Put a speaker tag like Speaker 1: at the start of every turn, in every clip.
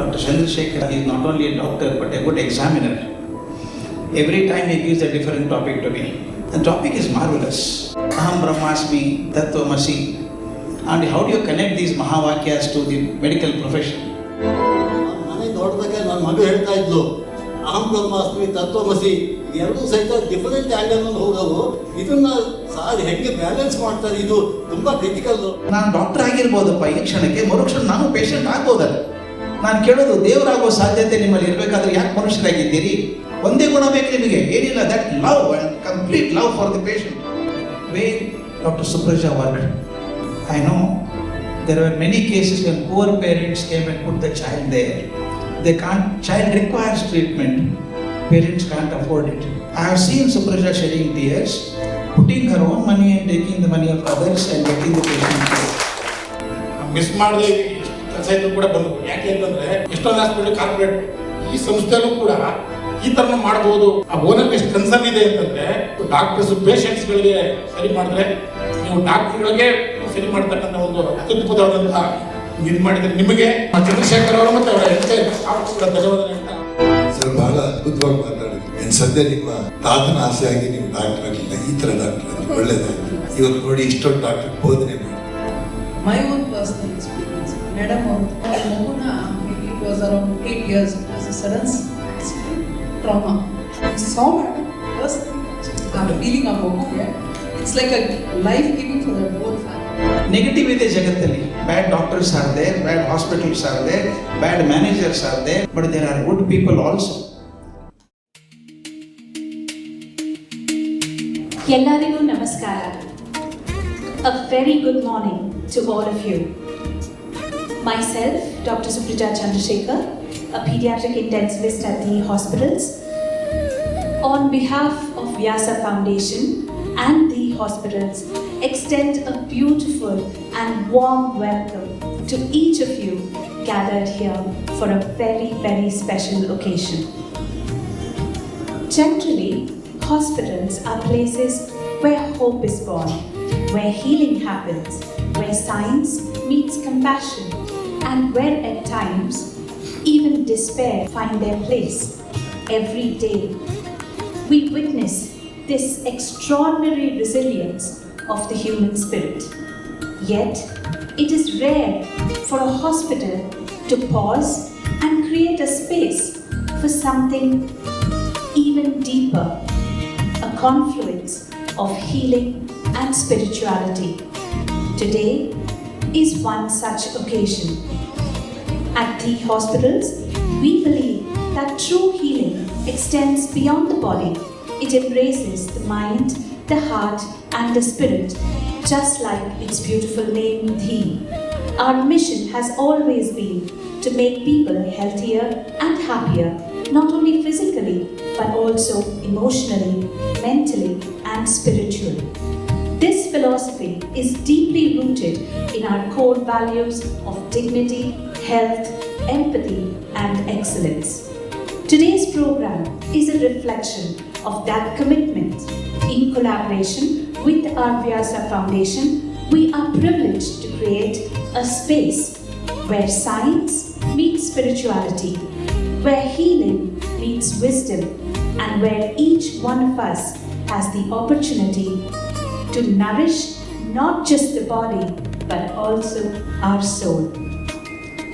Speaker 1: Dr. Chandrasekhar is not only a doctor but a good examiner. Every time he gives a different topic to me. The topic is marvelous. Aham Brahmasmi Tat Tvam Asi. And how do you connect these Mahavakyas to the medical profession?
Speaker 2: ಮನೆ ನೋಡಿದಾಗ ನನ್ನ ಮಗಳು ಹೇಳ್ತಾ ಇದ್ಲು, ಅಹಂ ಬ್ರಹ್ಮಾಸ್ಮಿ ತತ್ವಮಸಿ ಎರಡೂ ಸಹಿತ ಡಿಫರೆಂಟ್ ಆ್ಯಂಗಲ್ ಹೋಗೋವು. ಇದನ್ನ ಸಾರ್ ಹೆಂಗೆ ಬ್ಯಾಲೆನ್ಸ್ ಮಾಡ್ತಾರೆ, ಇದು ತುಂಬಾ ಕ್ರಿಟಿಕಲ್.
Speaker 1: ನಾನು ಡಾಕ್ಟರ್ ಆಗಿರ್ಬೋದಪ್ಪ ಈ ಕ್ಷಣಕ್ಕೆ, ಮರುಕ್ಷಣ ನಾನು ಪೇಷಂಟ್ ಆಗ್ಬೋದಲ್ಲ. ನಾನು ಕೇಳೋದು, ದೇವರಾಗೋ ಸಾಧ್ಯತೆ ನಿಮ್ಮಲ್ಲಿ ಇರಬೇಕಾದ್ರೆ ಯಾಕೆ ಮನುಷ್ಯರಾಗಿದ್ದೀರಿ? ಒಂದೇ ಗುಣ ಬೇಕು ನಿಮಗೆ, ಏನಿಲ್ಲ, that love and complete love for the patient. Way doctor Supraja worked, I know there were many cases when poor parents came and put the child there. Child requires treatment, parents can't afford it. I have seen Supraja shedding tears, putting her own money and taking the money of others and getting the patient care.
Speaker 3: Miss ಮಾಡದೆ ಕೆಲಸ ಇದ್ದು ಕೂಡ ಬಂದು, ಯಾಕೆ ಅಂತಂದ್ರೆ ಎಷ್ಟೊಂದು hospital corporate ಈ ಸಂಸ್ಥೆಯಲ್ಲೂ ಕೂಡ ಈ ತರ ಮಾಡಬಹುದು. ಆ ಓನರ್ ಎಷ್ಟು ಕನ್ಸರ್ನ್ ಇದೆ ಅಂತಂದ್ರೆ, ಡಾಕ್ಟರ್ಸ್ ಪೇಷಂಟ್ಸ್ಗಳಿಗೆ ಸರಿ ಮಾಡಿದ್ರೆ ನೀವು ಡಾಕ್ಟರ್ಗಳಿಗೆ ಸರಿ ಮಾಡ್ತಕ್ಕಂಥ ಒಂದು ಅತ್ಯದ್ಭುತವಾದಂತಹ ಇದು ಮಾಡಿದ್ರೆ ನಿಮಗೆ ಚಂದ್ರಶೇಖರ್ ಅವರು ಮತ್ತೆ ಅವರ ಕೂಡ ಧನ್ಯವಾದ ಹೇಳ್ತಾ
Speaker 4: ಸರ್, ಬಹಳ ಅದ್ಭುತವಾಗಿ ಮಾತಾಡಿದ್ರು. ಸದ್ಯ ನಿಮ್ಮ ತಾತನ ಆಸೆಯಾಗಿ ನೀವು ಡಾಕ್ಟರ್ ಆಗಲಿಲ್ಲ, ಈ ತರ ಡಾಕ್ಟರ್ ಆಗಿ ಒಳ್ಳೇದಾಯ್ತು. ಇವತ್ತು ನೋಡಿ ಇಷ್ಟೊಂದು ಡಾಕ್ಟರ್ ಬೋಧನೆ ಮಾಡಿ.
Speaker 5: My own personal experience, madam, Mohuna, it was around 8 years. It was a sudden accident, trauma. I saw madam personally, the feeling of Mohuna. It's like a life giving for the whole family.
Speaker 1: Negative ಇದೆ ಜಗತ್ತಲ್ಲಿ. Bad doctors are there, bad hospitals are there, bad managers are there, but there are good people also.
Speaker 6: ಎಲ್ಲರಿಗೂ ನಮಸ್ಕಾರ. A very good morning to all of you. Myself, Dr. Supraja Chandrasekhar, a pediatric intensivist at DHEE hospitals. On behalf of Vyasa Foundation and DHEE hospitals, extend a beautiful and warm welcome to each of you gathered here for a very, very special occasion. Generally, hospitals are places where hope is born, where healing happens, where science meets compassion, and where at times even despair find their place. Every day we witness this extraordinary resilience of the human spirit. Yet it is rare for a hospital to pause and create a space for something even deeper, a confluence of healing and spirituality. Today is one such occasion. At DHEE hospitals, we believe that true healing extends beyond the body. It embraces the mind, the heart and the spirit, just like its beautiful name DHEE. Our mission has always been to make people healthier and happier, not only physically but also emotionally, mentally and spiritually. This philosophy is deeply rooted in our core values of dignity, health, empathy and excellence. Today's program is a reflection of that commitment. In collaboration with our Vyasa Foundation, we are privileged to create a space where science meets spirituality, where healing meets wisdom, and where each one of us has the opportunity to nourish not just the body but also our soul.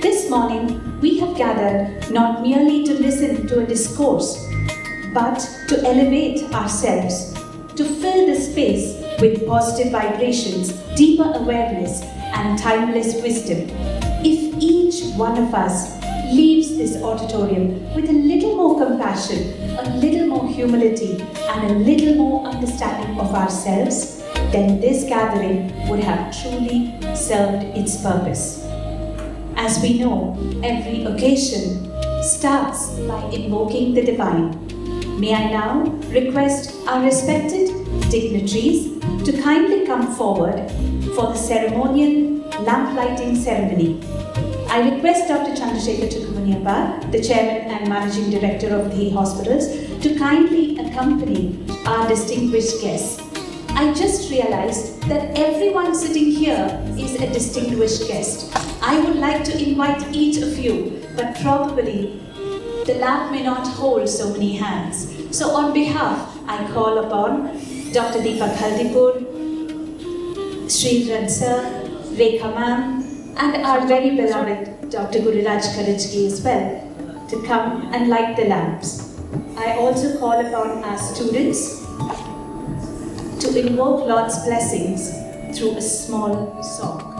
Speaker 6: This morning, we have gathered not merely to listen to a discourse, but to elevate ourselves, to fill the space with positive vibrations, deeper awareness, and timeless wisdom. If each one of us leaves this auditorium with a little more compassion, a little more humility, and a little more understanding of ourselves, then this gathering would have truly served its purpose. As we know, every occasion starts by invoking the divine. May I now request our respected dignitaries to kindly come forward for the ceremonial lamp lighting ceremony. I request Dr. Chandrasekhar Chukumuniappa, the Chairman and Managing Director of DHEE Hospitals, to kindly accompany our distinguished guests. I just realized that everyone sitting here is a distinguished guest. I would like to invite each of you, but probably the lamp may not hold so many hands. So on behalf, I call upon Dr. Deepak Haldipur, Sridharan Sir, Rekha Ma'am, and our very beloved Dr. Gururaj Karajagi as well to come and light the lamps. I also call upon our students to invoke Lord's blessings through a small song.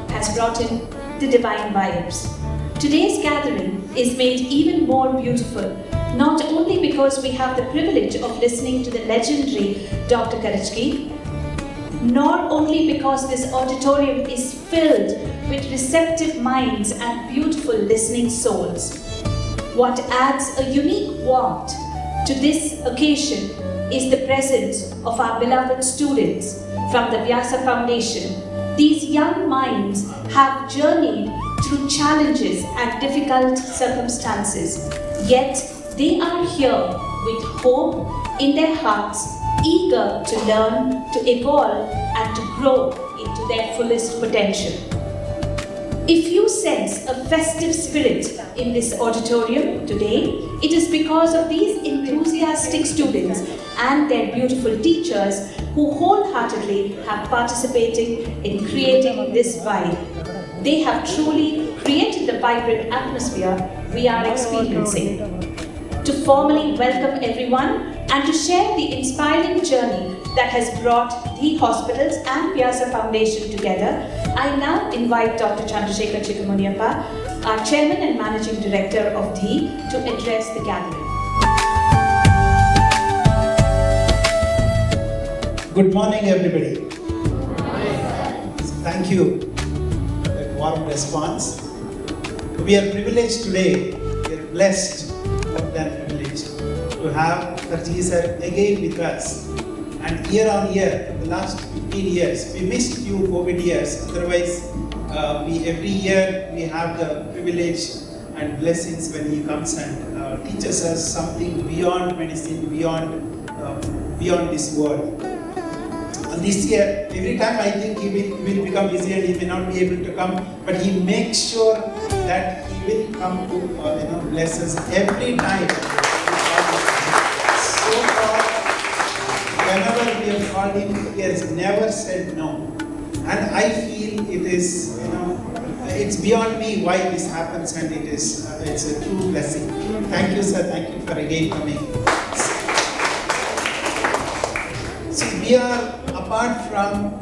Speaker 6: Has brought in the divine vibes. Today's gathering is made even more beautiful, not only because we have the privilege of listening to the legendary Dr. Karajagi, nor only because this auditorium is filled with receptive minds and beautiful listening souls. What adds a unique warmth to this occasion is the presence of our beloved students from the Vyasa Foundation. These young minds have journeyed through challenges and difficult circumstances, yet they are here with hope in their hearts, eager to learn, to evolve, and to grow into their fullest potential. If you sense a festive spirit in this auditorium today, it is because of these enthusiastic students and their beautiful teachers who wholeheartedly have participated in creating this vibe. They have truly created the vibrant atmosphere we are experiencing. To formally welcome everyone and to share the inspiring journey that has brought the hospitals and Vyasa Foundation together, I now invite Dr. Chandrasekhar Chikamuniappa, our Chairman and Managing Director of DHEE, to address the gathering.
Speaker 1: Good morning, everybody. Thank you for that warm response. We are privileged today, we are blessed, more than privileged, to have Karajagi sir again with us. And year on year, in the last 15 years, we missed few COVID years. Otherwise, every year we have the privilege and blessings when he comes and teaches us something beyond medicine, beyond this world. And this year, every time I think he will become busy and he may not be able to come, but he makes sure that he will come to bless us every time. So far, whenever we have called him, he has never said no. And I feel it is, it's beyond me why this happens, and it's a true blessing. Thank you, sir. Thank you for again coming. See, we are apart from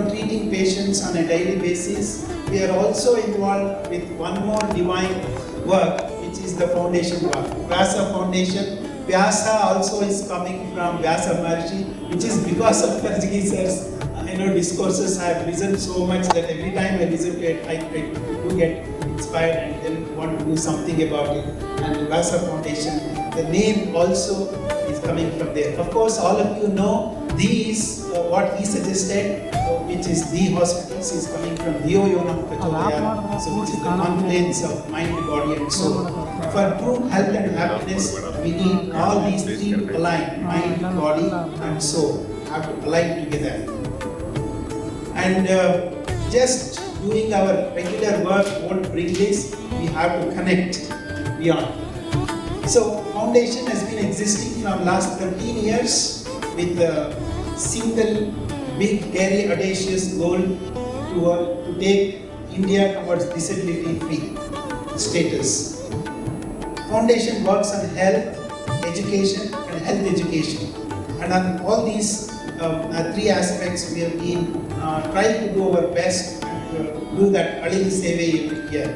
Speaker 1: treating patients on a daily basis, we are also involved with one more divine work, which is the foundation work. Vyasa Foundation. Vyasa also is coming from Vyasa Maharshi, which is because of Karajagi sir's discourses. I have listened so much that every time I listen to it, I do get inspired and then want to do something about it. And the Vyasa Foundation, the name also is coming from there. Of course, all of you know these, what he suggested, which is the hospitals, is coming from Dio Yonam Prachodaya, so which is the confluence of mind, body and soul. For true health and happiness, we need all these three to align, mind, body and soul, have to align together. And just doing our regular work won't bring this, we have to connect beyond. So foundation has been existing from last 13 years with a single big, hairy, audacious goal to take India towards disability-free status. Foundation works on health, education and health education. And on all these three aspects, we have been trying to do our best and do that Adil Seve every year.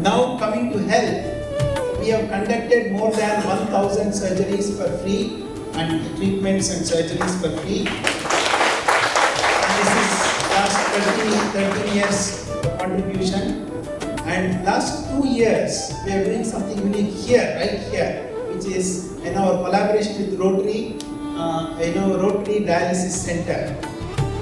Speaker 1: Now coming to health, we have conducted more than 1,000 surgeries for free and treatments and surgeries for free. And this is last 13 years contribution. And last 2 years, we are doing something unique here, right here, which is in our collaboration with Rotary, Rotary Dialysis Center.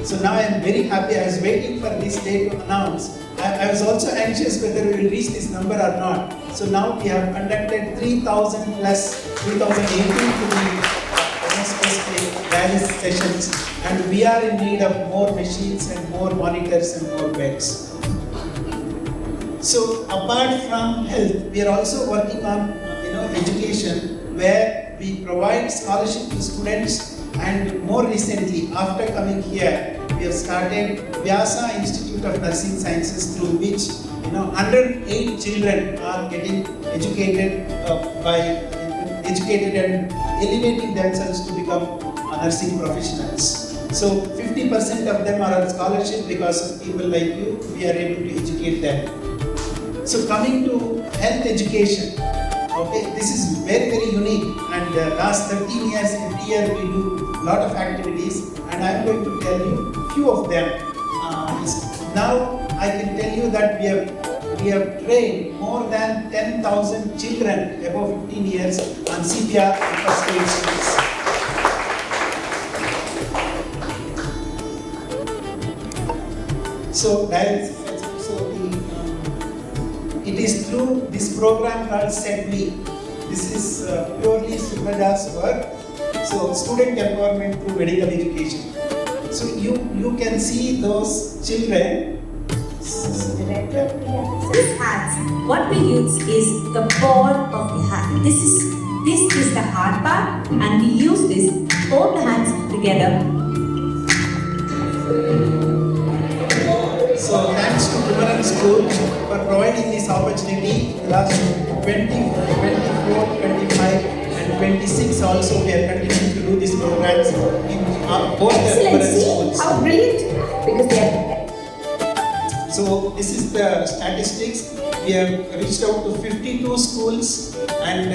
Speaker 1: So now I am very happy. I was waiting for this day to announce. I was also anxious whether we will reach this number or not. So now we have conducted 3,000 plus 3,018 to the specific dialysis sessions, and we are in need of more machines and more monitors and more beds. So apart from health, we are also working on education, where we provide scholarship to students, and more recently, after coming here, we have started Vyasa Institute of Nursing Sciences, through which 108 children are getting educated and elevating themselves to become nursing professionals. So 50% of them are on scholarship because of people like you. We are able to educate them. So coming to health education, okay, this is very, very unique, and last 13 years, every year we do a lot of activities, and I am going to tell you a few of them. Now I can tell you that we have trained more than 10,000 children above 15 years on CPR and first aid skills. So it is through this program called SETME. This is purely Subraja's work. So student empowerment through medical education. So you can see those children.
Speaker 7: This hands, what we use is the ball of the hand. This is the hard part, and we use this both hands together.
Speaker 1: So thanks to Gururaj School for providing this opportunity. Last 24, 25 and 26 also we are continuing to do these programs in both the Gururaj schools.
Speaker 7: How brilliant! Because they are.
Speaker 1: So this is the statistics. We have reached out to 52 schools and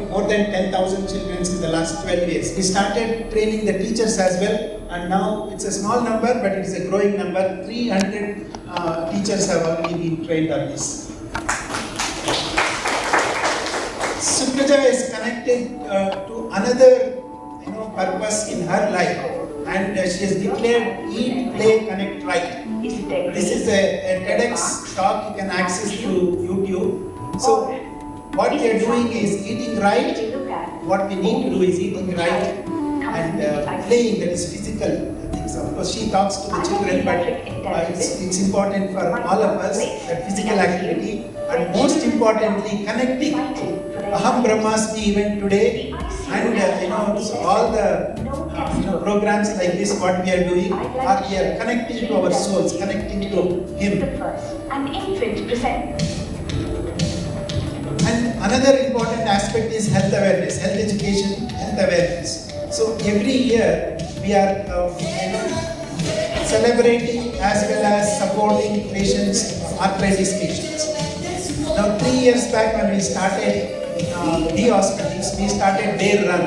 Speaker 1: more than 10,000 children in the last 12 years. We started training the teachers as well, and now it's a small number, but it's a growing number. 300 teachers have already been trained on this. Supraja is connected to another purpose in her life, and she has declared Eat, Play, Connect, Right. This is a TEDx talk you can access through YouTube. So what we are doing is eating right. What we need to do is eating right and playing, that is physical things. Of course, she talks to the children, but it's important for all of us, that physical activity, and most importantly, connecting. Aham Brahmasmi event today, and so all the programs like this, what we are doing, are we are connecting to our souls, connecting to Him.
Speaker 6: An infant present.
Speaker 1: And another important aspect is health awareness, health education, health awareness. So every year we are celebrating as well as supporting patients, arthritis patients. Now 3 years back when we started the hospitals, we started their run.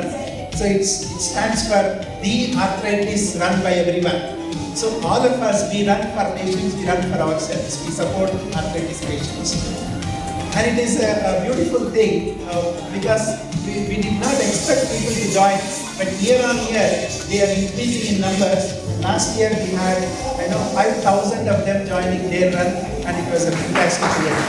Speaker 1: So it stands for the arthritis run by everyone. So all of us, we run for patients, we run for ourselves, we support arthritis patients. And it is a beautiful thing because we did not expect people to join, but year on year they are increasing in numbers. Last year we had 5,000 of them joining their run, and it was a fantastic event.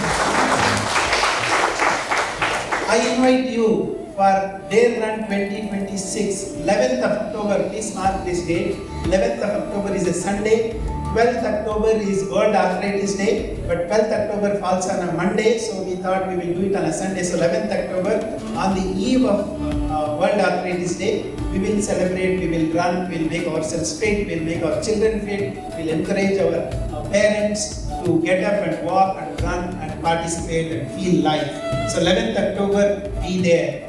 Speaker 1: I invite you for their run 2026, 11th of October, please mark this date. 11th of October is a Sunday, 12th October is World Arthritis Day, but 12th October falls on a Monday, so we thought we will do it on a Sunday. So 11th October, on the eve of World Arthritis Day, we will celebrate, we will run, we will make ourselves fit, we will make our children fit, we will encourage our parents to get up and walk and run and participate and feel life. So 11th October, be there.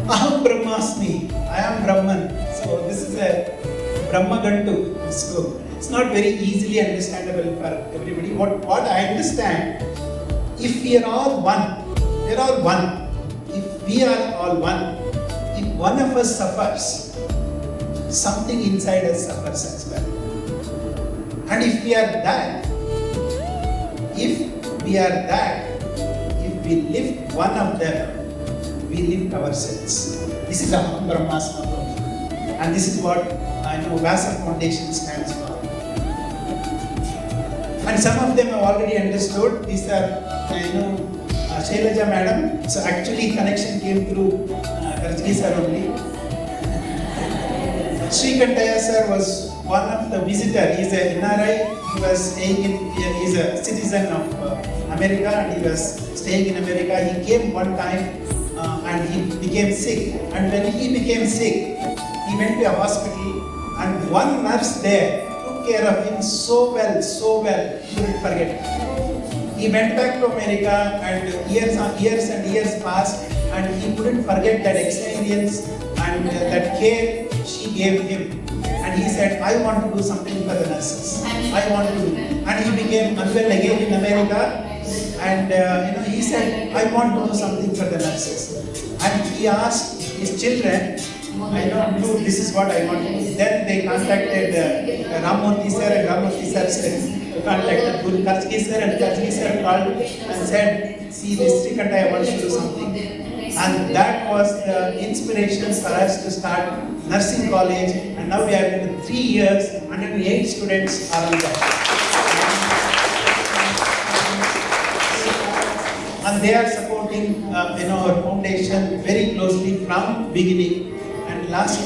Speaker 1: Aham Brahmasmi, I am Brahman. So this is a Brahmagantu. So it's not very easily understandable for everybody. What I understand, if we are all one, we are all one. If we are all one, if one of us suffers, something inside us suffers as well. And if we are that, if we lift one of them, we lift ourselves. This is Aham Brahmasmi Tat, and this is what I know Vyasa Foundation stands for. And some of them have already understood. These are, Shailaja madam. So actually connection came through Karajagi sir only. Srikantaya sir was one of the visitors. He is a NRI. He was staying in. He is a citizen of America, and he was staying in America. He came one time and he became sick. And when he became sick, he went to a hospital, and one nurse there took care of him so well, he couldn't forget. He went back to America, and years and years passed, and he couldn't forget that experience and that care she gave him. And he said, I want to do something for the nurses. I want to. And he became unwell again in America. And he said, I want to do something for the nurses. And he asked his children, this is what I want to do. Then they contacted Ramurthy sir, and Ramurthy sir said, contacted Gururaj Karajagi sir, and Karajagi sir called and said, see, this Srikantaya wants to do something. And that was the inspiration for us to start nursing college. And now we are in 3 years, 108 students are on that. And they are supporting our foundation very closely from beginning. And last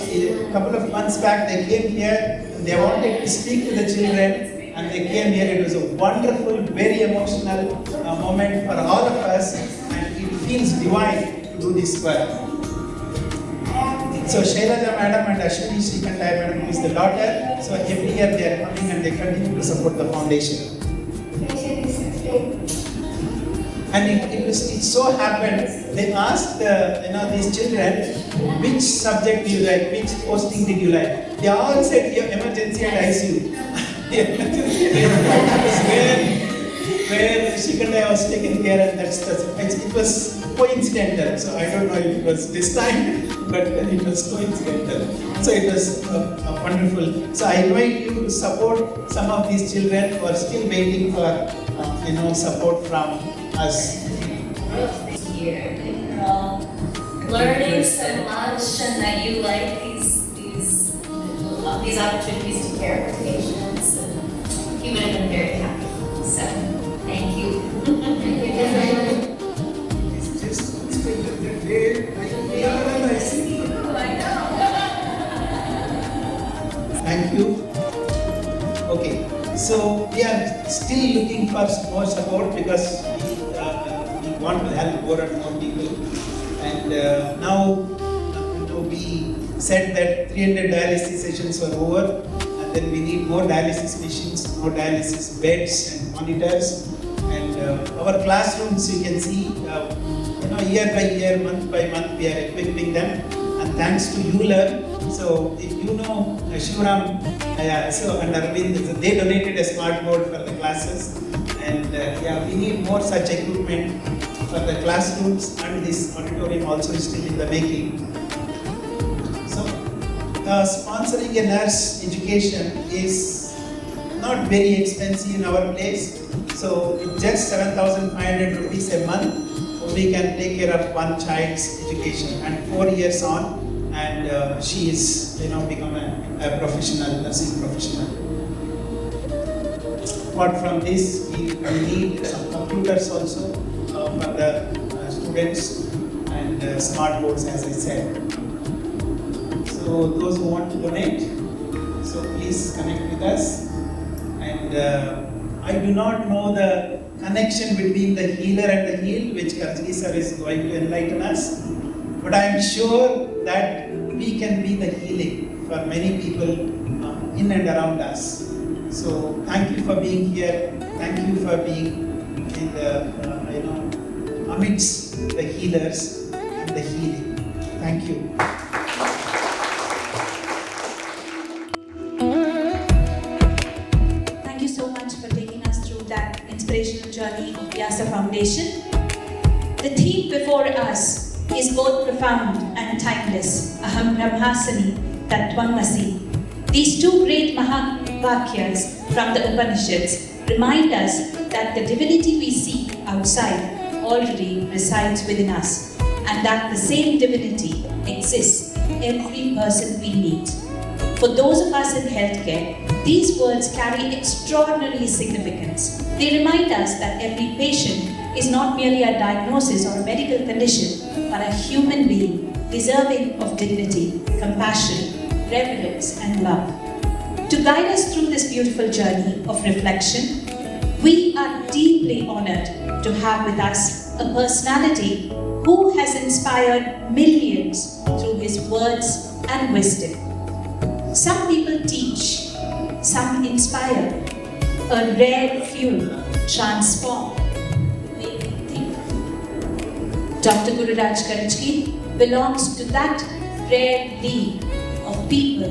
Speaker 1: couple of months back they came here, and they wanted to speak to the children, and they came here. It was a wonderful, very emotional moment for all of us, and it feels divine to do this work. So Shailaja madam and Ashwini Srikantaya madam, who is the daughter, so every year they are coming and they continue to support the foundation. And it so happened, they asked these children, which subject do you like, which posting did you like? They all said emergency and ICU. where Srikantaya was taken care, and it was coincidental. So I don't know if it was this time, but it was coincidental. So it was wonderful. So I invite you to support some of these children who are still waiting for support from us.
Speaker 8: Here, learning so much, and that you like these opportunities to care for patients, and you would have been very happy. So, thank you.
Speaker 1: It's just the day I see. Thank you. Okay, so we are still looking for more support because we want to help more and more people. And now we said that 300 dialysis sessions were over, and then we need more dialysis machines, more dialysis beds and monitors. And our classrooms, you can see, year by year, month by month, we are equipping them. And thanks to ULEARN,
Speaker 9: So if you know Shivaram, so and Arvind, they donated a smart board for the classes, and we need more such equipment for the classrooms, and this auditorium also is still in the making. So sponsoring a nurse education is not very expensive in our place. So it's just 7,500 rupees a month. We can take care of one child's education, and 4 years on, and she is, become a professional, nursing professional. Apart from this, we need some computers also for the students, and smart boards, as I said. So those who want to donate, so please connect with us. And I do not know the connection between the healer and the healed, which Karajagi sir is going to enlighten us. But I am sure that we can be the healing for many people in and around us. So thank you for being here. Thank you for being in the, amidst the healers and the healing. Thank you.
Speaker 6: Thank you so much for taking us through that inspirational journey of Vyasa Foundation. The theme before us is both profound and timeless. Aham Brahmasmi Tat Tvam Asi. These two great Mahavakyas from the Upanishads remind us that the divinity we seek outside already resides within us, and that the same divinity exists in every person we meet. For those of us in healthcare, these words carry extraordinary significance. They remind us that every patient is not merely a diagnosis or a medical condition, but a human being deserving of dignity, compassion, reverence, and love. To guide us through this beautiful journey of reflection, we are deeply honored to have with us a personality who has inspired millions through his words and wisdom. Some people teach, some inspire, a rare few transform. Dr. Gururaj Karajagi belongs to that rare league of people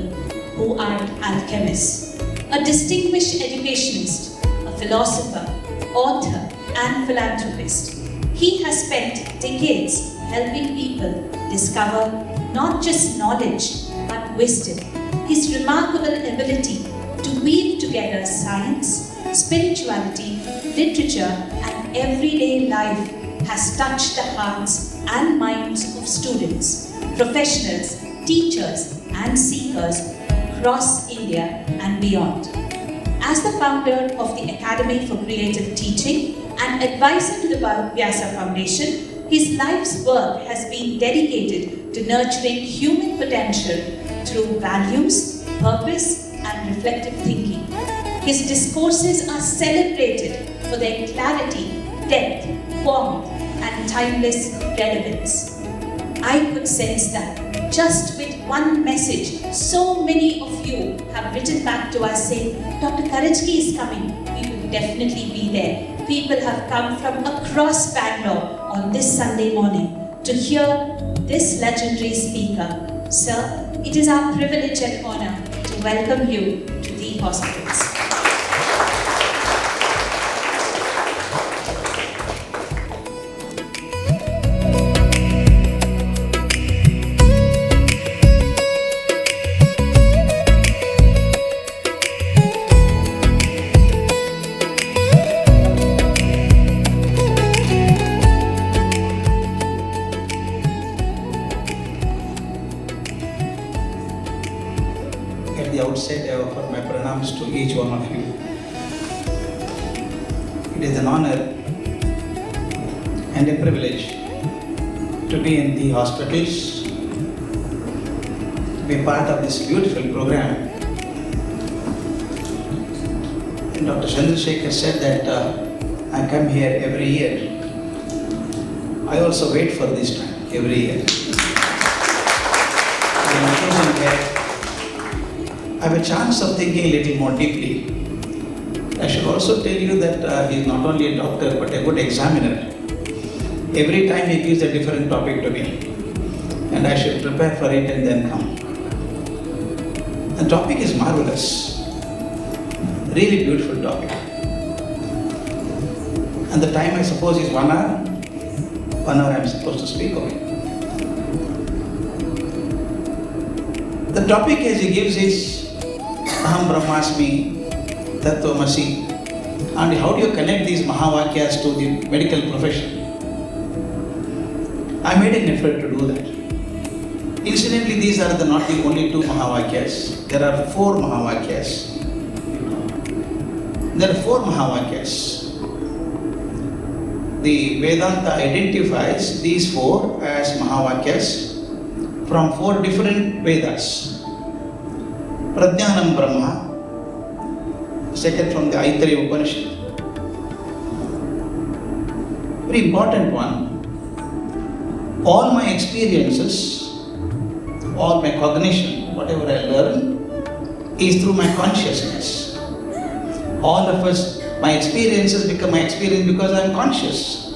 Speaker 6: who are alchemists, a distinguished educationist, a philosopher, author, and philanthropist. He has spent decades helping people discover not just knowledge but wisdom. His remarkable ability to weave together science, spirituality, literature, and everyday life has touched the hearts and minds of students, professionals, teachers, and seekers across India and beyond. As the founder of the Academy for Creative Teaching and advisor to the Vyasa Foundation, his life's work has been dedicated to nurturing human potential through values, purpose, and reflective thinking. His discourses are celebrated for their clarity, depth, warmth, and timeless relevance. I could sense that just with one message, so many of you have written back to us saying, Dr. Karajagi is coming, we will definitely be there. People have come from across Bangalore on this Sunday morning to hear this legendary speaker. Sir, it is our privilege and honor to welcome you to the hospitals.
Speaker 9: At the outset, I offer my pranams to each one of you. It is an honor and a privilege to be in the hospitals, to be part of this beautiful program. And Dr. Chandrasekhar said that I come here every year. I also wait for this time every year. On occasion here, I have a chance of thinking a little more deeply. I should also tell you that he is not only a doctor but a good examiner. Every time he gives a different topic to me, and I should prepare for it and then come.
Speaker 1: The topic is marvelous. Really beautiful topic. And the time, I suppose, is 1 hour. 1 hour I am supposed to speak of it. The topic as he gives is Aham Brahmasmi Tat Tvam Asi. And how do you connect these Mahavakyas to the medical profession? I made an effort to do that. Incidentally, these are not the only 2 Mahavakyas. There are 4 Mahavakyas. There are 4 Mahavakyas. The Vedanta identifies these 4 as Mahavakyas from 4 different Vedas. Prajnanam Brahma, second from the Aitreya Upanishad. Very important one. All my experiences, all my cognition, whatever I learn, is through my consciousness. All of us, my experiences become my experience because I am conscious.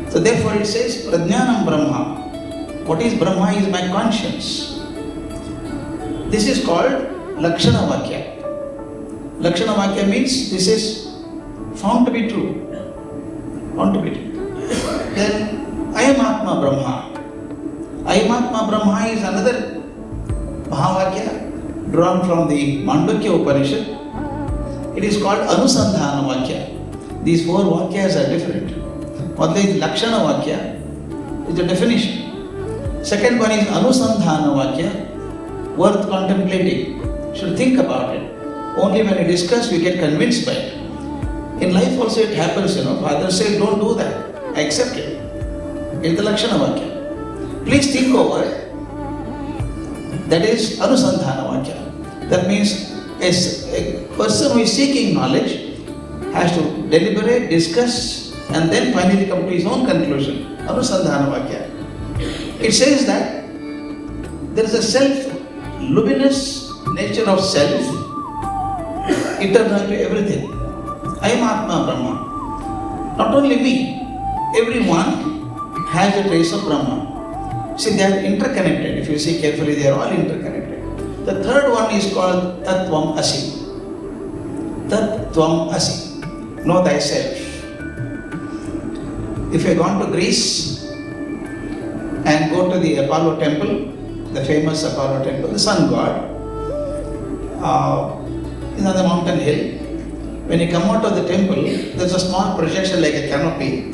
Speaker 1: So therefore it says, Prajnanam Brahma. What is Brahma is my conscience. This is called Lakshana Vakya. Lakshana Vakya means this is found to be true. Found to be true. Then Aham Atma Brahma. Aham Atma Brahma is another Mahavakya drawn from the Mandukya Upanishad. It is called Anusandhana Vakya. These 4 Vakyas are different. One is Lakshana Vakya, is the definition. Second one is Anusandhana Vakya, worth contemplating. Should think about it. Only when we discuss, we get convinced by it. In life also it happens, Father says, don't do that. I accept it. It's the Lakshana Vakya. Please think over it. That is Anusandhana Vakya. That means a person who is seeking knowledge has to deliberate, discuss, and then finally come to his own conclusion. Anusandhana Vakya. It says that there is a self-luminous nature of self, eternal to everything. I am Atma Brahma. Not only me, everyone has a trace of Brahma. See, they are interconnected. If you see carefully, they are all interconnected. The third one is called Tat Tvam Asi. Tat Tvam Asi. Know thyself. If you have gone to Greece and go to the Apollo temple, the famous Apollo temple, the sun god, is on the mountain hill. When you come out of the temple, there's a small projection like a canopy.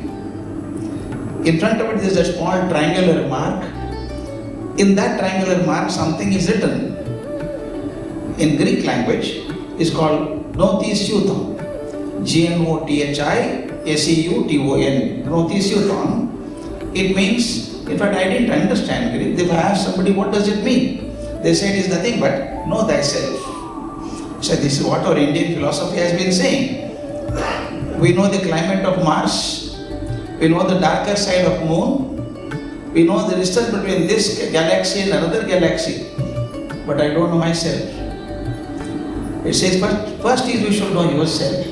Speaker 1: In front of it, there's a small triangular mark. In that triangular mark, something is written. In Greek language, is called Gnotiseuton. Gnotiseuton. Gnotiseuton. It means, in fact, I didn't understand Greek. If I asked somebody, what does it mean? They said it's nothing but know thyself. So this is what our Indian philosophy has been saying. We know the climate of Mars. We know the darker side of moon. We know the distance between this galaxy and another galaxy. But I don't know myself. It says, first is you should know yourself.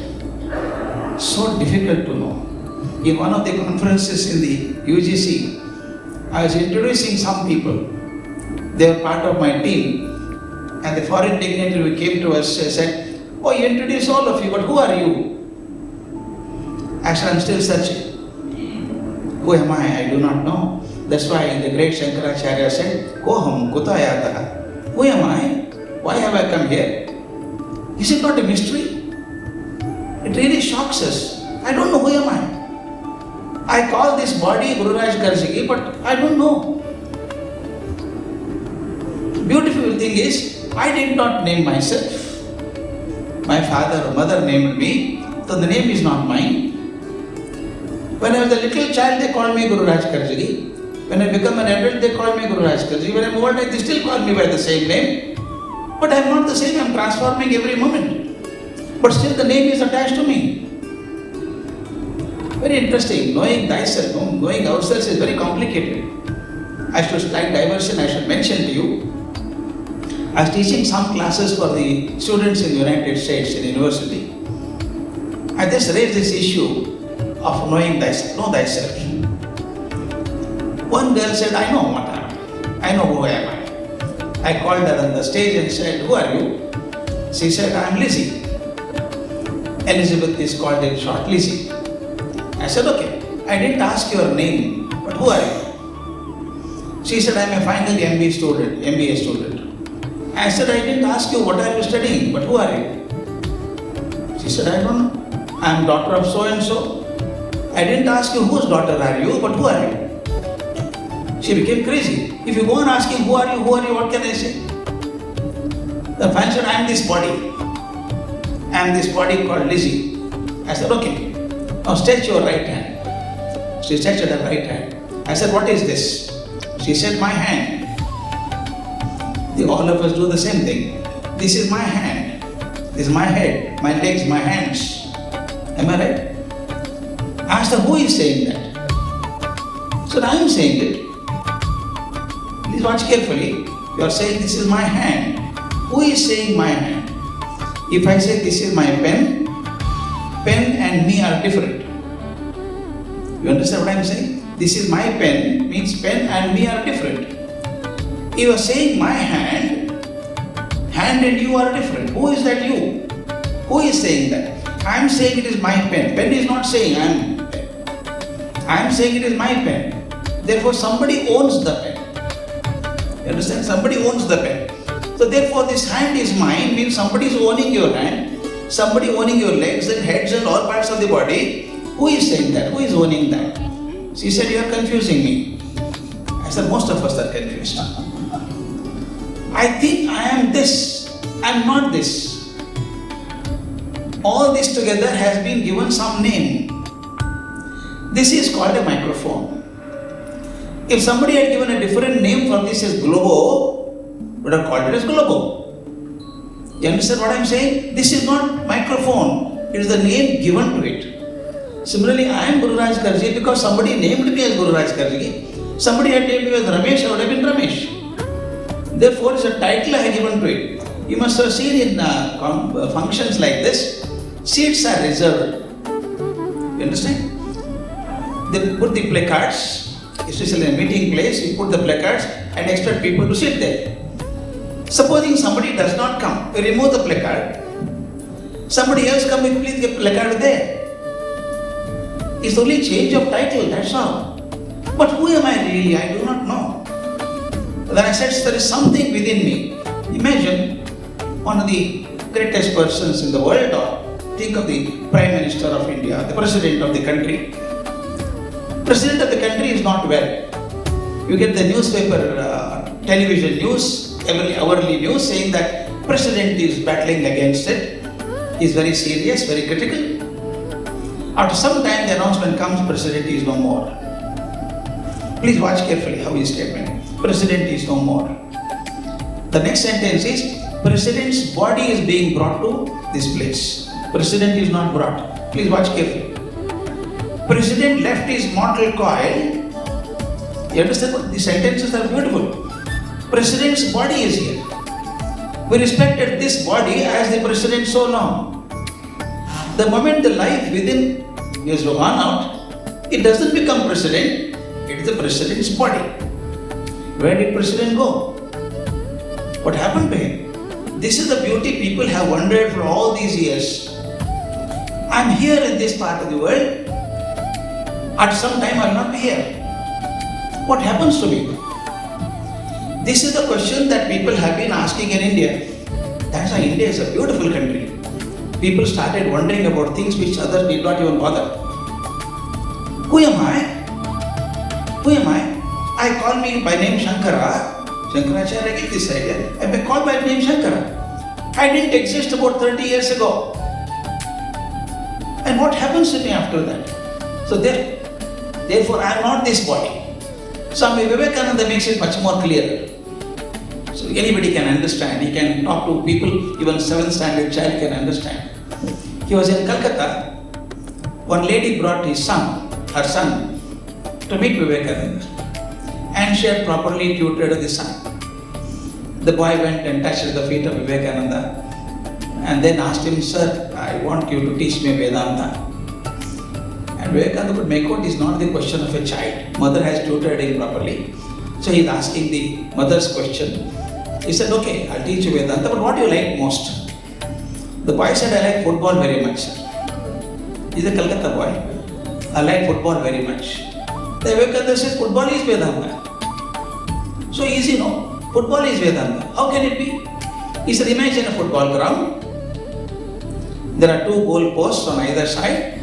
Speaker 1: So difficult to know. In one of the conferences in the UGC, I was introducing some people. They were part of my team. And the foreign dignitary who came to us said, oh, you introduce all of you, but who are you? Actually, I'm still searching. Who am I? I do not know. That's why the great Shankaracharya said, Koham Kutayataha. Who am I? Why have I come here? Is it not a mystery? It really shocks us. I don't know who am I. I call this body Gururaj Karajagi, but I don't know. Beautiful thing is, I did not name myself. My father or mother named me, so the name is not mine. When I was a little child, they called me Gururaj Karajagi. When I become an adult, they call me Gururaj Karajagi. When I'm old, they still call me by the same name. But I'm not the same, I'm transforming every moment. But still the name is attached to me. Very interesting. Knowing thyself, knowing ourselves is very complicated. As to slight diversion, I should mention to you, I was teaching some classes for the students in the United States in university. I just raised this issue of knowing thyself, know thyself. One girl said, I know what I am. I know who I am. I called her on the stage and said, "Who are you?" She said, "I am Lizzie." Elizabeth is called in short Lizzie. I said, "Okay, I didn't ask your name, but who are you?" She said, "I am a final MBA student. I said, "I didn't ask you what are you studying, but who are you?" She said, "I don't know. I am daughter of so and so." I didn't ask you whose daughter are you, but who are you? She became crazy. If you go and ask him, who are you, what can I say? The fan said, "I am this body. I am this body called Lizzie." I said, "Okay, now stretch your right hand." She stretched her right hand. I said, "What is this?" She said, "My hand." All of us do the same thing. This is my hand. This is my head, my legs, my hands. Am I right? I asked her, "Who is saying that?" She said, "I am saying it." Please watch carefully. You are saying this is my hand. Who is saying my hand? If I say this is my pen and me are different. You understand what I am saying? This is my pen means pen and me are different. You are saying my hand and you are different. Who is that you? Who is saying that? I am saying it is my pen. Pen is not saying I am pen. I am saying it is my pen. Therefore somebody owns the pen. You understand? Somebody owns the pen. So therefore this hand is mine means somebody is owning your hand, somebody owning your legs and heads and all parts of the body. Who is saying that? Who is owning that? She said, "You are confusing me." I said, "Most of us are confused. I think I am this, I am not this. All this together has been given some name. This is called a microphone. If somebody had given a different name for this as globo, would have called it as globo. You understand what I am saying? This is not microphone, it is the name given to it. Similarly, I am Gururaj Karajagi because somebody named me as Gururaj Karajagi. Somebody had named me as Ramesh, I would have been Ramesh. Therefore, it's a title I have given to it. You must have seen in functions like this, seats are reserved. You understand? They put the placards, especially in a meeting place, you put the placards and expect people to sit there. Supposing somebody does not come, you remove the placard. Somebody else come and please get placard there. It's only change of title, that's all. But who am I really? I do not know. Then I said, there is something within me. Imagine one of the greatest persons in the world, or think of the Prime Minister of India, the President of the country. President of the country is not well. You get the newspaper, television news, every hourly news saying that President is battling against it. He is very serious, very critical. After some time the announcement comes, President is no more. Please watch carefully how his statement. President is no more. The next sentence is, President's body is being brought to this place. President is not brought. Please watch carefully. President left his mortal coil. You understand what? These sentences are beautiful. President's body is here. We respected this body as the President so long. The moment the life within is gone out, it doesn't become President, it is the President's body. Where did President go? What happened to him? This is the beauty people have wondered for all these years. I'm here in this part of the world. At some time I'll not be here. What happens to me? This is the question that people have been asking in India. That's why India is a beautiful country. People started wondering about things which others did not even bother. Who am I? Who am I? I call me by name Shankara. Shankaracharya gave this idea. I may call by name Shankara. I didn't exist about 30 years ago. And what happens to me after that? So therefore I am not this body. Swami Vivekananda makes it much more clearer. So anybody can understand. He can talk to people, even 7th standard child can understand. He was in Calcutta. One lady brought her son, to meet Vivekananda. And she had properly tutored the son. The boy went and touched the feet of Vivekananda and then asked him, "Sir, I want you to teach me Vedanta." And Vivekananda could make out it's not the question of a child. Mother has tutored him properly. So he is asking the mother's question. He said, okay, I'll teach you Vedanta, but what do you like most? The boy said, I like football very much. He's a Calcutta boy. I like football very much. The Vivekananda said, football is Vedanta. So easy, no? Football is Vedanta. How can it be? He said, imagine a football ground. There are 2 goal posts on either side.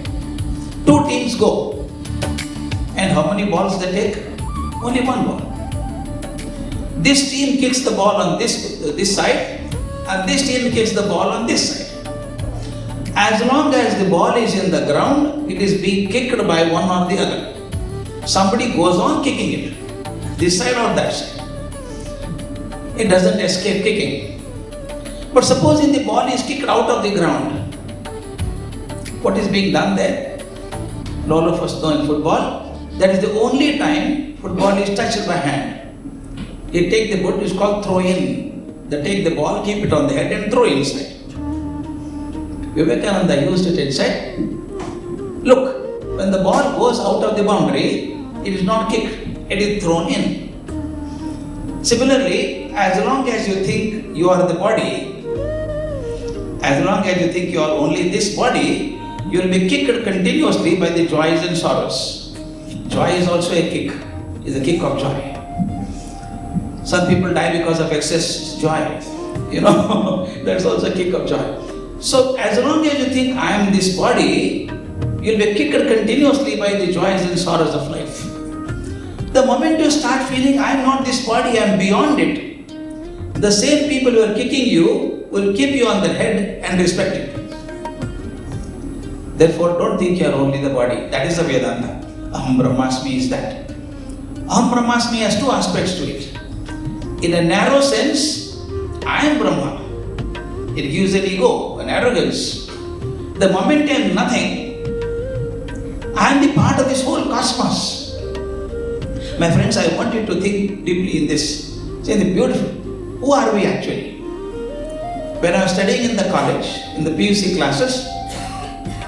Speaker 1: 2 teams go. And how many balls they take? Only 1 ball. This team kicks the ball on this side, and this team kicks the ball on this side. As long as the ball is in the ground, it is being kicked by one or the other. Somebody goes on kicking it, this side or that side. It doesn't escape kicking. But supposing the ball is kicked out of the ground, what is being done there? All of us know in football, that is the only time football is touched by hand. You take the ball, it's called throw in. They take the ball, keep it on the head and throw inside. Vivekananda used it and said, look, when the ball goes out of the boundary, it is not kicked, it is thrown in. Similarly, as long as you think you are the body, as long as you think you are only this body, you will be kicked continuously by the joys and sorrows. Joy is also a kick, is a kick of joy. Some people die because of excess joy. That's also a kick of joy. So as long as you think I am this body, you will be kicked continuously by the joys and sorrows of life. The moment you start feeling I am not this body, I am beyond it, the same people who are kicking you will keep you on their head and respect it. Therefore, don't think you are only the body. That is the Vedanta. Aham Brahmasmi is that. Aham Brahmasmi has 2 aspects to it. In a narrow sense, I am Brahma. It gives an ego, an arrogance. The moment I am nothing, I am the part of this whole cosmos. My friends, I want you to think deeply in this. Say the beautiful. Who are we actually? When I was studying in the college, in the PUC classes,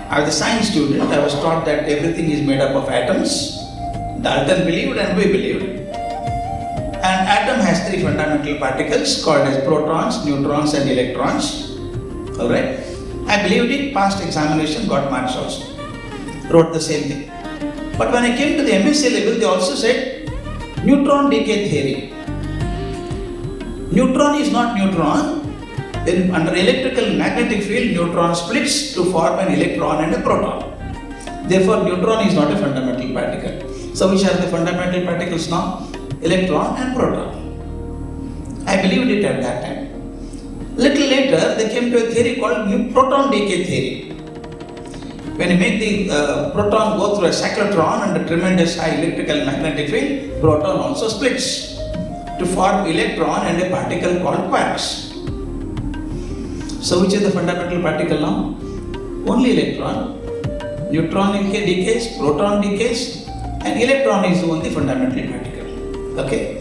Speaker 1: I was a science student. I was taught that everything is made up of atoms. Dalton believed and we believed. An atom has 3 fundamental particles called as protons, neutrons and electrons. Alright? I believed it, passed examination, got marks also. Wrote the same thing. But when I came to the MSc level, they also said neutron decay theory. Neutron is not neutron. Then under electrical magnetic field, neutron splits to form an electron and a proton. Therefore, neutron is not a fundamental particle. So which are the fundamental particles now? Electron and proton. I believed it at that time. Little later, they came to a theory called proton decay theory. When you make the proton go through a cyclotron under tremendous high electrical magnetic field, proton also splits to form electron and a particle called quarks. So which is the fundamental particle now? Only electron. Neutron decays, proton decays, and electron is the only fundamental particle. Okay.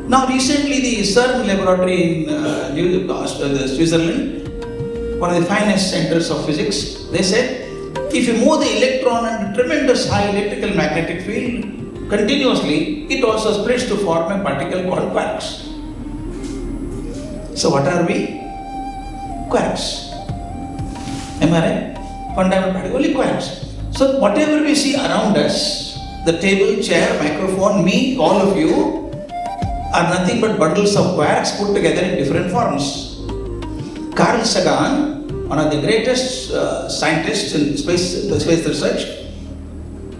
Speaker 1: Now recently the CERN laboratory in Switzerland, one of the finest centers of physics, they said if you move the electron under tremendous high electrical magnetic field continuously, it also splits to form a particle called quarks. So what are we? Quarks. Am I right? Fundamental particle, only quarks. So whatever we see around us, the table, chair, microphone, me, all of you, are nothing but bundles of quarks put together in different forms. Carl Sagan, one of the greatest scientists in space research,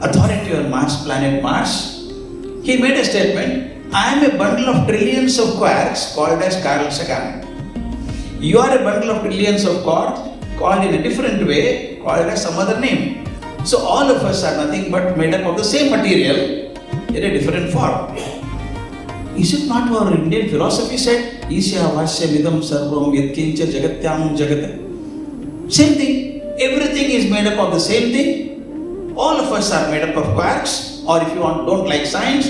Speaker 1: authority on Mars, planet Mars, he made a statement, I am a bundle of trillions of quarks called as Carl Sagan. You are a bundle of trillions of quarks called in a different way, called as some other name. So all of us are nothing but made up of the same material in a different form. Is it not our Indian philosophy said, Isya Vasya Vidam Sarvam Yatkincha Jagatyam Jagat? Same thing. Everything is made up of the same thing. All of us are made up of quarks, or if you don't like science,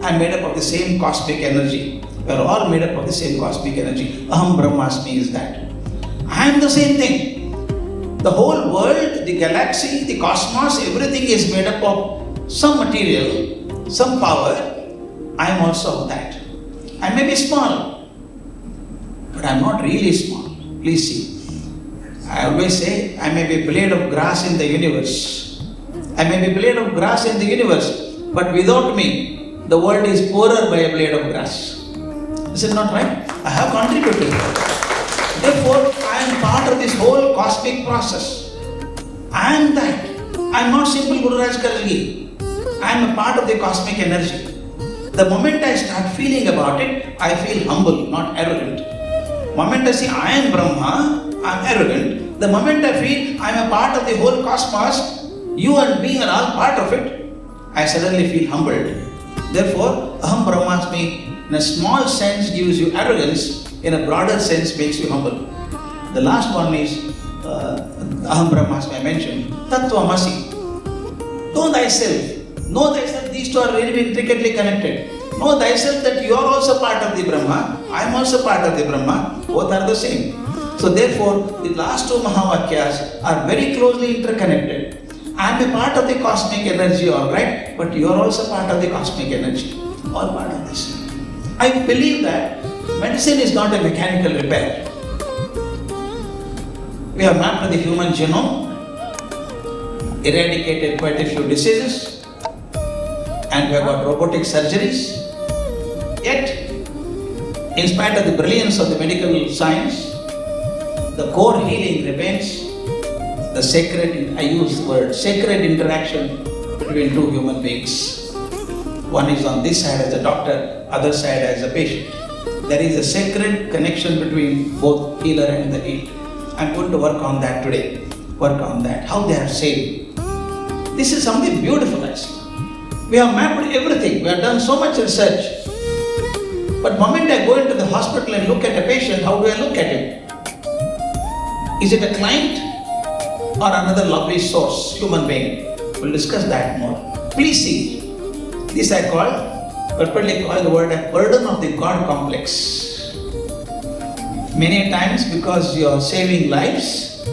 Speaker 1: I'm made up of the same cosmic energy. We are all made up of the same cosmic energy. Aham Brahmasmi is that. I am the same thing. The whole world, the galaxy, the cosmos, everything is made up of some material, some power. I am also of that. I may be small, but I'm not really small. Please see. I always say, I may be a blade of grass in the universe. I may be a blade of grass in the universe, but without me, the world is poorer by a blade of grass. Is it not right? I have contributed. Therefore, I am part of this whole cosmic process. I am that. I am not simple Gururaj Karajagi. I am a part of the cosmic energy. The moment I start feeling about it, I feel humble, not arrogant. The moment I say I am Brahma, I am arrogant. The moment I feel I am a part of the whole cosmos, you and me are all part of it, I suddenly feel humbled. Therefore, Aham Brahmasmi in a small sense gives you arrogance, in a broader sense makes you humble. The last one is Aham Brahmasmi I mentioned, Tat Tvam Asi. Know thyself. Know thyself, these two are very intricately connected. Know thyself that you are also part of the Brahma, I am also part of the Brahma, both are the same. So therefore, the last two Mahavakyas are very closely interconnected. I am a part of the cosmic energy, alright, but you are also part of the cosmic energy. All part of this. I believe that medicine is not a mechanical repair. We have mapped the human genome, eradicated quite a few diseases, and we have got robotic surgeries. Yet, in spite of the brilliance of the medical science, the core healing remains the sacred, I use the word, sacred interaction between two human beings. One is on this side as a doctor, other side as a patient. There is a sacred connection between both healer and the healed. I'm going to work on that today. Work on that, how they are saved. This is something beautiful actually. We have mapped everything, we have done so much research. But the moment I go into the hospital and look at a patient, how do I look at him? Is it a client or another lovely source, human being? We'll discuss that more. Please see, this I purportedly call the word a burden of the God complex. Many times because you are saving lives,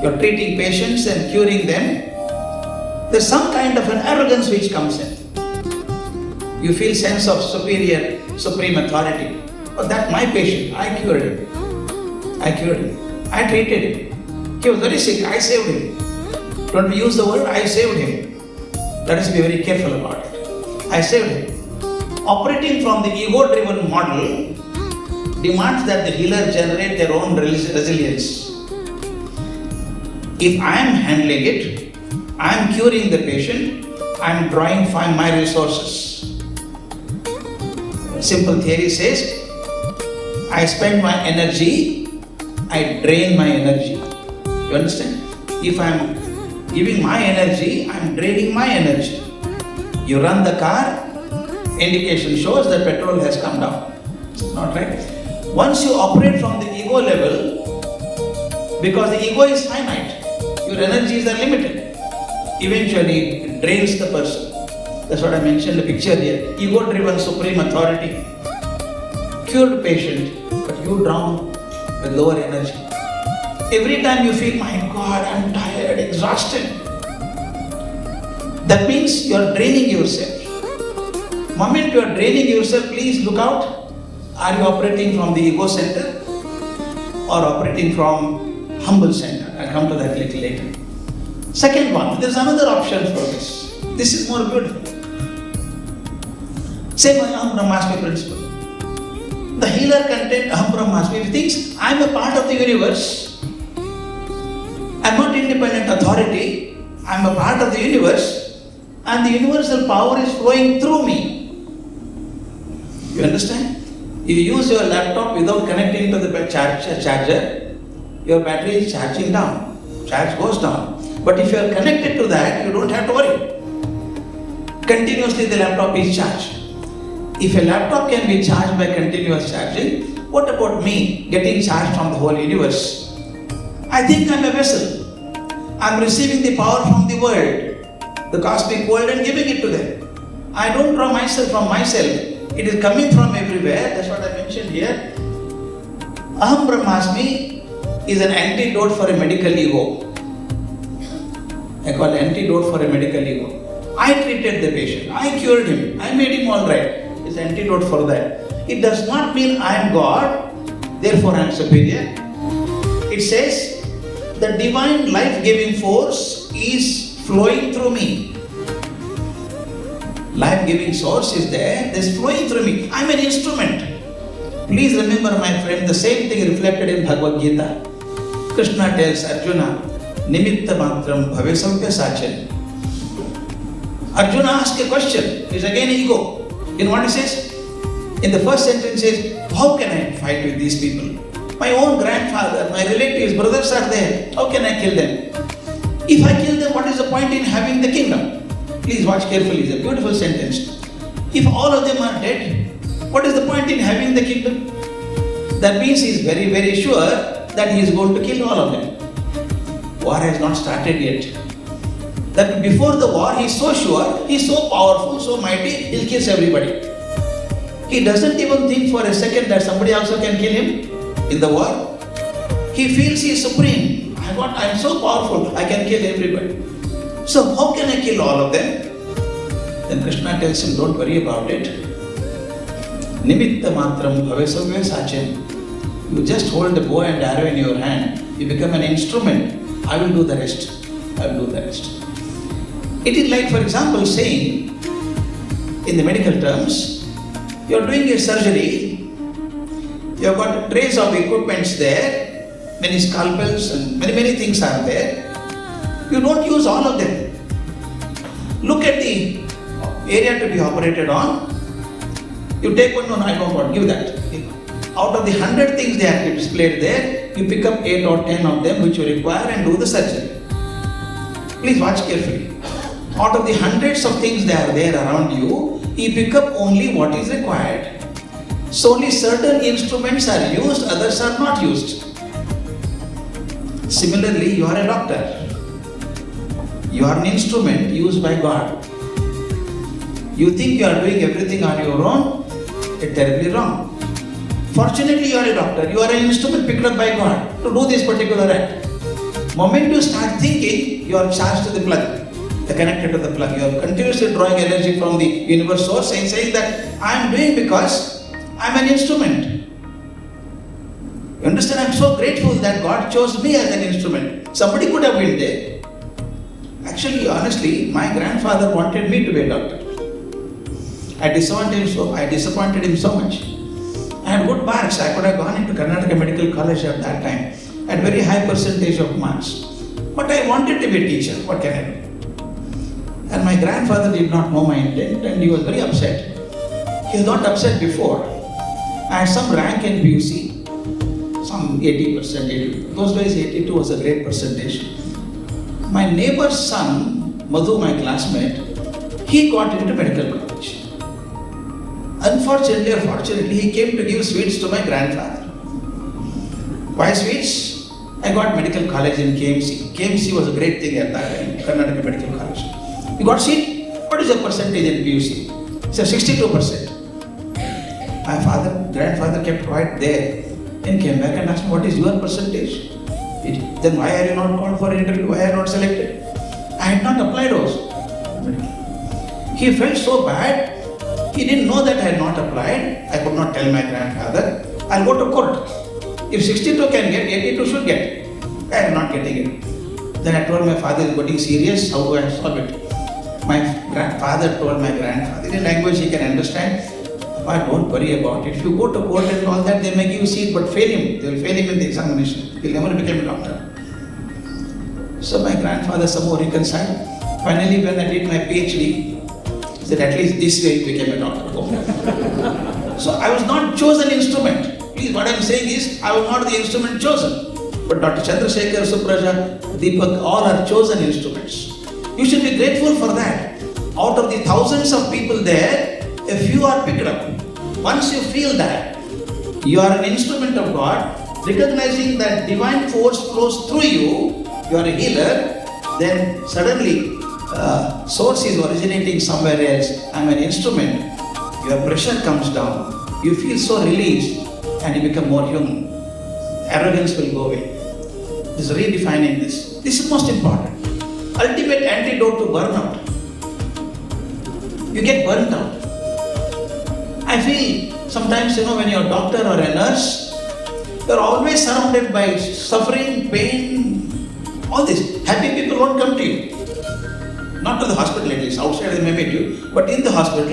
Speaker 1: you are treating patients and curing them, there's some kind of an arrogance which comes in. You feel sense of supreme authority. Oh, that's my patient, I cured him. I treated him. He was very sick, I saved him. Don't we use the word, I saved him. Let us be very careful about it. I saved him. Operating from the ego-driven model demands that the healer generate their own resilience. If I am handling it, I am curing the patient, I am drawing from my resources. Simple theory says, I spend my energy, I drain my energy. You understand? If I am giving my energy, I am draining my energy. You run the car, indication shows that petrol has come down. Not right? Once you operate from the ego level, because the ego is finite, your energies are limited. Eventually, it drains the person. That's what I mentioned in the picture here. Ego-driven supreme authority. Cured patient, but you drown with lower energy. Every time you feel, my God, I'm tired, exhausted. That means you are draining yourself. Moment you are draining yourself, please look out. Are you operating from the ego center or operating from humble center? I'll come to that a little later. Second one, there's another option for this. This is more beautiful. Say my Aham Brahmasmi principle. The healer content Aham Brahmasmi, he thinks I am a part of the universe. I am not independent authority. I am a part of the universe, and the universal power is flowing through me. You understand? If you use your laptop without connecting to the charger, your battery is charging down. Charge goes down. But if you are connected to that, you don't have to worry. Continuously the laptop is charged. If a laptop can be charged by continuous charging, what about me getting charged from the whole universe? I think I'm a vessel. I'm receiving the power from the world, the cosmic world, and giving it to them. I don't draw myself from myself. It is coming from everywhere. That's what I mentioned here. Aham Brahmasmi is an antidote for a medical ego. I call it antidote for a medical ego. I treated the patient. I cured him. I made him all right. It's antidote for that. It does not mean I am God. therefore I am superior. It says, the divine life-giving force is flowing through me. Life-giving source is there, it is flowing through me. I am an instrument. Please remember, my friend, the same thing reflected in Bhagavad Gita. Krishna tells Arjuna, Nimitta matram bhavesavya sachan. Arjuna asks a question. It's again ego. You know what he says? In the first sentence says, how can I fight with these people? My own grandfather, my relatives, brothers are there. How can I kill them? If I kill them, what is the point in having the kingdom? Please watch carefully. It's a beautiful sentence. If all of them are dead, what is the point in having the kingdom? That means he is very, very sure that he is going to kill all of them. War has not started yet. That before the war, he is so sure, he is so powerful, so mighty, he will kill everybody. He doesn't even think for a second that somebody also can kill him in the war. He feels he is supreme. I am so powerful, I can kill everybody. So how can I kill all of them? Then Krishna tells him, don't worry about it. Nimitta matram bhavesavya sachin. You just hold the bow and arrow in your hand. You become an instrument. I will do the rest. I will do the rest. It is like, for example, saying, in the medical terms, you are doing a surgery. You have got trays of equipments there. Many scalpels and many things are there. You don't use all of them. Look at the area to be operated on. You take one, no, I don't want, give that. Out of the 100 things they are displayed there, you pick up 8 or 10 of them which you require and do the surgery. Please watch carefully. Out of the hundreds of things that are there around you, you pick up only what is required. So only certain instruments are used, others are not used. Similarly, you are a doctor. You are an instrument used by God. You think you are doing everything on your own? It's terribly wrong. Fortunately, you are a doctor. You are an instrument picked up by God to do this particular act. Moment you start thinking, you are charged to the plug. You are connected to the plug. You are continuously drawing energy from the universe source and saying that I am doing because I am an instrument. You understand? I am so grateful that God chose me as an instrument. Somebody could have been there. Actually, honestly, my grandfather wanted me to be a doctor. I disappointed him so much. I had good marks. I could have gone into Karnataka Medical College at that time. I had very high percentage of marks. But I wanted to be a teacher. What can I do? And my grandfather did not know my intent and he was very upset. He was not upset before. I had some rank in PUC, some 80%, 82. Those days 82 was a great percentage. My neighbor's son, Madhu, my classmate, he got into medical college. Unfortunately or fortunately, he came to give sweets to my grandfather. Why sweets? I got medical college in KMC. KMC was a great thing at that time, Karnataka Medical College. You got seat? What is your percentage in PUC? He said 62%. My grandfather kept quiet there and came back and asked me, what is your percentage? Then why are you not called for an interview? Why are you not selected? I had not applied also. He felt so bad. He didn't know that I had not applied. I could not tell my grandfather. I'll go to court. If 62 can get, 82 should get. I am not getting it. Then I told my father, is getting serious. How do I solve it? My father told my grandfather, in a language he can understand, but don't worry about it. If you go to court and all that, they may give you seat, but fail him. They will fail him in the examination. He will never become a doctor. So my grandfather somehow reconciled. Finally, when I did my PhD, he said, at least this way he became a doctor. So I was not chosen instrument. Please, what I am saying is, I was not the instrument chosen. But Dr. Chandrasekhar, Supraja, Deepak, all are chosen instruments. You should be grateful for that. Out of the thousands of people there, a few are picked up. Once you feel that you are an instrument of God, recognizing that divine force flows through you, you are a healer, then suddenly source is originating somewhere else. I am an instrument. Your pressure comes down. You feel so released and you become more human. Arrogance will go away. This is redefining this. This is most important. Ultimate antidote to burnout. You get burnt out. I feel sometimes, when you're a doctor or a nurse, You're always surrounded by suffering, pain, all this. Happy people won't come to you. Not to the hospital at least, outside they may meet you, but in the hospital,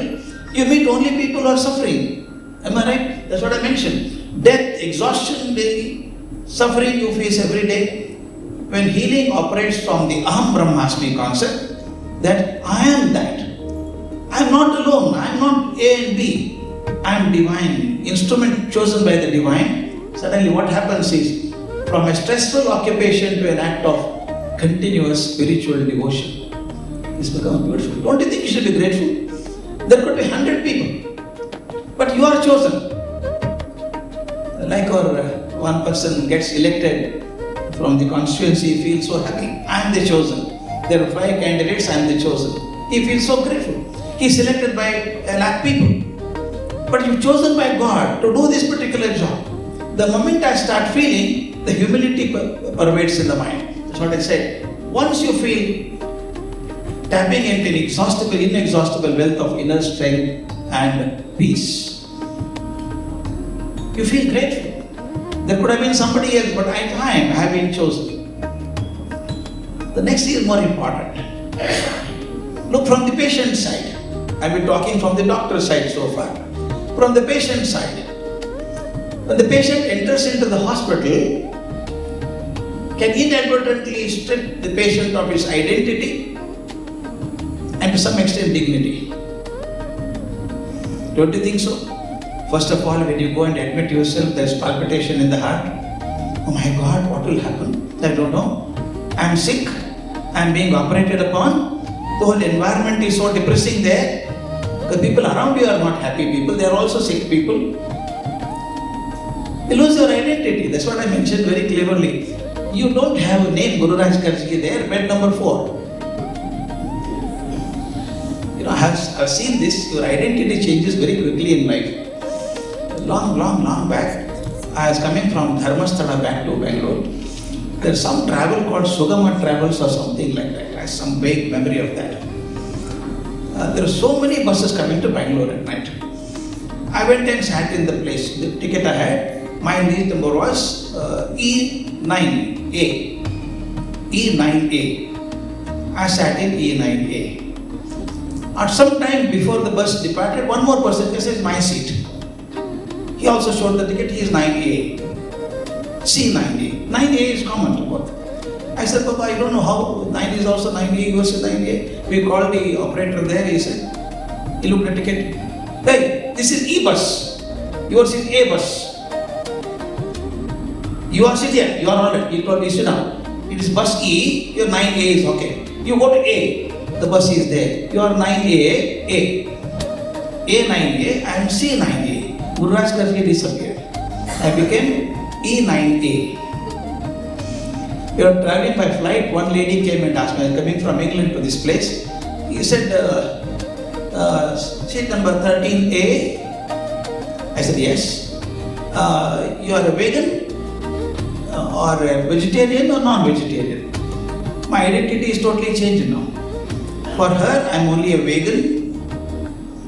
Speaker 1: you meet only people who are suffering. Am I right? That's what I mentioned. Death, exhaustion, suffering you face every day. When healing operates from the Aham Brahmasmi concept, that I am that. I am not alone, I am not A and B. I am divine, instrument chosen by the divine. Suddenly what happens is, from a stressful occupation to an act of continuous spiritual devotion, it's become beautiful. Don't you think you should be grateful? There could be 100 people, but you are chosen. Like one person gets elected from the constituency, he feels so happy. I am the chosen. There are 5 candidates, I am the chosen. He feels so grateful. He is selected by 100,000 people. But you are chosen by God to do this particular job. The moment I start feeling, the humility pervades in the mind. That's what I said. Once you feel tapping into an inexhaustible wealth of inner strength and peace, you feel grateful. There could have been somebody else, but I have been chosen. The next is more important. Look from the patient side. I've been talking from the doctor's side so far. From the patient side, when the patient enters into the hospital, can inadvertently strip the patient of his identity and to some extent dignity. Don't you think so? First of all, when you go and admit yourself, there's palpitation in the heart. Oh my God, what will happen? I don't know. I'm sick. I'm being operated upon. The whole environment is so depressing there. The people around you are not happy people. They are also sick people. You lose your identity. That's what I mentioned very cleverly. You don't have a name, Gururaj Karajagi there, bed number 4. I've seen this. Your identity changes very quickly in life. Long back, I was coming from Dharmasthala back to Bangalore. There's some travel called Sugama Travels or something like that. I have some vague memory of that. There are so many buses coming to Bangalore at night. I went and sat in the place. The ticket I had, my lead number was E9A. E9A. I sat in E9A. At some time before the bus departed, one more person, this is my seat. He also showed the ticket, he is 9A. C9A. 9A is common to both. I said, Papa, I don't know how 9 is also 9A, yours is 9A. We called the operator there, he said, he looked at the ticket. Hey, this is E bus. Yours is A bus. You are sitting here, you are alright. He told me, sit down. It is bus E, your 9A is okay. You go to A, the bus is there. You are 9A, A. A9A, I am C9A. Gururaj Karajagi disappeared. I became E9A. We were traveling by flight. One lady came and asked me, I was coming from England to this place. He said, seat number 13A. I said, yes. You are a vegan or a vegetarian or non-vegetarian? My identity is totally changed now. For her, I am only a vegan.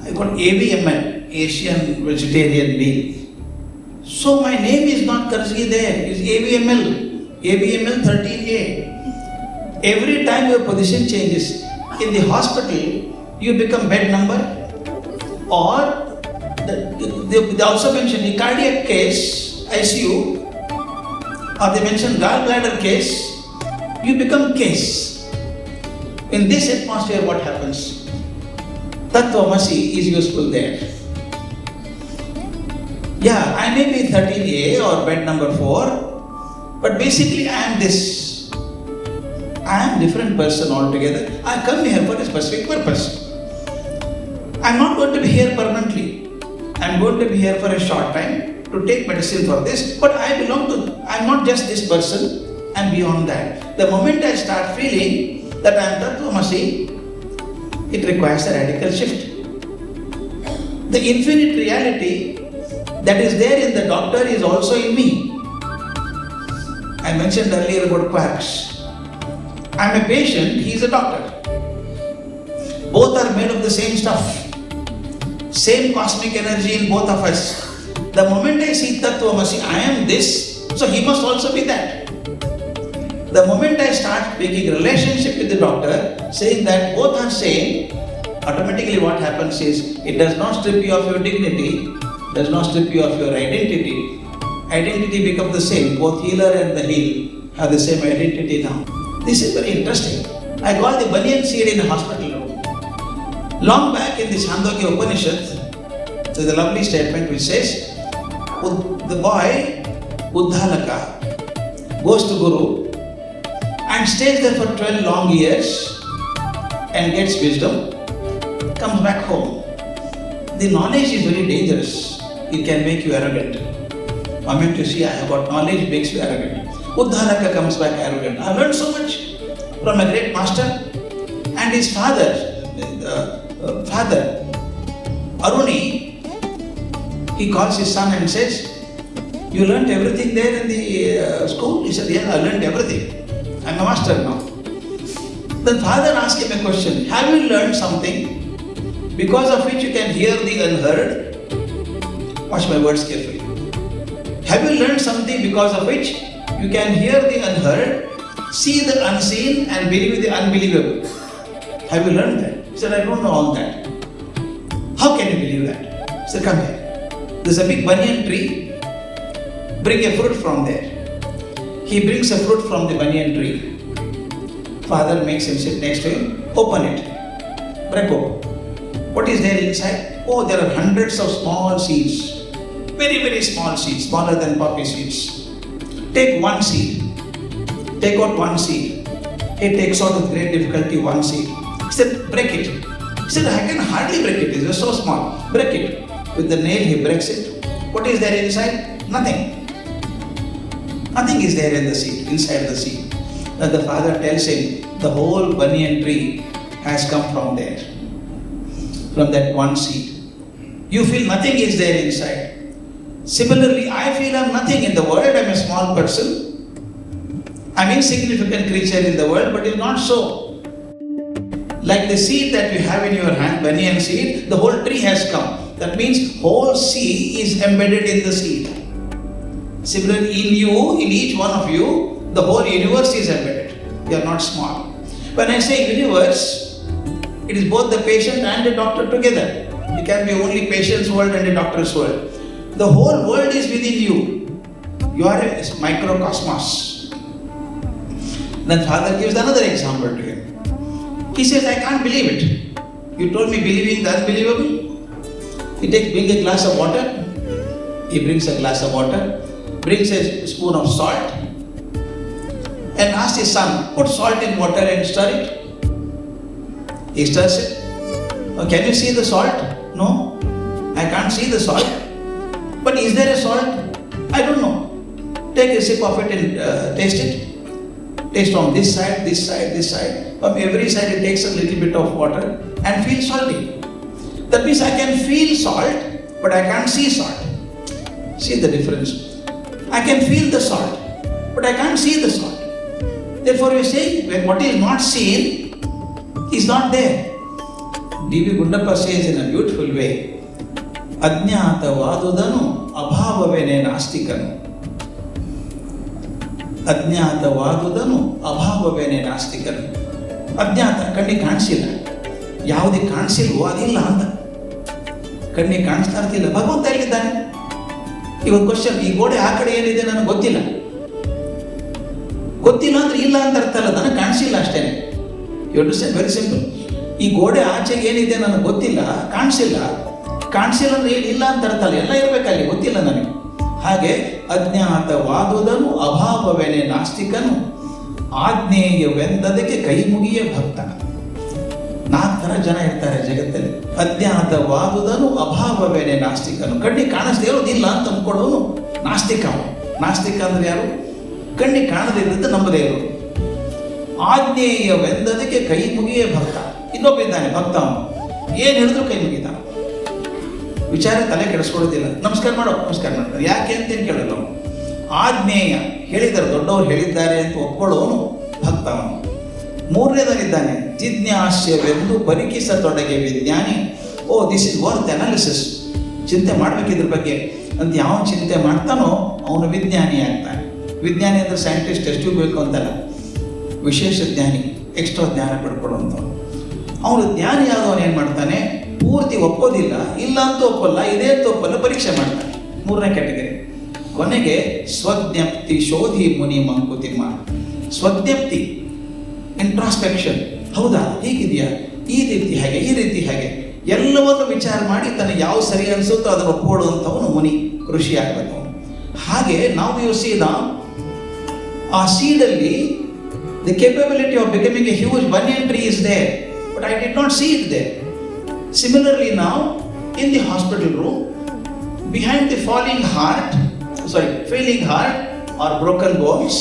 Speaker 1: I got AVML, Asian Vegetarian Meal. So my name is not Karajagi there, it's AVML. AVML 13A. Every time your position changes, in the hospital, you become bed number, or they also mention the cardiac case, ICU, or they mention gallbladder case, you become case. In this atmosphere, what happens? Tat Tvam Asi is useful there. Yeah, I may be 13A or bed number 4, but basically I am this. I am a different person altogether. I come here for a specific purpose. I am not going to be here permanently. I am going to be here for a short time to take medicine for this, but I am not just this person, I am beyond that. The moment I start feeling that I am Tat Tvam Asi, it requires a radical shift. The infinite reality that is there in the doctor is also in me. I mentioned earlier about quarks. I am a patient, he is a doctor. Both are made of the same stuff. Same cosmic energy in both of us. The moment I see Tat Tvam Asi, I am this, So he must also be that. The moment I start making relationship with the doctor, saying that both are same, automatically what happens is, it does not strip you of your dignity, does not strip you of your identity. Identity becomes the same. Both healer and the healed have the same identity now. This is very interesting. I got the banyan seed in the hospital room. Long back in the Chandogya Upanishad, there's a lovely statement which says, the boy, Uddhalaka, goes to Guru and stays there for 12 long years and gets wisdom, comes back home. The knowledge is very dangerous. It can make you arrogant. The moment you see I have got knowledge, it makes you arrogant. Uddhalaka comes back arrogant. I learned so much from a great master, and his father, Aruni, he calls his son and says, you learned everything there in the school? He said, yeah, I learned everything. I'm a master now. Then father asked him a question, have you learned something because of which you can hear the unheard? Watch my words carefully. Have you learned something because of which you can hear the unheard, see the unseen, and believe the unbelievable? Have you learned that? He said, I don't know all that. How can you believe that? He said, come here. There's a big banyan tree. Bring a fruit from there. He brings a fruit from the banyan tree. Father makes him sit next to him. Open it. Break open. What is there inside? Oh, there are hundreds of small seeds. Very, very small seeds, smaller than poppy seeds. Take one seed. Take out one seed. He takes out with great difficulty one seed. He said, break it. He said, I can hardly break it. It is so small. Break it. With the nail, he breaks it. What is there inside? Nothing. Nothing is there in the seed, inside the seed. Then the father tells him, the whole banyan tree has come from there. From that one seed. You feel nothing is there inside. Similarly, I feel I'm nothing in the world. I'm a small person. I'm an insignificant creature in the world, but it's not so. Like the seed that you have in your hand, banyan seed, the whole tree has come. That means whole seed is embedded in the seed. Similarly, in you, in each one of you, the whole universe is embedded. You are not small. When I say universe, it is both the patient and the doctor together. It can be only patient's world and the doctor's world. The whole world is within you. You are a microcosmos. Then father gives another example to him. He says, I can't believe it. You told me believing the unbelievable. He brings a glass of water. He brings a glass of water, brings a spoon of salt, and asks his son, put salt in water and stir it. He stirs it. Oh, can you see the salt? No, I can't see the salt. But is there a salt? I don't know. Take a sip of it and taste it. Taste from this side, this side, this side. From every side it takes a little bit of water and feels salty. That means I can feel salt, but I can't see salt. See the difference? I can feel the salt, but I can't see the salt. Therefore you say, when what is not seen is not there. D.V. Gundappa says in a beautiful way, ಅಜ್ಞಾತವಾದುದನು ಅಭಾವವೇನೇ ನಾಸ್ತಿಕನು. ಅಜ್ಞಾತವಾದುದನು ಅಭಾವವೇನೇ ನಾಸ್ತಿಕನು. ಅಜ್ಞಾತ, ಕಣ್ಣಿಗೆ ಕಾಣಿಸಿಲ್ಲ. ಯಾವುದಕ್ಕೆ ಕಾಣಿಸಿಲ್ವೋ ಅದಿಲ್ಲ ಅಂತ. ಕಣ್ಣಿಗೆ ಕಾಣಿಸ್ತಾ ಇರ್ತಿಲ್ಲ, ಭಗವಂತ ಎಲ್ಲಿದ್ದಾನೆ? ಇವತ್ತು ಕ್ವಶನ್, ಈ ಗೋಡೆ ಆ ಕಡೆ ಏನಿದೆ ನನಗೆ ಗೊತ್ತಿಲ್ಲ. ಗೊತ್ತಿಲ್ಲ ಅಂದ್ರೆ ಇಲ್ಲ ಅಂತ ಅರ್ಥ ಅಲ್ಲ, ನನಗೆ ಕಾಣಿಸಿಲ್ಲ ಅಷ್ಟೇನೆ. You understand? Very simple. ಈ ಗೋಡೆ ಆಚೆಗೆ ಏನಿದೆ ನನಗೆ ಗೊತ್ತಿಲ್ಲ, ಕಾಣಿಸಿಲ್ಲ. ಕಾಣಿಸಿಲ್ಲ ಅಂದ್ರೆ ಏನಿಲ್ಲ ಅಂತ ಅರ್ಥ ಅಲ್ಲ, ಎಲ್ಲ ಇರಬೇಕಲ್ಲಿ, ಗೊತ್ತಿಲ್ಲ ನನಗೆ. ಹಾಗೆ ಅಜ್ಞಾತವಾದುದನು ಅಭಾವವೇನೆ ನಾಸ್ತಿಕನು, ಆಜ್ಞೇಯವೆಂದದಕ್ಕೆ ಕೈ ಮುಗಿಯ ಭಕ್ತ. 4 ಥರ ಜನ ಇರ್ತಾರೆ ಜಗತ್ತಲ್ಲಿ. ಅಜ್ಞಾತವಾದುದನು ಅಭಾವವೇನೆ ನಾಸ್ತಿಕನು, ಕಣ್ಣಿಗೆ ಕಾಣಿಸ್ದೇ ಇರೋದಿಲ್ಲ ಅಂತ ಅಂದ್ಕೊಳ್ಳೋನು ನಾಸ್ತಿಕ. ನಾಸ್ತಿಕ ಅಂದ್ರೆ ಯಾರು? ಕಣ್ಣಿಗೆ ಕಾಣದೇ ಇದ್ದದ್ದು ನಂಬದೇ ಇರೋದು. ಆಜ್ಞೇಯವೆಂದದಕ್ಕೆ ಕೈ ಮುಗಿಯ ಭಕ್ತ. ಇನ್ನೊಬ್ಬ ಇದ್ದಾನೆ ಭಕ್ತ, ಅವನು ಏನು ಹೇಳಿದ್ರು ಕೈ ಮುಗಿತಾನ. ವಿಚಾರ ತಲೆ ಕೆಡಿಸ್ಕೊಳ್ಳೋದಿಲ್ಲ. ನಮಸ್ಕಾರ ಮಾಡೋ, ನಮಸ್ಕಾರ ಮಾಡ್ತಾರೆ. ಯಾಕೆ ಅಂತೇನು ಕೇಳಲ್ಲ ಅವನು. ಆಜ್ಞೇಯ, ಹೇಳಿದ್ದಾರೆ, ದೊಡ್ಡವರು ಹೇಳಿದ್ದಾರೆ ಅಂತ ಒಪ್ಕೊಳ್ಳೋನು ಭಕ್ತ ಅವನು. 3ನೇದಲ್ಲಿದ್ದಾನೆ, ಜಿಜ್ಞಾಸ್ಯವೆಂದು ಪರಿಕಿಸತೊಡಗೆ ವಿಜ್ಞಾನಿ. ಓ, ದಿಸ್ ಇಸ್ ವರ್ತ್ ಅನಾಲಿಸಿಸ್. ಚಿಂತೆ ಮಾಡಬೇಕಿದ್ರ ಬಗ್ಗೆ. ಅಂತ ಯಾವ ಚಿಂತೆ ಮಾಡ್ತಾನೋ ಅವನು ವಿಜ್ಞಾನಿ ಆಗ್ತಾನೆ. ವಿಜ್ಞಾನಿ ಅಂದರೆ ಸೈಂಟಿಸ್ಟ್ ಎಷ್ಟು ಬೇಕು ಅಂತಲ್ಲ, ವಿಶೇಷ ಜ್ಞಾನಿ, ಎಕ್ಸ್ಟ್ರಾ ಜ್ಞಾನ ಪಡ್ಕೊಳ್ಳುವಂಥವ್ನು. ಅವನು ಜ್ಞಾನಿ ಆದವನು ಏನು ಮಾಡ್ತಾನೆ, ಪೂರ್ತಿ ಒಪ್ಪೋದಿಲ್ಲ, ಇಲ್ಲ ಅಂತ ಒಪ್ಪಲ್ಲ, ಇದೇ ಅಂತ ಒಪ್ಪಲ್ಲ, ಪರೀಕ್ಷೆ ಮಾಡ್ತಾನೆ. 3ನೇ ಕ್ಯಾಟಗರಿ. ಕೊನೆಗೆ ಸ್ವಜ್ಞಪ್ತಿ ಶೋಧಿ ಮುನಿ ಮಂಕುತಿಮ್ಮ. ಸ್ವಜ್ಞಪ್ತಿ, ಇಂಟ್ರಾಸ್ಪೆಕ್ಷನ್, ಹೌದಾ ಹೀಗಿದೆಯಾ, ಈ ರೀತಿ ಹಾಗೆ, ಈ ರೀತಿ ಹಾಗೆ, ಎಲ್ಲವನ್ನು ವಿಚಾರ ಮಾಡಿ ತನಗೆ ಯಾವ ಸರಿ ಅನಿಸುತ್ತೋ ಅದನ್ನು ಒಪ್ಪಿಕೊಳ್ಳುವಂಥವನು ಮುನಿ, ಋಷಿ ಆಗಬೇಕು. ಹಾಗೆ ನಾವು ಯೋಚಿಸಿದ ಆ ಸೀಡಲ್ಲಿ the capability of becoming a huge banyan tree is there, but I did not see it there. Similarly now, in the hospital room, behind the failing heart or broken bones,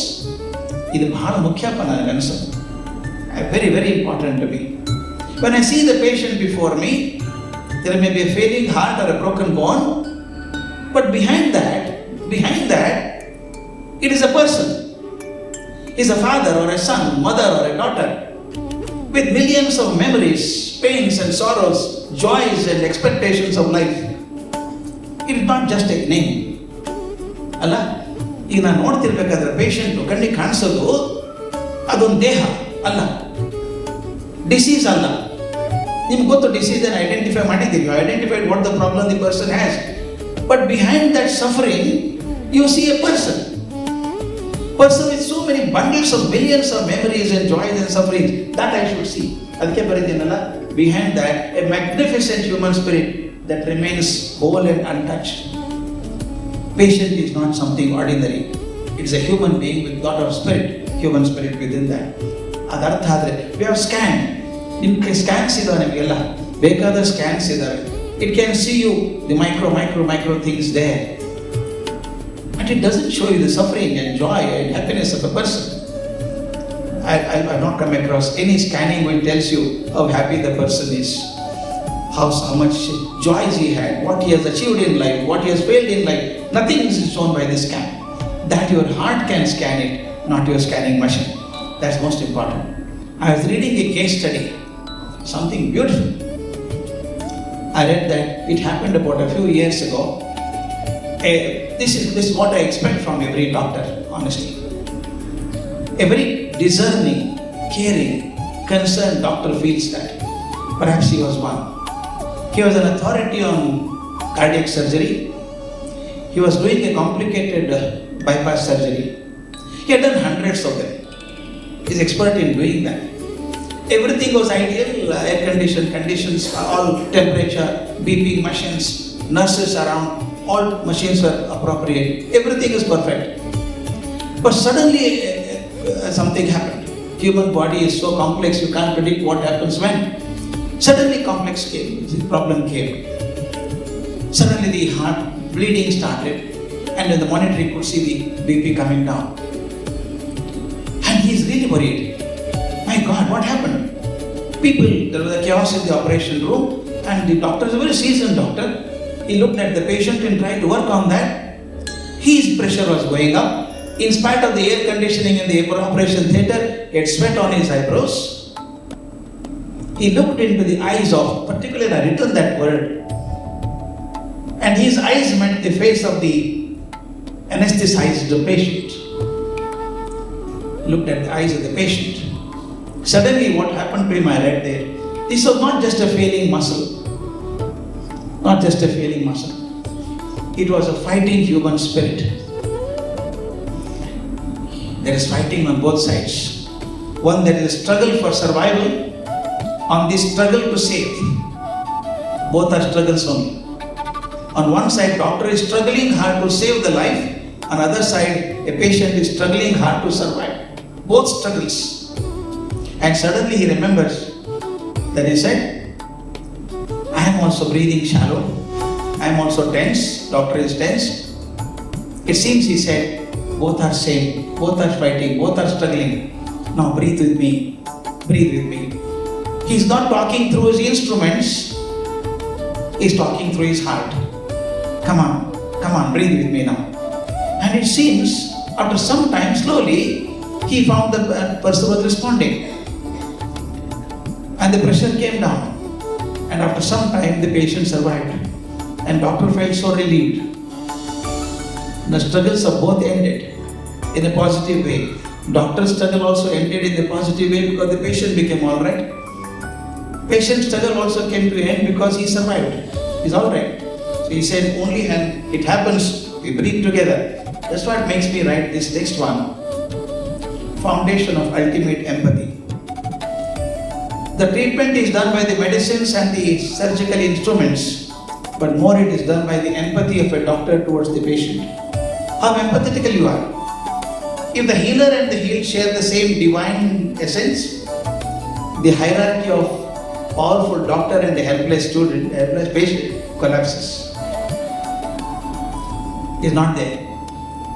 Speaker 1: ಇದು ಬಹಳ ಮುಖ್ಯಪ್ಪ ನನಗೆ ಅನಿಸುತ್ತೆ. Very, very important to me. When I see the patient before me, there may be a failing heart or a broken bone, but behind that, it is a person. Is a father or a son, mother or a daughter, with millions of memories, pains and sorrows, joys and expectations of life. It is not just a name. ಅಲ್ಲ, ಈಗ ನಾನು ನೋಡ್ತಿರ್ಬೇಕಾದ್ರೆ patient ಕಣ್ಣಿಗೆ ಕಾಣಿಸೋದು ಅದೊಂದು ದೇಹ ಅಲ್ಲ, disease ಅಲ್ಲ. ನಿಮ್ಗೆ ಗೊತ್ತು ಡಿಸೀಸ್ ಅನ್ನು ಐಡೆಂಟಿಫೈ ಮಾಡಿದ್ದೀವಿ, identified what the problem the person has, but behind that suffering U C A person with so many bundles of millions of memories and joys and sufferings, that I should see. ಅದಕ್ಕೆ ಬರೀತೀನಲ್ಲ, behind that a magnificent human spirit that remains whole and untouched. Patient is not something ordinary. It is a human being with lot of spirit, human spirit within that. ಅದು ಅರ್ಥ ಆದರೆ we have scanned. ನಿಮಗೆ scans ಇದಾವೆ, ನಿಮಗೆಲ್ಲ ಬೇಕಾದ scans ಇದಾವೆ. It can see you the micro things there. But it doesn't show you the suffering and joy and happiness of a person. I've not come across any scanning which tells you how happy the person is, how much joys he had, what he has achieved in life, what he has failed in life. Nothing is shown by the scan. That your heart can scan it, not your scanning machine. That's most important. I was reading a case study, something beautiful. I read that it happened about a few years ago. This is what I expect from every doctor, honestly. A very discerning, caring, concerned doctor feels that. Perhaps he was one. He was an authority on cardiac surgery. He was doing a complicated bypass surgery. He had done hundreds of them. He is expert in doing that. Everything was ideal, air conditions, all temperature, BP machines, nurses around. All machines were appropriate. Everything is perfect. But suddenly something happened. Human body is so complex, you can't predict what happens when. Suddenly problem came. Suddenly the heart bleeding started, and the monitor could see the BP coming down. And he is really worried. My God, what happened? There was a chaos in the operation room, and the doctor is a very seasoned doctor. He looked at the patient and tried to work on that. His pressure was going up. In spite of the air conditioning in the operation theatre, he had sweat on his eyebrows. He looked into the eyes of, particularly I written that word, and his eyes met the face of the anesthetized patient. Looked at the eyes of the patient. Suddenly what happened to him, I read there. This was not just a failing muscle. Not just a failing muscle. It was a fighting human spirit. There is fighting on both sides. One, there is a struggle for survival, on this struggle to save. Both are struggles only. On one side, doctor is struggling hard to save the life. On the other side, a patient is struggling hard to survive. Both struggles. And suddenly he remembers that he said, I am also breathing shallow. I am also tense. Doctor is tense. It seems he said, both are same. Both are fighting. Both are struggling. Now breathe with me. Breathe with me. He is not talking through his instruments. He is talking through his heart. Come on, breathe with me now. And it seems, after some time, slowly, he found the person was responding. And the pressure came down. And after some time, the patient survived. And doctor felt so relieved. The struggles of both ended in a positive way. Doctor's struggle also ended in a positive way because the patient became all right. Patient's struggle also came to an end because he survived. He's all right. So he said, only when it happens, we breathe together. That's what makes me write this next one. Foundation of ultimate empathy. The treatment is done by the medicines and the surgical instruments, but more it is done by the empathy of a doctor towards the patient. How empathetical you are. If the healer and the healed share the same divine essence, the hierarchy of powerful doctor and the helpless patient collapses. Is not there.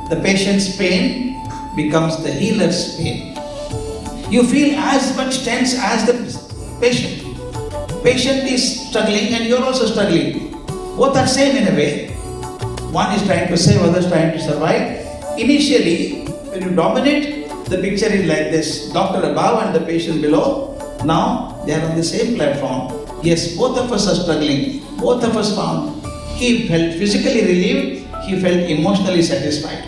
Speaker 1: The patient's pain becomes the healer's pain. You feel as much tense as the patient. Patient is struggling and you are also struggling. Both are same in a way. One is trying to save, other is trying to survive. Initially, when you dominate, the picture is like this: doctor above and the patient below. Now they are on the same platform. Yes, both of us are struggling. Both of us found. He felt physically relieved. He felt emotionally satisfied.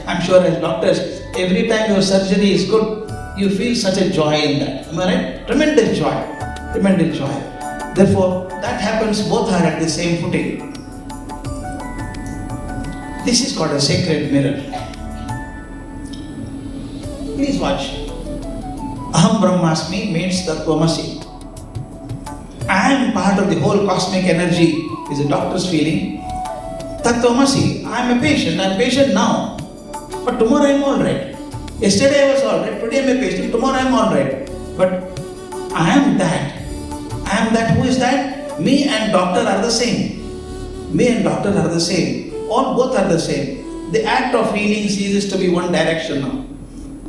Speaker 1: I'm sure as doctors, every time your surgery is good, you feel such a joy in that. Am I right? Tremendous joy. Therefore, that happens, both are at the same footing. This is called a sacred mirror. Please watch. Aham Brahmasmi means Tat Tvam Asi. I am part of the whole cosmic energy, is a doctor's feeling. Tat Tvam Asi, I am a patient. I am patient now, but tomorrow I am all right. Yesterday I was all right, today I am a patient, tomorrow I am all right. But I am that. Who is that? Me and doctor are the same. All both are the same. The act of healing ceases to be one direction now.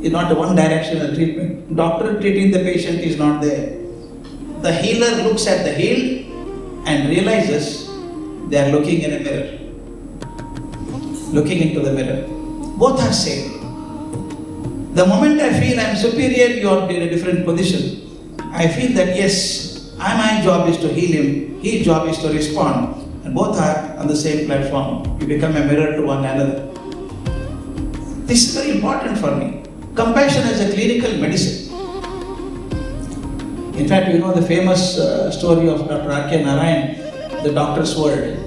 Speaker 1: It's not a one directional treatment. Doctor treating the patient is not there. The healer looks at the healed and realizes they are looking in a mirror. Looking into the mirror. Both are same. The moment I feel I am superior, you are in a different position. I feel that yes, my job is to heal him, his job is to respond. And both are on the same platform. You become a mirror to one another. This is very important for me. Compassion as a clinical medicine. In fact, you know the famous story of Dr. R.K. Narayan, the doctor's word.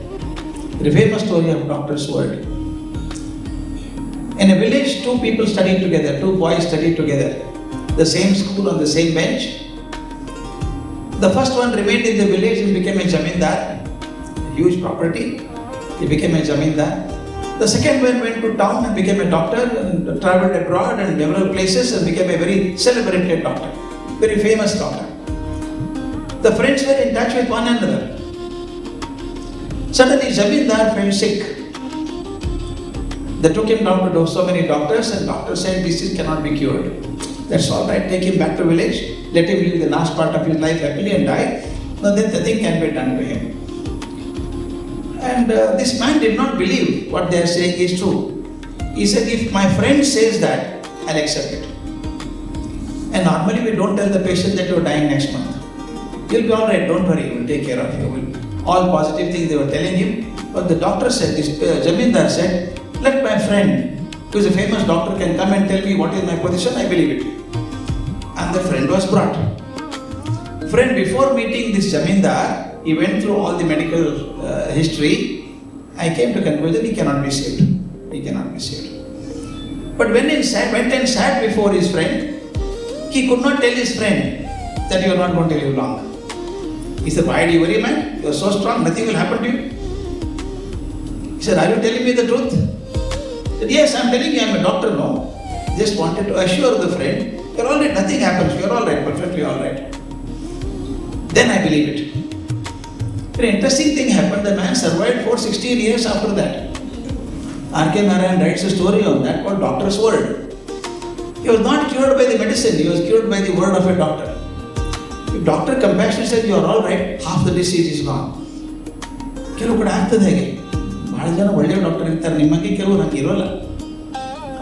Speaker 1: The famous story of doctor's word. In a village, two people studied together, two boys studied together. The same school on the same bench. The first one remained in the village and became a zamindar, huge property. He became a zamindar. The second one went to town and became a doctor and traveled abroad and several places and became a very celebrated doctor, very famous doctor. The friends were in touch with one another. Suddenly zamindar fell sick. They took him down to so many doctors and doctors said disease cannot be cured. That's all right, take him back to village, let him live the last part of his life happily and die. No, then nothing can be done to him. And this man did not believe what they are saying is true. He said, if my friend says that, I'll accept it. And normally we don't tell the patient that you're dying next month. You'll be all right, don't worry, we'll take care of you. All positive things they were telling him. But the doctor said, this zamindar said, let my friend, who is a famous doctor, can come and tell me what is my position, I believe it. And the friend was brought. Friend, before meeting this zamindar, he went through all the medical history. I came to conclusion he cannot be saved. But when he went and sat before his friend, he could not tell his friend that you are not going to live long. He said, why do you worry, man? You are so strong, nothing will happen to you. He said, are you telling me the truth? He said, yes, I am telling you, I am a doctor now. Just wanted to assure the friend, you are all right, nothing happens, you are all right, perfectly all right. Then I believe it. An interesting thing happened, the man survived for 16 years after that. R.K. Narayan writes a story on that called Doctor's Word. He was not cured by the medicine, he was cured by the word of a doctor. If doctor compassion said you are all right, half the disease is gone. ಕೆಲವು ಕಡೆ ಆಗ್ತದೆ ಹಾಗೆ. ಭಾಳ ಜನ ಒಳ್ಳೆಯ doctor ಇರ್ತಾರೆ, ನಿಮಗೆ ಕೆಲವರು ಹಂಗೆ ಇರೋಲ್ಲ.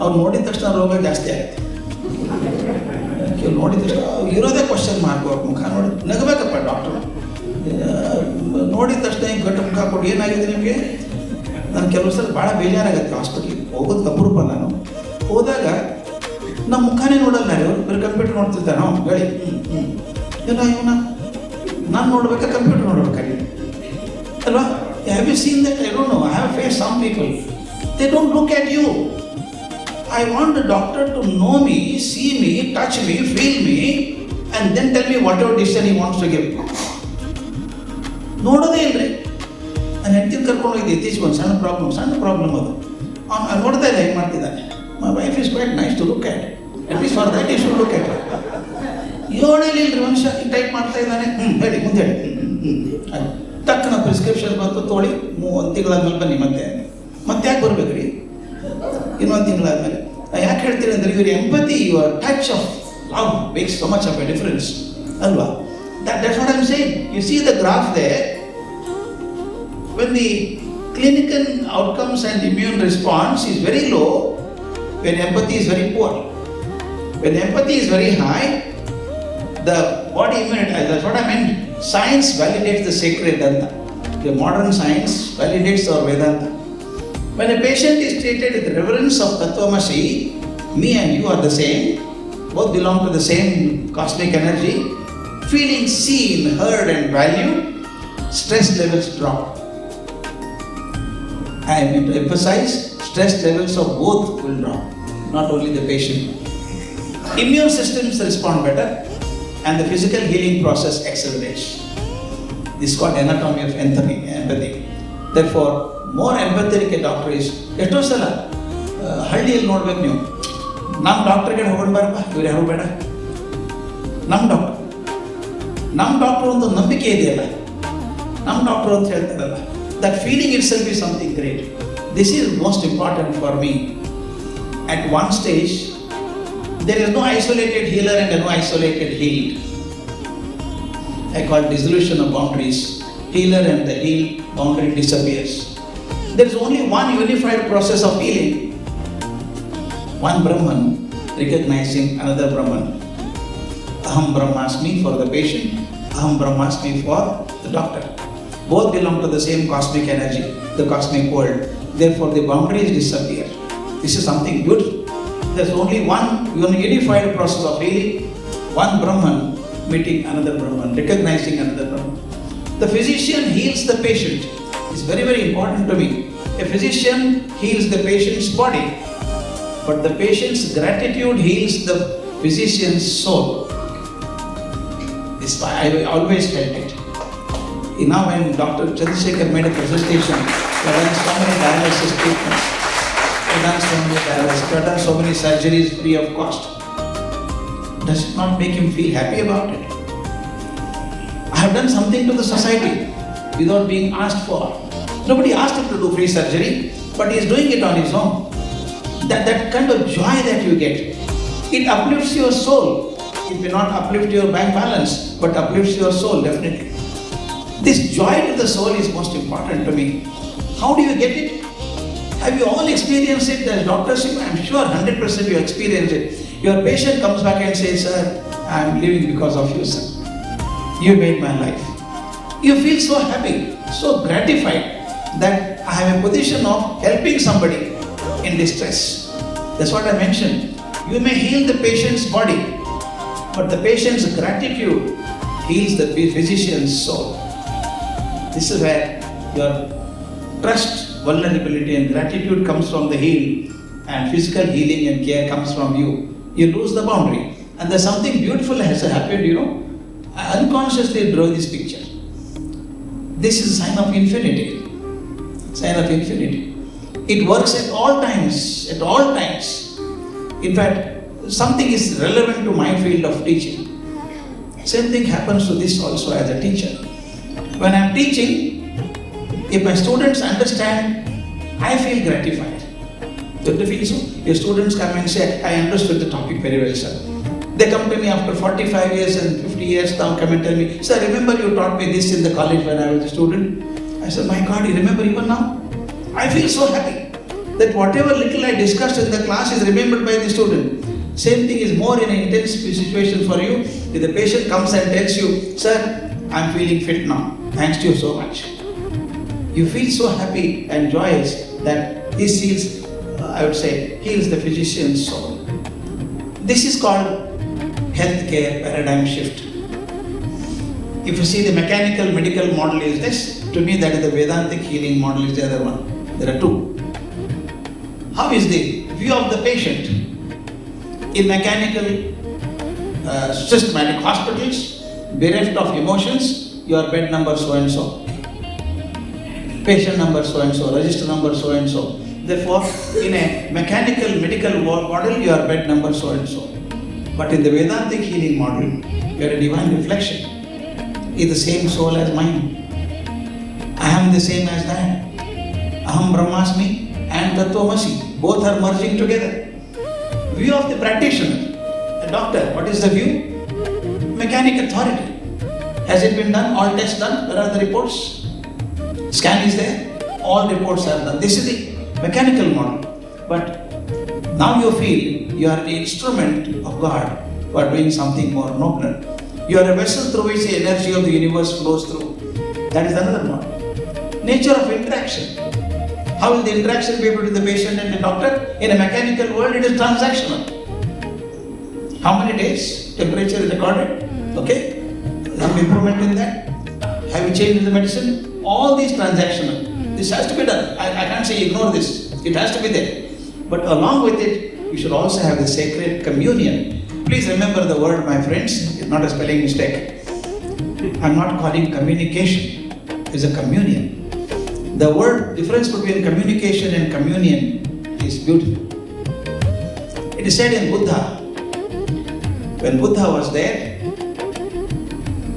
Speaker 1: ಅವ್ರು ನೋಡಿದ ತಕ್ಷಣ ರೋಗ ಜಾಸ್ತಿ ಆಗುತ್ತೆ. ಕೆಲವು ನೋಡಿದ ತಕ್ಷಣ ಇರೋದೇ ಕ್ವಶನ್ ಮಾರ್ಕ್, ಅವ್ರ ಮುಖ ನೋಡಿ ನಗಬೇಕಪ್ಪ ಡಾಕ್ಟರ್. ನೋಡಿದ ತಕ್ಷಣ ಗಟ್ಟು ಮುಖ ಕೊಟ್ಟು ಏನಾಗಿದೆ ನಿಮಗೆ ನಾನು ಕೆಲವು ಸಲ ಭಾಳ ಬೇಜಾರಾಗುತ್ತೆ ಹಾಸ್ಪಿಟ್ಲಿಗೆ ಹೋಗೋದು ಅಪರೂಪ. ನಾನು ಹೋದಾಗ ನಮ್ಮ ಮುಖಾನೇ ನೋಡಲ್ಲ, ಇವರು ಬರೀ ಕಂಪ್ಯೂಟರ್ ನೋಡ್ತಿರ್ತಾನೆ. ಹೇಳಿ ಎಲ್ಲ ಇವನ ನಾನು ನೋಡ್ಬೇಕಾ ಕಂಪ್ಯೂಟರ್ ನೋಡ್ಬೇಕಾಗಿ ಅಲ್ವಾ? Have you seen that? I don't know. I have face some people, they don't look at you. I want the doctor to know me, see me, touch me, feel me, and then tell me whatever decision he wants to give. ನೋಡೋದೇ ಇಲ್ರಿ. ನಾನು ಹೆಂಡ್ತಿನ ಕರ್ಕೊಂಡು ಹೋಗಿದ್ದೆ ಇತ್ತೀಚೆಗೆ, ಒಂದು ಸಣ್ಣ problem ಅದು. ಅವ್ನು ನೋಡ್ತಾ ಇಲ್ಲ ಹೆಂಗೆ ಮಾಡ್ತಿದ್ದಾನೆ. My wife is quite nice to look at least for that you should look at. ಏಳೇಲಿ ಇಲ್ರಿ ಮನುಷ್ಯ ಟೈಪ್ ಮಾಡ್ತಾ ಇದ್ದಾನೆ. ಹೇಳಿ ಮುಂದೆ ಹೇಳಿ. ಟಕ್ಕನ ಪ್ರಿಸ್ಕ್ರಿಪ್ಷನ್ ಬಂತು, ತೊಗೊಳ್ಳಿ, 1 ತಿಂಗಳಾದ್ಮೇಲೆ ಬನ್ನಿ. ಮತ್ತೆ ಯಾಕೆ ಬರ್ಬೇಕ್ರಿ? ಇನ್ನೊಂದು ತಿಂಗಳಾದ್ಮೇಲೆ. ಯಾಕೆ ಹೇಳ್ತೀನಿ ಅಂದರೆ, your empathy, your touch of love makes so much of A difference ಅಲ್ವಾ? That's what I'm saying. You see the graph there. When the clinical outcomes and immune response is very low, when empathy is very poor. When empathy is very high, the body immunity, that's what I meant. Science validates the sacred Danta. The modern science validates our Vedanta. When a patient is treated with reverence of Tat Tvam Asi, me and you are the same, both belong to the same cosmic energy, feeling seen, heard and valued, stress levels drop. I am going to emphasize, stress levels of both will drop, not only the patient. Immune systems respond better and the physical healing process accelerates. This is called anatomy of empathy. Therefore, more empathetic a doctor is. ಎಷ್ಟೋ ಸಲ ಹಳ್ಳಿಯಲ್ಲಿ ನೋಡ್ಬೇಕು ನೀವು, ನಮ್ಮ ಡಾಕ್ಟ್ರಿಗೆ ಹೋಗೋಣ ಬಾರಪ್ಪ, ಇವ್ರು ಯಾರು ಬೇಡ, ನಮ್ಮ ಡಾಕ್ಟ್ರು ಒಂದು ನಂಬಿಕೆ ಇದೆಯಲ್ಲ, ನಮ್ಮ ಡಾಕ್ಟ್ರು ಅಂತ ಹೇಳ್ತಾರಲ್ಲ, that feeling itself is something great. This is most important for me. At one stage, there is no isolated healer and no isolated healed. I call dissolution of boundaries. Healer and the healed boundary disappears. There is only one unified process of healing. One Brahman recognizing another Brahman. Aham Brahmasmi for the patient, Aham Brahmasmi for the doctor. Both belong to the same cosmic energy, the cosmic world. Therefore, the boundaries disappear. This is something beautiful. There is only one unified process of healing. One Brahman meeting another Brahman, recognizing another Brahman. The physician heals the patient. It's very, very important to me. A physician heals the patient's body, but the patient's gratitude heals the physician's soul. This is why I always felt it. Now when Dr. Chandrasekhar made a presentation, he had done so many dialysis treatments, he had done so many dialysis, he had done so many surgeries free of cost. Does it not make him feel happy about it? I have done something to the society without being asked for. Nobody asked him to do free surgery, but he is doing it on his own. That kind of joy that you get, it uplifts your soul. It may not uplift your bank balance, but uplifts your soul definitely. This joy to the soul is most important to me. How do you get it? Have you all experienced it? As doctors, I am sure 100% you experience it. Your patient comes back and says, "Sir, I am living because of you, sir. You made my life." You feel so happy, so gratified that I have a position of helping somebody in distress. That's what I mentioned. You may heal the patient's body, but the patient's gratitude heals the physician's soul. This is where your trust, vulnerability and gratitude comes from the healed, and physical healing and care comes from you. You lose the boundary. And there's something beautiful has happened, I unconsciously drew this picture. This is a sign of infinity. Sign of infinity. It works at all times, In fact, something is relevant to my field of teaching. Same thing happens to this also as a teacher. When I'm teaching, if my students understand, I feel gratified. Don't you feel so? Your students come and say, "I understood the topic very well, sir." They come to me after 45 years and 50 years now, come and tell me, "Sir, remember you taught me this in the college when I was a student?" I said, "My God, you remember even now?" I feel so happy that whatever little I discussed in the class is remembered by the student. Same thing is more in an intense situation for you. If the patient comes and tells you, "Sir, I'm feeling fit now. Thanks to you so much." You feel so happy and joyous that this heals, I would say, heals the physician's soul. This is called healthcare paradigm shift. If you see the mechanical medical model is this, to me that is the Vedantic healing model is the other one. There are two. How is the view of the patient in mechanical systematic hospitals, bereft of emotions, your bed number so and so, patient number so and so, register number so and so. Therefore, in a mechanical medical model, your bed number so and so. But in the Vedantic healing model, you are a divine reflection. Is the same soul as mine. I am the same as that. Aham Brahmasmi and Tat Tvam Asi. Both are merging together. View of the practitioner, a doctor, what is the view? Mechanic authority. Has it been done? All tests done? Where are the reports? Scan is there? All reports are done. This is the mechanical model. But now you feel you are the instrument of God who are doing something more nobler. You are a vessel through which the energy of the universe flows through. That is another model. Nature of interaction. How will the interaction be between the patient and the doctor? In a mechanical world, it is transactional. How many days? Temperature is recorded. Okay? Some improvement in that? Have you changed the medicine? All these transactional. This has to be done. I can't say ignore this. It has to be there. But along with it, you should also have the sacred communion. Please remember the word, my friends. It's not a spelling mistake. I'm not calling communication. It's a communion. The word difference between communication and communion is beautiful. It is said in Buddha, when Buddha was there,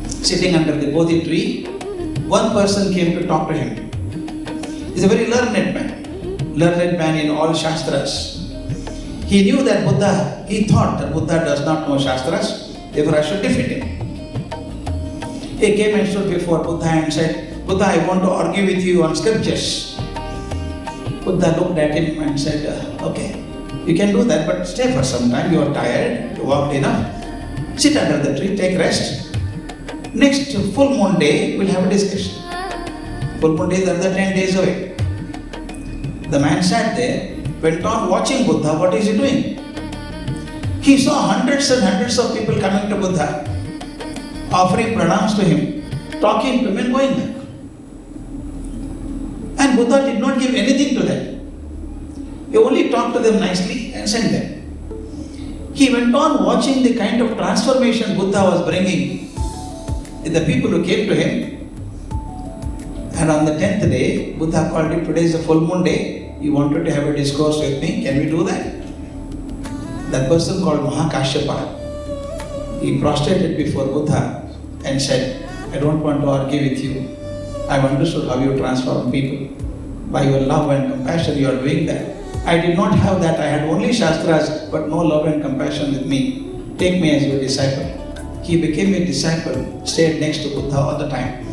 Speaker 1: sitting under the Bodhi tree, one person came to talk to him. He's a very learned man in all Shastras. He knew that Buddha, he thought that Buddha does not know Shastras, therefore I should defeat him. He came and stood before Buddha and said, Buddha, I want to argue with you on scriptures. Buddha looked at him and said, okay, you can do that, but stay for some time. You are tired, you walked enough. Sit under the tree, take rest. Next full moon day, we'll have a discussion. Full moon day is another 10 days away. The man sat there, went on watching Buddha. What is he doing? He saw hundreds and hundreds of people coming to Buddha, offering pranams to him, talking to him and going back. And Buddha did not give anything to them. He only talked to them nicely and sent them. He went on watching the kind of transformation Buddha was bringing in the people who came to him. And on the 10th day, Buddha called him, today is a full moon day. You wanted to have a discourse with me. Can we do that? That person called Mahakashyapa, he prostrated before Buddha and said, I don't want to argue with you. I've understood how you transform people. By your love and compassion, you are doing that. I did not have that. I had only Shastras, but no love and compassion with me. Take me as your disciple. He became a disciple, stayed next to Buddha all the time.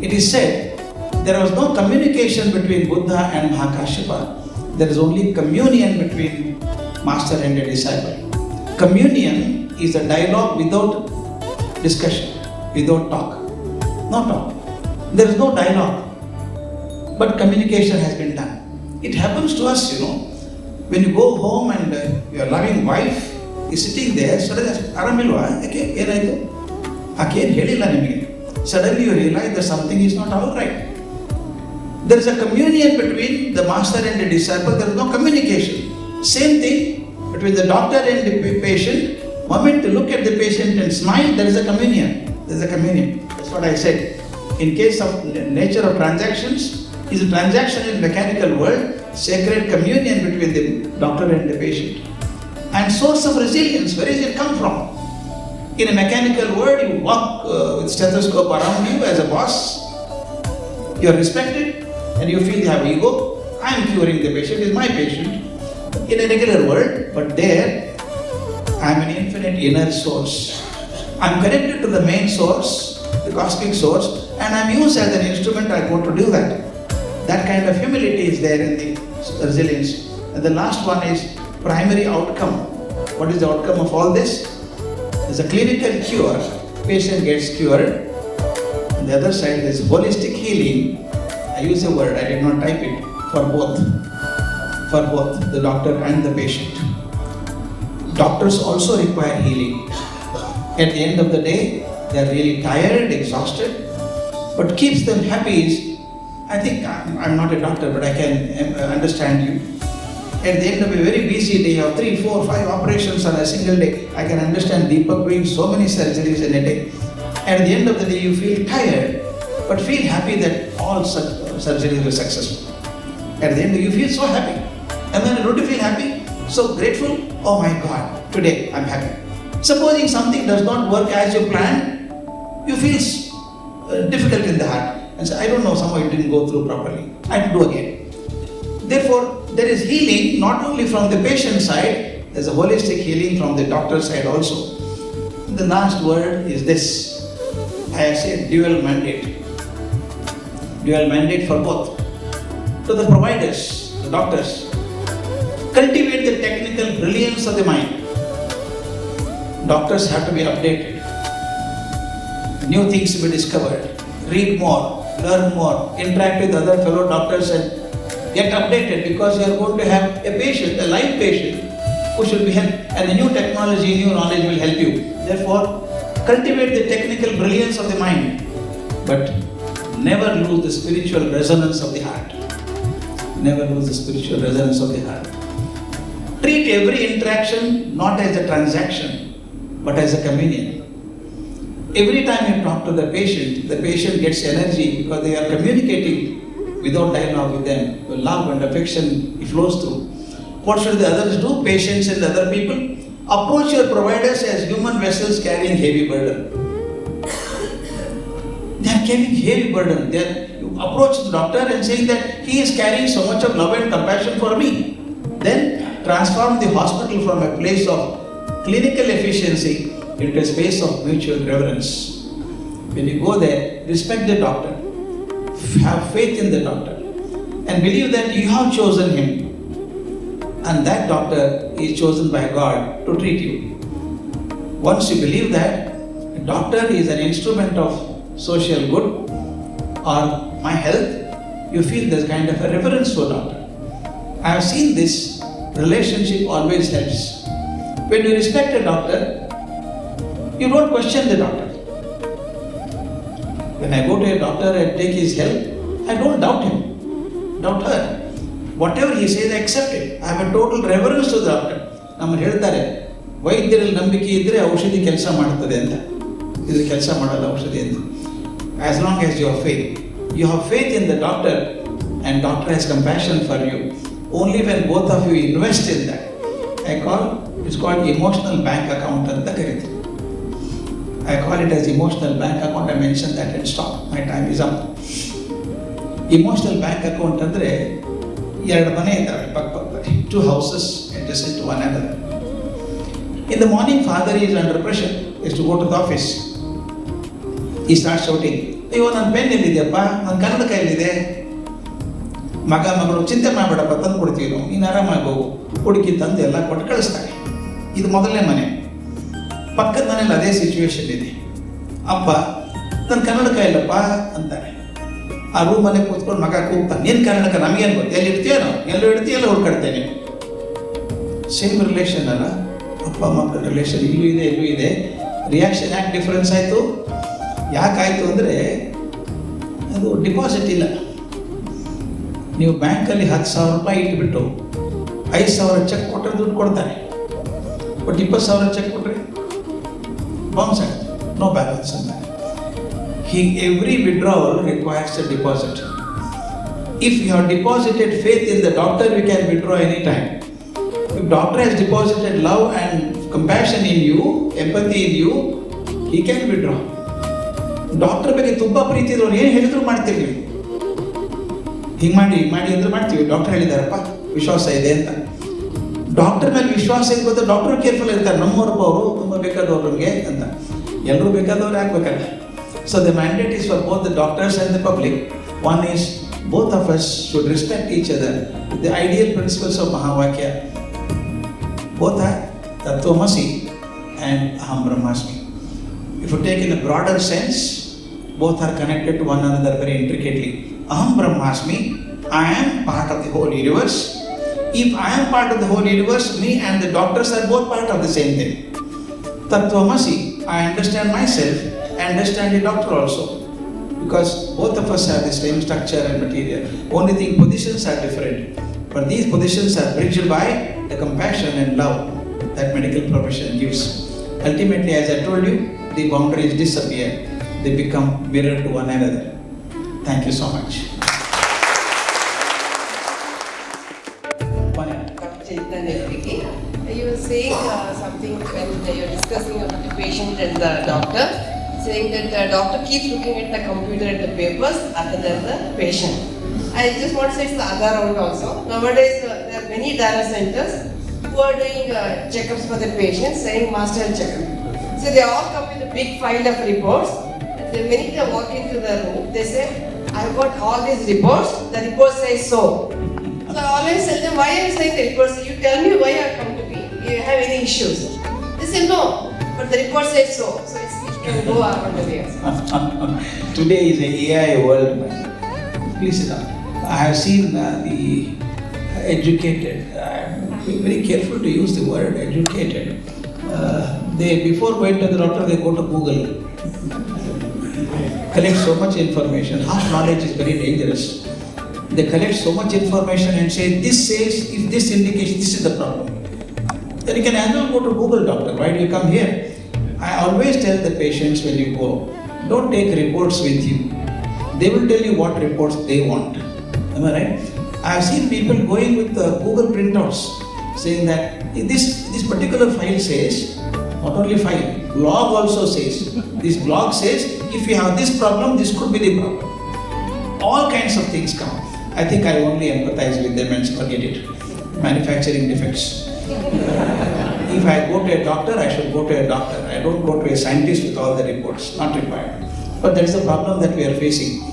Speaker 1: It is said, there was no communication between Buddha and Mahakashyapa. There is only communion between master and a disciple. Communion is a dialogue without discussion, without talk. No talk. There is no dialogue. But communication has been done. It happens to us, when you go home and your loving wife is sitting there, suddenly you realize that something is not all right. There is a communion between the master and the disciple. There is no communication. Same thing between the doctor and the patient. Moment to look at the patient and smile, there is a communion. There is a communion. That's what I said. In case of nature of transactions, is a transaction in mechanical world, sacred communion between the doctor and the patient. And source of resilience, where does it come from? In a mechanical world, you walk with stethoscope around you as a boss. You are respected and you feel you have ego. I am curing the patient, he is my patient. In a regular world, but there, I am an infinite inner source. I am connected to the main source, the cosmic source, and I am used as an instrument. I want to do that. That kind of humility is there in the resilience. And the last one is primary outcome. What is the outcome of all this? There's a clinical cure. Patient gets cured. On the other side, there's holistic healing. I use a word, I did not type it, for both the doctor and the patient. Doctors also require healing. At the end of the day, they are really tired, exhausted. What keeps them happy is, I think I'm not a doctor, but I can understand you. At the end of a very busy day of 3, 4, 5 operations on a single day, I can understand Deepak doing so many surgeries in a day. At the end of the day, you feel tired, but feel happy that all such surgeries were successful. At the end, you feel so happy. And then don't you feel happy? So grateful? Oh my God, today I'm happy. Supposing something does not work as you planned, you feel difficult in the heart. And say, I don't know, somehow it didn't go through properly. I have to do again. Therefore, there is healing not only from the patient side, there's a holistic healing from the doctor side also. The last word is this. I say dual mandate. Dual mandate for both. To the providers, the doctors, cultivate the technical brilliance of the mind. Doctors have to be updated. New things to be discovered. Read more, learn more, interact with other fellow doctors and get updated, because you are going to have a patient, a live patient, who should be helped, and the new technology, new knowledge will help you. Therefore, cultivate the technical brilliance of the mind, but never lose the spiritual resonance of the heart. Never lose the spiritual resonance of the heart. Treat every interaction not as a transaction, but as a communion. Every time you talk to the patient gets energy because they are communicating without dialogue with them. The love and affection flows through. What should the others do? Patients and other people? Approach your providers as human vessels carrying heavy burden. They are carrying heavy burden. You approach the doctor and saying that he is carrying so much of love and compassion for me. Then transform the hospital from a place of clinical efficiency into a space of mutual reverence. When you go there, respect the doctor, have faith in the doctor, and believe that you have chosen him, and that doctor is chosen by God to treat you. Once you believe that a doctor is an instrument of social good or my health, you feel there's kind of a reverence to a doctor. I have seen this. Relationship always helps. When you respect a doctor, you don't question the doctor. When I go to a doctor and take his help, I don't doubt him, doubt her. Whatever he says, I accept it. I have a total reverence to the doctor. ನಮ್ಮನ್ನು ಹೇಳ್ತಾರೆ, ವೈದ್ಯರಲ್ಲಿ ನಂಬಿಕೆ ಇದ್ದರೆ ಔಷಧಿ ಕೆಲಸ ಮಾಡುತ್ತದೆ ಅಂತ. ಇದು ಕೆಲಸ ಮಾಡಲ್ಲ ಔಷಧಿ ಅಂತ. As long as you have faith in the doctor, and doctor has compassion for you. Only when both of you invest in that, it's called emotional bank account ಅಂತ ಕರೀತೀವಿ. I call it as emotional bank account. I mentioned that and stop. My time is up. Emotional bank account ಅಂದರೆ 2 ಮನೆ ಇದ್ದಾವೆ ಪಕ್ಕದಲ್ಲಿ, 2 houses adjacent to one another. In the morning, father is under pressure, is to go to the office. He starts shouting, ಅಯ್ಯೋ ನನ್ನ pen ಎಲ್ಲಿದೆಯಪ್ಪ, ನನ್ನ ಕನ್ನಡಕ ಎಲ್ಲಿದೆ? ಮಗಳು ಚಿಂತೆ ಮಾಡಬೇಡಪ್ಪ, ತಂದು ಕೊಡ್ತೀವಿ ನಾವು, ನೀನು ಆರಾಮಾಗಿ ಹೋಗು, ಹುಡುಕಿ ತಂದು ಎಲ್ಲ ಕೊಟ್ಟು ಕಳಿಸ್ತಾರೆ. ಇದು ಮೊದಲನೇ ಮನೆ. ಪಕ್ಕದ ಮನೇಲಿ ಅದೇ ಸಿಚುವೇಶನ್ ಇದೆ. ಅಪ್ಪ ನನ್ನ ಕನ್ನಡಕ ಇಲ್ಲಪ್ಪ ಅಂತಾನೆ. ಆ ರೂಮಲ್ಲೇ ಕೂತ್ಕೊಂಡು ಮಗ ಕೂಗ್ತಾನೆ, ನೀನು ಕನ್ನಡಕ ನಮಗೇನು ಗೊತ್ತು, ಎಲ್ಲಿ ಇಡ್ತೀಯನೋ, ಎಲ್ಲೋ ಇಡ್ತೀಯಲ್ಲ ಹುಡ್ಕಾಡ್ತೇನೆ. ಸೇಮ್ ರಿಲೇಷನ್ ಅಲ್ಲ, ಅಪ್ಪ ಮಕ್ಕಳ ರಿಲೇಷನ್ ಇಲ್ಲೂ ಇದೆ ಇಲ್ಲೂ ಇದೆ. ರಿಯಾಕ್ಷನ್ ಯಾಕೆ ಡಿಫ್ರೆನ್ಸ್ ಆಯಿತು? ಯಾಕಾಯಿತು ಅಂದರೆ ಅದು ಡಿಪಾಸಿಟ್ ಇಲ್ಲ. ನೀವು ಬ್ಯಾಂಕಲ್ಲಿ 10,000 ರೂಪಾಯಿ ಇಟ್ಬಿಟ್ಟು 5,000 ಚೆಕ್ ಕೊಟ್ಟರೆ ದುಡ್ಡು ಕೊಡ್ತಾನೆ. ಬಟ್ 20,000 ಚೆಕ್ ಕೊಟ್ಟರೆ ಬೌನ್ಸ್ ಆಗುತ್ತೆ, ನೋ ಬ್ಯಾಲೆನ್ಸ್ ಅಂತ. Every withdrawal requires a deposit. If you have deposited faith in the doctor, you can withdraw anytime. If doctor has deposited love and compassion in you, empathy in you, he can withdraw. Doctor ಬಗ್ಗೆ ತುಂಬ ಪ್ರೀತಿ ಇರೋರು ಏನು ಹೇಳಿದ್ರು ಮಾಡ್ತೀವಿ ನೀವು. ಹಿಂಗೆ ಮಾಡಿ ಅಂದ್ರೆ ಮಾಡ್ತೀವಿ. ಡಾಕ್ಟರ್ ಹೇಳಿದಾರಪ್ಪ, ವಿಶ್ವಾಸ ಇದೆ ಅಂತ. ಡಾಕ್ಟರ್ ಮೇಲೆ ವಿಶ್ವಾಸ ಇರ್ಬೋದು, ಡಾಕ್ಟರ್ ಕೇರ್ಫುಲ್ ಇರ್ತಾರೆ. ನಮ್ಮವ್ರಪ್ಪ ಅವರು ತುಂಬ ಬೇಕಾದವ್ರಿಗೆ ಅಂತ. ಎಲ್ಲರೂ ಬೇಕಾದವ್ರು ಆಗ್ಬೇಕಲ್ಲ. So the mandate is for both the doctors and the public. One is both of us should respect each other. The ideal principles of Mahavakya, both are Tat Tvam Asi and Aham Brahmasmi. If you take in a broader sense, both are connected to one another very intricately. Aham Brahmasmi, I am part of the whole universe. If I am part of the whole universe, me and the doctors are both part of the same thing. Tat Tvam Asi, I understand myself, I understand the doctor also. Because both of us have the same structure and material. Only thing, positions are different. But these positions are bridged by the compassion and love that medical profession gives. Ultimately, as I told you, the boundaries disappear. They become mirror to one another. Thank you so much.
Speaker 10: You were saying something when you were discussing about the patient and the doctor, saying that the doctor keeps looking at the computer and the papers other than the patient. I just want to say it's the other round also. Nowadays, there are many data centers who are doing checkups for the patients, saying master health checkup. So they all come with a big file of reports. And the minute they walk into the room, they say, I've got all these reports, the report says so. So I always tell them, why are you saying the reports? You tell me why you have come to me. You have any issues? They say, no, but the report says so. So it can go around the way.
Speaker 1: Today is an AI world. Please sit down. I have seen the educated. Be very careful to use the word educated. They before going to the doctor, they go to Google, collect so much information. Half knowledge is very dangerous. They collect so much information and say, this says, if this indication, this is the problem. Then you can as well go to Google, doctor. Why do you come here? I always tell the patients when you go, don't take reports with you. They will tell you what reports they want. Am I right? I have seen people going with Google printouts, saying that this particular file says, not only file, blog also says, this blog says, if you have this problem, this could be the problem. All kinds of things come. I think I only empathize with them and forget it. Manufacturing defects. If I go to a doctor, I should go to a doctor. I don't go to a scientist with all the reports, not required. But that is the problem that we are facing.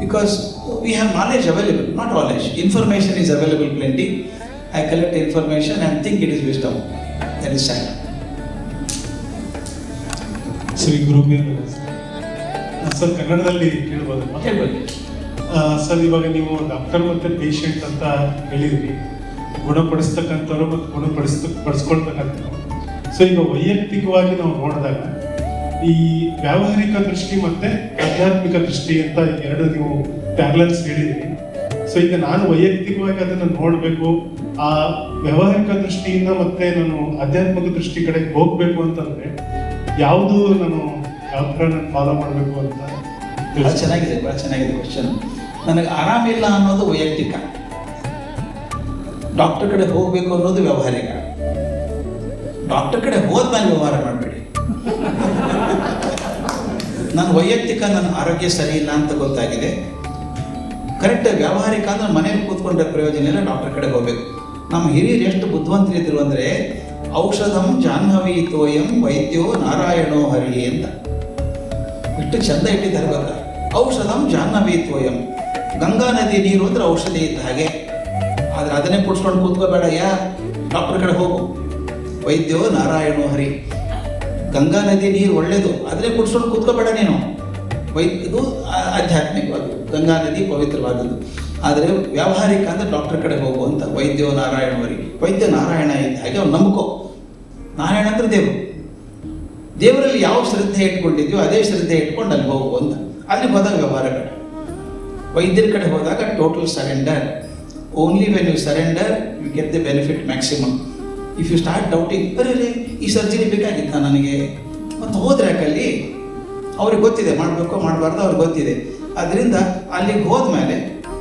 Speaker 1: Because we have knowledge available, not knowledge. Information is available plenty. I collect information and think it is wisdom. That is sad.
Speaker 11: Shri ಗುರುಬಿ sir, ಕನ್ನಡದಲ್ಲಿ ಕೇಳ್ಬೋದಲ್ವಾ?
Speaker 1: ಹೇಳ್ಬೋದು.
Speaker 11: Sir, ಇವಾಗ ನೀವು doctor ಮತ್ತು patient ಅಂತ ಹೇಳಿದ್ರಿ, ಗುಣಪಡಿಸ್ತಕ್ಕಂಥವ್ರು ಮತ್ತು ಪಡಿಸ್ಕೊಳ್ತಕ್ಕಂಥವ್ರು. ಸೊ ಈಗ ವೈಯಕ್ತಿಕವಾಗಿ ನಾವು ನೋಡಿದಾಗ ಈ ವ್ಯಾವಹಾರಿಕ ದೃಷ್ಟಿ ಮತ್ತೆ ಆಧ್ಯಾತ್ಮಿಕ ದೃಷ್ಟಿ ಅಂತ ಎರಡು ನೀವು ಪ್ಯಾರಲಲ್ಸ್ ಹೇಳಿದ್ರಿ. ಸೊ ಈಗ ನಾನು ವೈಯಕ್ತಿಕವಾಗಿ ಅದನ್ನು ನೋಡಬೇಕು, ಆ ವ್ಯಾವಹಾರಿಕ ದೃಷ್ಟಿಯಿಂದ ಮತ್ತೆ ನಾನು ಆಧ್ಯಾತ್ಮಿಕ ದೃಷ್ಟಿ ಕಡೆಗೆ ಹೋಗ್ಬೇಕು ಅಂತಂದ್ರೆ ಯಾವುದು ನಾನು ಯಾವ ಥರ ನಾನು ಫಾಲೋ ಮಾಡಬೇಕು ಅಂತ?
Speaker 1: ಭಾಳ ಚೆನ್ನಾಗಿದೆ ಕ್ವಶನ್. ನನಗೆ ಆರಾಮಿಲ್ಲ ಅನ್ನೋದು ವೈಯಕ್ತಿಕ, ಡಾಕ್ಟರ್ ಕಡೆ ಹೋಗಬೇಕು ಅನ್ನೋದು ವ್ಯಾವಹಾರಿಕ. ಡಾಕ್ಟರ್ ಕಡೆ ಹೋದ್ಮೇಲೆ ವ್ಯವಹಾರ ಮಾಡಬೇಡಿ. ನನ್ನ ವೈಯಕ್ತಿಕ, ನನ್ನ ಆರೋಗ್ಯ ಸರಿ ಇಲ್ಲ ಅಂತ ಗೊತ್ತಾಗಿದೆ, ಕರೆಕ್ಟ್. ವ್ಯಾವಹಾರಿಕ ಅಂದ್ರೆ ಮನೇಲಿ ಕೂತ್ಕೊಂಡ್ರೆ ಪ್ರಯೋಜನ ಇಲ್ಲ, ಡಾಕ್ಟರ್ ಕಡೆ ಹೋಗಬೇಕು. ನಮ್ಮ ಹಿರಿಯರು ಎಷ್ಟು ಬುದ್ಧಿವಂತರಿದ್ರು ಅಂದರೆ, ಔಷಧಂ ಜಾಹ್ನವಿ ತೋಯಂ ವೈದ್ಯೋ ನಾರಾಯಣೋ ಹರಿ ಅಂತ ಎಷ್ಟು ಚಂದ ಇಟ್ಟಿದ್ದಾರೆ ಗೊತ್ತಾ. ಔಷಧಂ ಜಾಹ್ನವಿ ತೋಯಂ, ಗಂಗಾ ನದಿ ನೀರು ಅಂದ್ರೆ ಔಷಧಿ ಇದ್ದ ಹಾಗೆ. ಆದರೆ ಅದನ್ನೇ ಕುಡ್ಸ್ಕೊಂಡು ಕೂತ್ಕೋಬೇಡ, ಡಾಕ್ಟರ್ ಕಡೆ ಹೋಗು. ವೈದ್ಯೋ ನಾರಾಯಣೋ ಹರಿ, ಗಂಗಾ ನದಿ ನೀರು ಒಳ್ಳೇದು, ಅದನ್ನೇ ಕುಡ್ಸ್ಕೊಂಡು ಕೂತ್ಕೋಬೇಡ ನೀನು. ಇದು ಆಧ್ಯಾತ್ಮಿಕವಾದದ್ದು, ಗಂಗಾ ನದಿ ಪವಿತ್ರವಾದದ್ದು. ಆದರೆ ವ್ಯಾವಹಾರಿಕ ಅಂದರೆ ಡಾಕ್ಟರ್ ಕಡೆ ಹೋಗು ಅಂತ. ವೈದ್ಯೋ ನಾರಾಯಣ ಹರಿ, ವೈದ್ಯ ನಾರಾಯಣ ಇದ್ದ ಹಾಗೆ ಅವ್ನು ನಂಬ್ಕೋ. ನಾರಾಯಣ ಅಂದ್ರೆ ದೇವರು. ದೇವರಲ್ಲಿ ಯಾವ ಶ್ರದ್ಧೆ ಇಟ್ಕೊಂಡಿದ್ಯೋ ಅದೇ ಶ್ರದ್ಧೆ ಇಟ್ಕೊಂಡು ಅಲ್ಲಿ ಹೋಗು ಅಂತ. ಅಲ್ಲಿಗೆ ಹೋದಾಗ ವ್ಯವಹಾರ ಕಡೆ. ವೈದ್ಯರ ಕಡೆ ಹೋದಾಗ total surrender. Only when you surrender you get the benefit maximum. If you start doubting, ಅರೆ ಈ ಸರ್ಜರಿ ಬೇಕಾಗಿತ್ತ ನನಗೆ, ಮತ್ತು ಹೋದ್ರೆ ಯಾಕಲ್ಲಿ ಅವ್ರಿಗೆ ಗೊತ್ತಿದೆ ಮಾಡಬೇಕು ಮಾಡಬಾರ್ದು, ಅವ್ರಿಗೆ ಗೊತ್ತಿದೆ. ಅದರಿಂದ ಅಲ್ಲಿಗೆ ಹೋದ್ಮೇಲೆ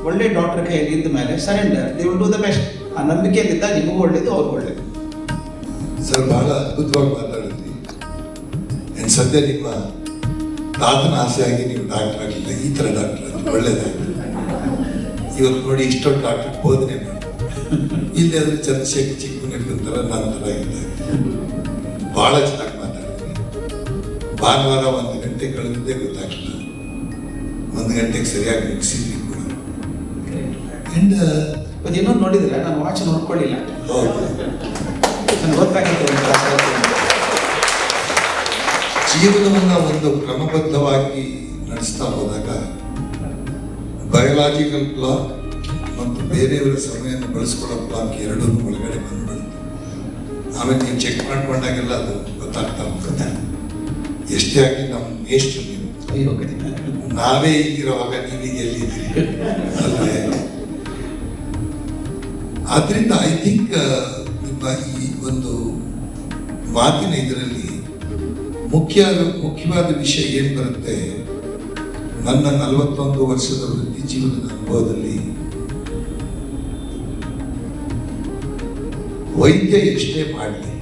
Speaker 1: ಒಳ್ಳೆ ಡಾಕ್ಟರ್ ಕೈಯಲ್ಲಿ ಇದ್ದ ಮೇಲೆ surrender, they will do the best. ಆ ನಂಬಿಕೆಯಲ್ಲಿದ್ದ ನಿಮಗೂ ಒಳ್ಳೇದು, ಅವ್ರಿಗೂ ಒಳ್ಳೇದು.
Speaker 4: ಸರ್, ಬಹಳ ಅದ್ಭುತವಾಗಿ ಮಾತಾಡಿದ್ರಿ. ಏನು ಸದ್ಯ ನಿಮ್ಮ ತಾತನ ಆಸೆಯಾಗಿ ನೀವು ಡಾಕ್ಟರ್ ಆಗಲಿಲ್ಲ, ಈ ಥರ ಡಾಕ್ಟರ್ ಅದು ಒಳ್ಳೇದಾಯ್ತು. ಇವತ್ತು ನೋಡಿ ಇಷ್ಟೊಂದು ಡಾಕ್ಟರ್ ಬೋಧನೆ ಮಾಡಿ ಇಲ್ಲಿ ಆದ್ರೆ ಚಂದ್ರಶೇಖರ್ ಚಿಕ್ಕಮಂಗ್ಳೂರ್ ನನ್ನ ಥರ ಇದೆ. ಭಾಳ ಚೆನ್ನಾಗಿ ಮಾತಾಡಿದ್ರಿ. ಭಾನುವಾರ 1 ಗಂಟೆ ಕಳೆದಿದ್ದೇ ಗೊತ್ತಾಗಲಿಲ್ಲ. 1 ಗಂಟೆಗೆ ಸರಿಯಾಗಿ ಮುಗಿಸಿದ್ವಿ ಕೂಡ. ಆ್ಯಂಡ್
Speaker 1: ಮತ್ತು ಇನ್ನೊಂದು ನೋಡಿದ್ರೆ ನಾನು ವಾಚ್ ನೋಡ್ಕೊಳ್ಳಿಲ್ಲ.
Speaker 4: ಹೌದು,
Speaker 1: ನನಗೆ ಗೊತ್ತಾಗಿತ್ತು.
Speaker 4: ಜೀವನವನ್ನು ಒಂದು ಕ್ರಮಬದ್ಧವಾಗಿ ನಡೆಸ್ತಾ ಹೋದಾಗ ಬಯೋಲಾಜಿಕಲ್ ಕ್ಲಾಕ್ ಮತ್ತು ಬೇರೆಯವರ ಸಮಯವನ್ನು ಬಳಸ್ಕೊಳ್ಳೋ ಕ್ಲಾಕ್ ಎರಡೂ ಒಳಗಡೆ ಬಂದ್ಬಿಡುತ್ತೆ. ಆಮೇಲೆ ನೀವು ಚೆಕ್ ಮಾಡ್ಕೊಂಡಾಗೆಲ್ಲ ಅದು ಗೊತ್ತಾಗ್ತಾ ಹೋಗುತ್ತೆ. ಎಷ್ಟೇ ಆಗಲಿ ನಮ್ಮ ಮೇಷ್ಟ್ರು ನೀವು, ನಾವೇ ಈಗಿರೋವಾಗ ನೀವೀಗ ಎಲ್ಲಿದ್ದೀರಿ ಅಲ್ವೇ? ಆದ್ರಿಂದ ಐ ಥಿಂಕ್ ನಿಮ್ಮ ಈ ಒಂದು ಮಾತಿನ ಇದರಲ್ಲಿ ಮುಖ್ಯವಾದ ವಿಷಯ ಏನು ಬರುತ್ತೆ, ನನ್ನ 41 ವರ್ಷದ ವೃತ್ತಿ ಜೀವನದ ಅನುಭವದಲ್ಲಿ ವೈದ್ಯ ಎಷ್ಟೇ ಮಾಡಲಿ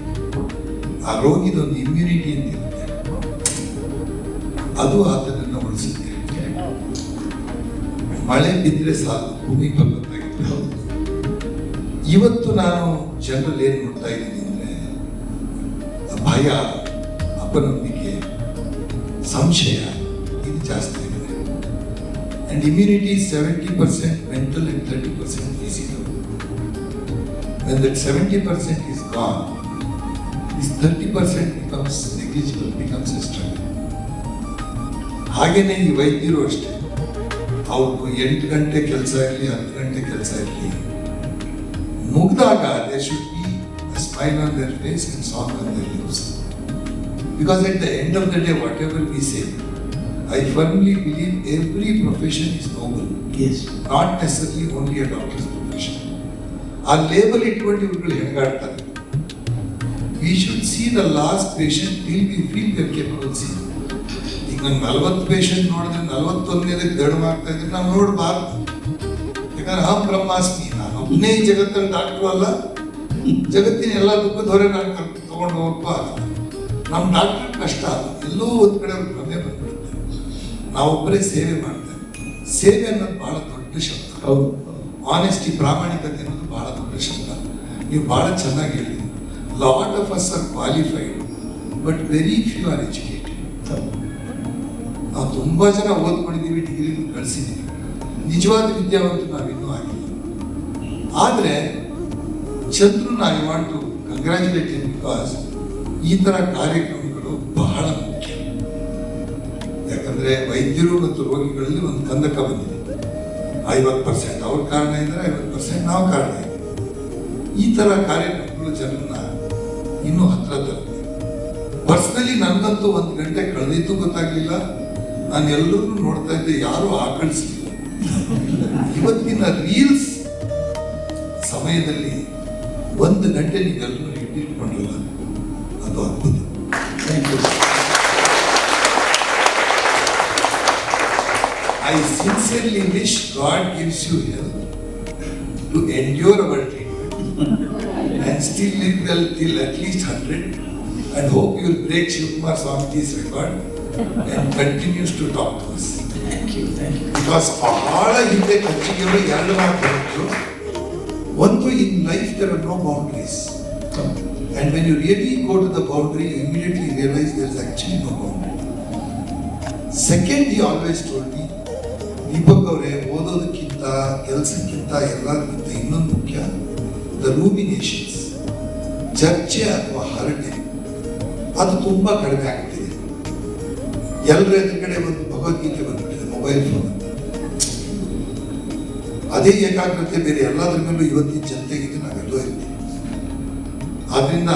Speaker 4: ಆ ರೋಗಿದೊಂದು ಇಮ್ಯುನಿಟಿ ಅಂತ ಇರುತ್ತೆ, ಅದು ಆತನನ್ನು ಉಳಿಸುತ್ತೆ. ಮಳೆ ಬಿದ್ದರೆ ಸಾಕು, ಭೂಮಿ ಫಲವತ್ತಾಗಿತ್ತು. ಇವತ್ತು ನಾನು ಜನರಲ್ಲಿ ಏನು ನೋಡ್ತಾ ಇದ್ದೀನಿ ಅಂದರೆ ಭಯ, ಅಪನಂಬಿಕೆ, ಸಂಶಯ ಇದು ಜಾಸ್ತಿ ಆಗಿದೆ. And immunity is 70% mental and 30% physical. When that 70% is gone, this 30% becomes negligible, becomes a struggle. ಹಾಗೇನೆ ಈ ವೈದ್ಯರು ಅಷ್ಟೇ, ಅವ್ರು 8 ಗಂಟೆ ಕೆಲಸ ಇರಲಿ 10 ಗಂಟೆ ಕೆಲಸ ಇರಲಿ, ಮುಗ್ದಾಗ there should be a smile on their face and song on their lips. Because at the end of the day, whatever we say, I firmly believe every profession is noble.
Speaker 1: Yes.
Speaker 4: Not necessarily only a doctor's profession. ಆ label ಇಟ್ಕೊಂಡು ಇವುಗಳು ಹೆಣಗಾಡ್ತಾರೆ. We should see the last patient till we feel we are capable of seeing. ಈಗ ನಾನು 40 patient ನೋಡಿದ್ರೆ 41ನೇದಕ್ಕೆ ದಡಮಾಗ್ತಾ ಇದ್ರೆ ನಾವು ನೋಡಬಾರ್ದು. ಯಾಕಂದ್ರೆ ಅಹಂ ಬ್ರಹ್ಮಾಸ್ಮಿ, ನಾನು ಒಬ್ಬನೇ ಈ ಜಗತ್ತಲ್ಲಿ ಡಾಕ್ಟ್ರು ಅಲ್ಲ, ಜಗತ್ತಿನ ಎಲ್ಲ ದುಃಖದ ಹೊರೆ ನಾನು ತಗೊಂಡು ಹೋಗಕ್ಕೂ ಆಗಲ್ಲ. ನಮ್ಮ ಡಾಕ್ಟರ್ ಕಷ್ಟ ಅಲ್ಲ, ಎಲ್ಲೋ ಒಂದು ಕಡೆ ಅವ್ರ ಭ್ರಮೆ ಬಂದ್ಬಿಡುತ್ತೆ. ನಾವೊಬ್ಬರೇ ಸೇವೆ ಮಾಡ್ತೇವೆ. ಸೇವೆ ಅನ್ನೋದು ಬಹಳ ದೊಡ್ಡ ಶಬ್ದ.
Speaker 1: ಹೌದು.
Speaker 4: ಆನೆಸ್ಟಿ, ಪ್ರಾಮಾಣಿಕತೆ ಅನ್ನೋದು ಬಹಳ ದೊಡ್ಡ ಶಬ್ದ. ನೀವು ಬಹಳ ಚೆನ್ನಾಗಿ ಹೇಳಿದ್ರಿ. Lot of us are qualified but very few are educated. ನಾವು ತುಂಬ ಜನ ಓದ್ಕೊಂಡಿದ್ದೀವಿ, ಡಿಗ್ರಿ ಕಳಿಸಿದ್ದೀವಿ, ನಿಜವಾದ ವಿದ್ಯಾವಂತ ನಾವಿನ್ನೂ ಆಗಿಲ್ಲ. ಆದರೆ Chandru I want to congratulate him because ಈ ಥರ ಕಾರ್ಯಕ್ರಮಗಳು ಬಹಳ ಮುಖ್ಯ. ಯಾಕಂದರೆ ವೈದ್ಯರು ಮತ್ತು ರೋಗಿಗಳಲ್ಲಿ ಒಂದು ಕಂದಕ ಬಂದಿದೆ. 50% ಅವ್ರ ಕಾರಣ ಇದ್ದರೆ 50% ನಾವು ಕಾರಣ ಇದೆ. ಈ ಥರ ಕಾರ್ಯಕ್ರಮಗಳು ಜನರನ್ನ ಇನ್ನೂ ಹತ್ರ ತರುತ್ತೆ. ಪರ್ಸ್ನಲಿ ನನಗಂತೂ 1 ಗಂಟೆ ಕಳೆದಿದ್ದು ಗೊತ್ತಾಗಲಿಲ್ಲ. ನಾನು ಎಲ್ಲರೂ ನೋಡ್ತಾ ಇದ್ದೆ, ಯಾರೂ ಆಕಳಿಸ್ಲಿಲ್ಲ. ಇವತ್ತಿನ ರೀಲ್ಸ್ ಸಮಯದಲ್ಲಿ 1 ಗಂಟೆ ನೀವೆಲ್ಲರೂ ಇಟ್ಟಿಟ್ಕೊಂಡ್ರಲ್ಲ, ಅದು ಅದ್ಭುತ. Thank you. I sincerely wish God gives you health to endure our treatment and still live well till at least 100, and hope you will break Shivkumar Swamiji's record and continues to talk to us.
Speaker 1: Thank you, thank you.
Speaker 4: Because ಬಹಳ ಹಿಂದೆ ಖರ್ಚಿಗೆಗಳು 2 ಮಾತು ಬಂತು. ಒಂದು, in life there are no boundaries. And when you really go to the boundary, you immediately realize there is actually no boundary. Second, he always told me, Deepak ಅವರೇ, ಓದೋದಕ್ಕಿಂತ ಕೆಲಸಕ್ಕಿಂತ ಎಲ್ಲದಕ್ಕಿಂತ ಇನ್ನೊಂದು ಮುಖ್ಯ the ರೂಮಿನೇಷನ್ಸ್, ಚರ್ಚೆ ಅಥವಾ ಹರಟೆ. ಅದು ತುಂಬ ಕಡಿಮೆ ಆಗ್ತಿದೆ. ಎಲ್ಲರ ಎದುರುಗಡೆ ಒಂದು ಭಗವದ್ಗೀತೆ ಬಂದ್ಬಿಟ್ಟಿದೆ, ಮೊಬೈಲ್ ಫೋನ್ ಅಂತ. ಅದೇ ಏಕಾಗ್ರತೆ ಬೇರೆ ಎಲ್ಲದ್ರ ಮೇಲೂ ಇವತ್ತಿನ ಜನತೆಗಿಂತ ನಾವೆಲ್ಲೋ ಇರ್ತೀವಿ. ಆದ್ರಿಂದ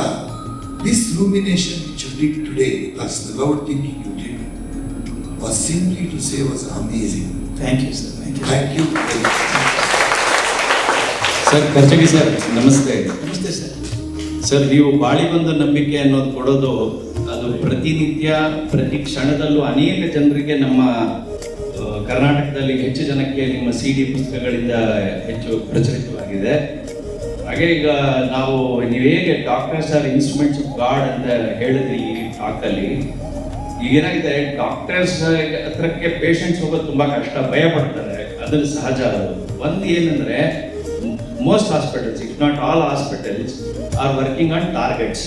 Speaker 4: this rumination which you did today, plus the loud thinking you did, was simply to say was amazing.
Speaker 1: Thank you, sir.
Speaker 4: Thank you.
Speaker 12: Sir, Karjagi sir, ನಮಸ್ತೆ.
Speaker 1: ನಮಸ್ತೆ ಸರ್.
Speaker 12: ಸರ್, ನೀವು ಬಾಳಿ ಬಂದ ನಂಬಿಕೆ ಅನ್ನೋದು ಕೊಡೋದು, ಅದು ಪ್ರತಿನಿತ್ಯ ಪ್ರತಿ ಕ್ಷಣದಲ್ಲೂ ಅನೇಕ ಜನರಿಗೆ ನಮ್ಮ ಕರ್ನಾಟಕದಲ್ಲಿ ಹೆಚ್ಚು ಜನಕ್ಕೆ ನಿಮ್ಮ CD ಪುಸ್ತಕಗಳಿಂದ ಹೆಚ್ಚು ಪ್ರಚಲಿತವಾಗಿದೆ. ಹಾಗೆ ಈಗ ನಾವು ನೀವು ಹೇಗೆ doctors R instruments of god ಅಂತ ಹೇಳಿದ್ರಿ ಈ ಟಾಕಲ್ಲಿ, ಈಗೇನಾಗಿದೆ, ಡಾಕ್ಟರ್ಸ್ ಹತ್ರಕ್ಕೆ ಪೇಷಂಟ್ಸ್ ಹೋಗೋದು ತುಂಬ ಕಷ್ಟ, ಭಯ ಪಡ್ತಾರೆ. ಅದನ್ನು ಸಹಜ. ಒಂದು ಏನಂದರೆ, most hospitals, if not all hospitals, are working on targets.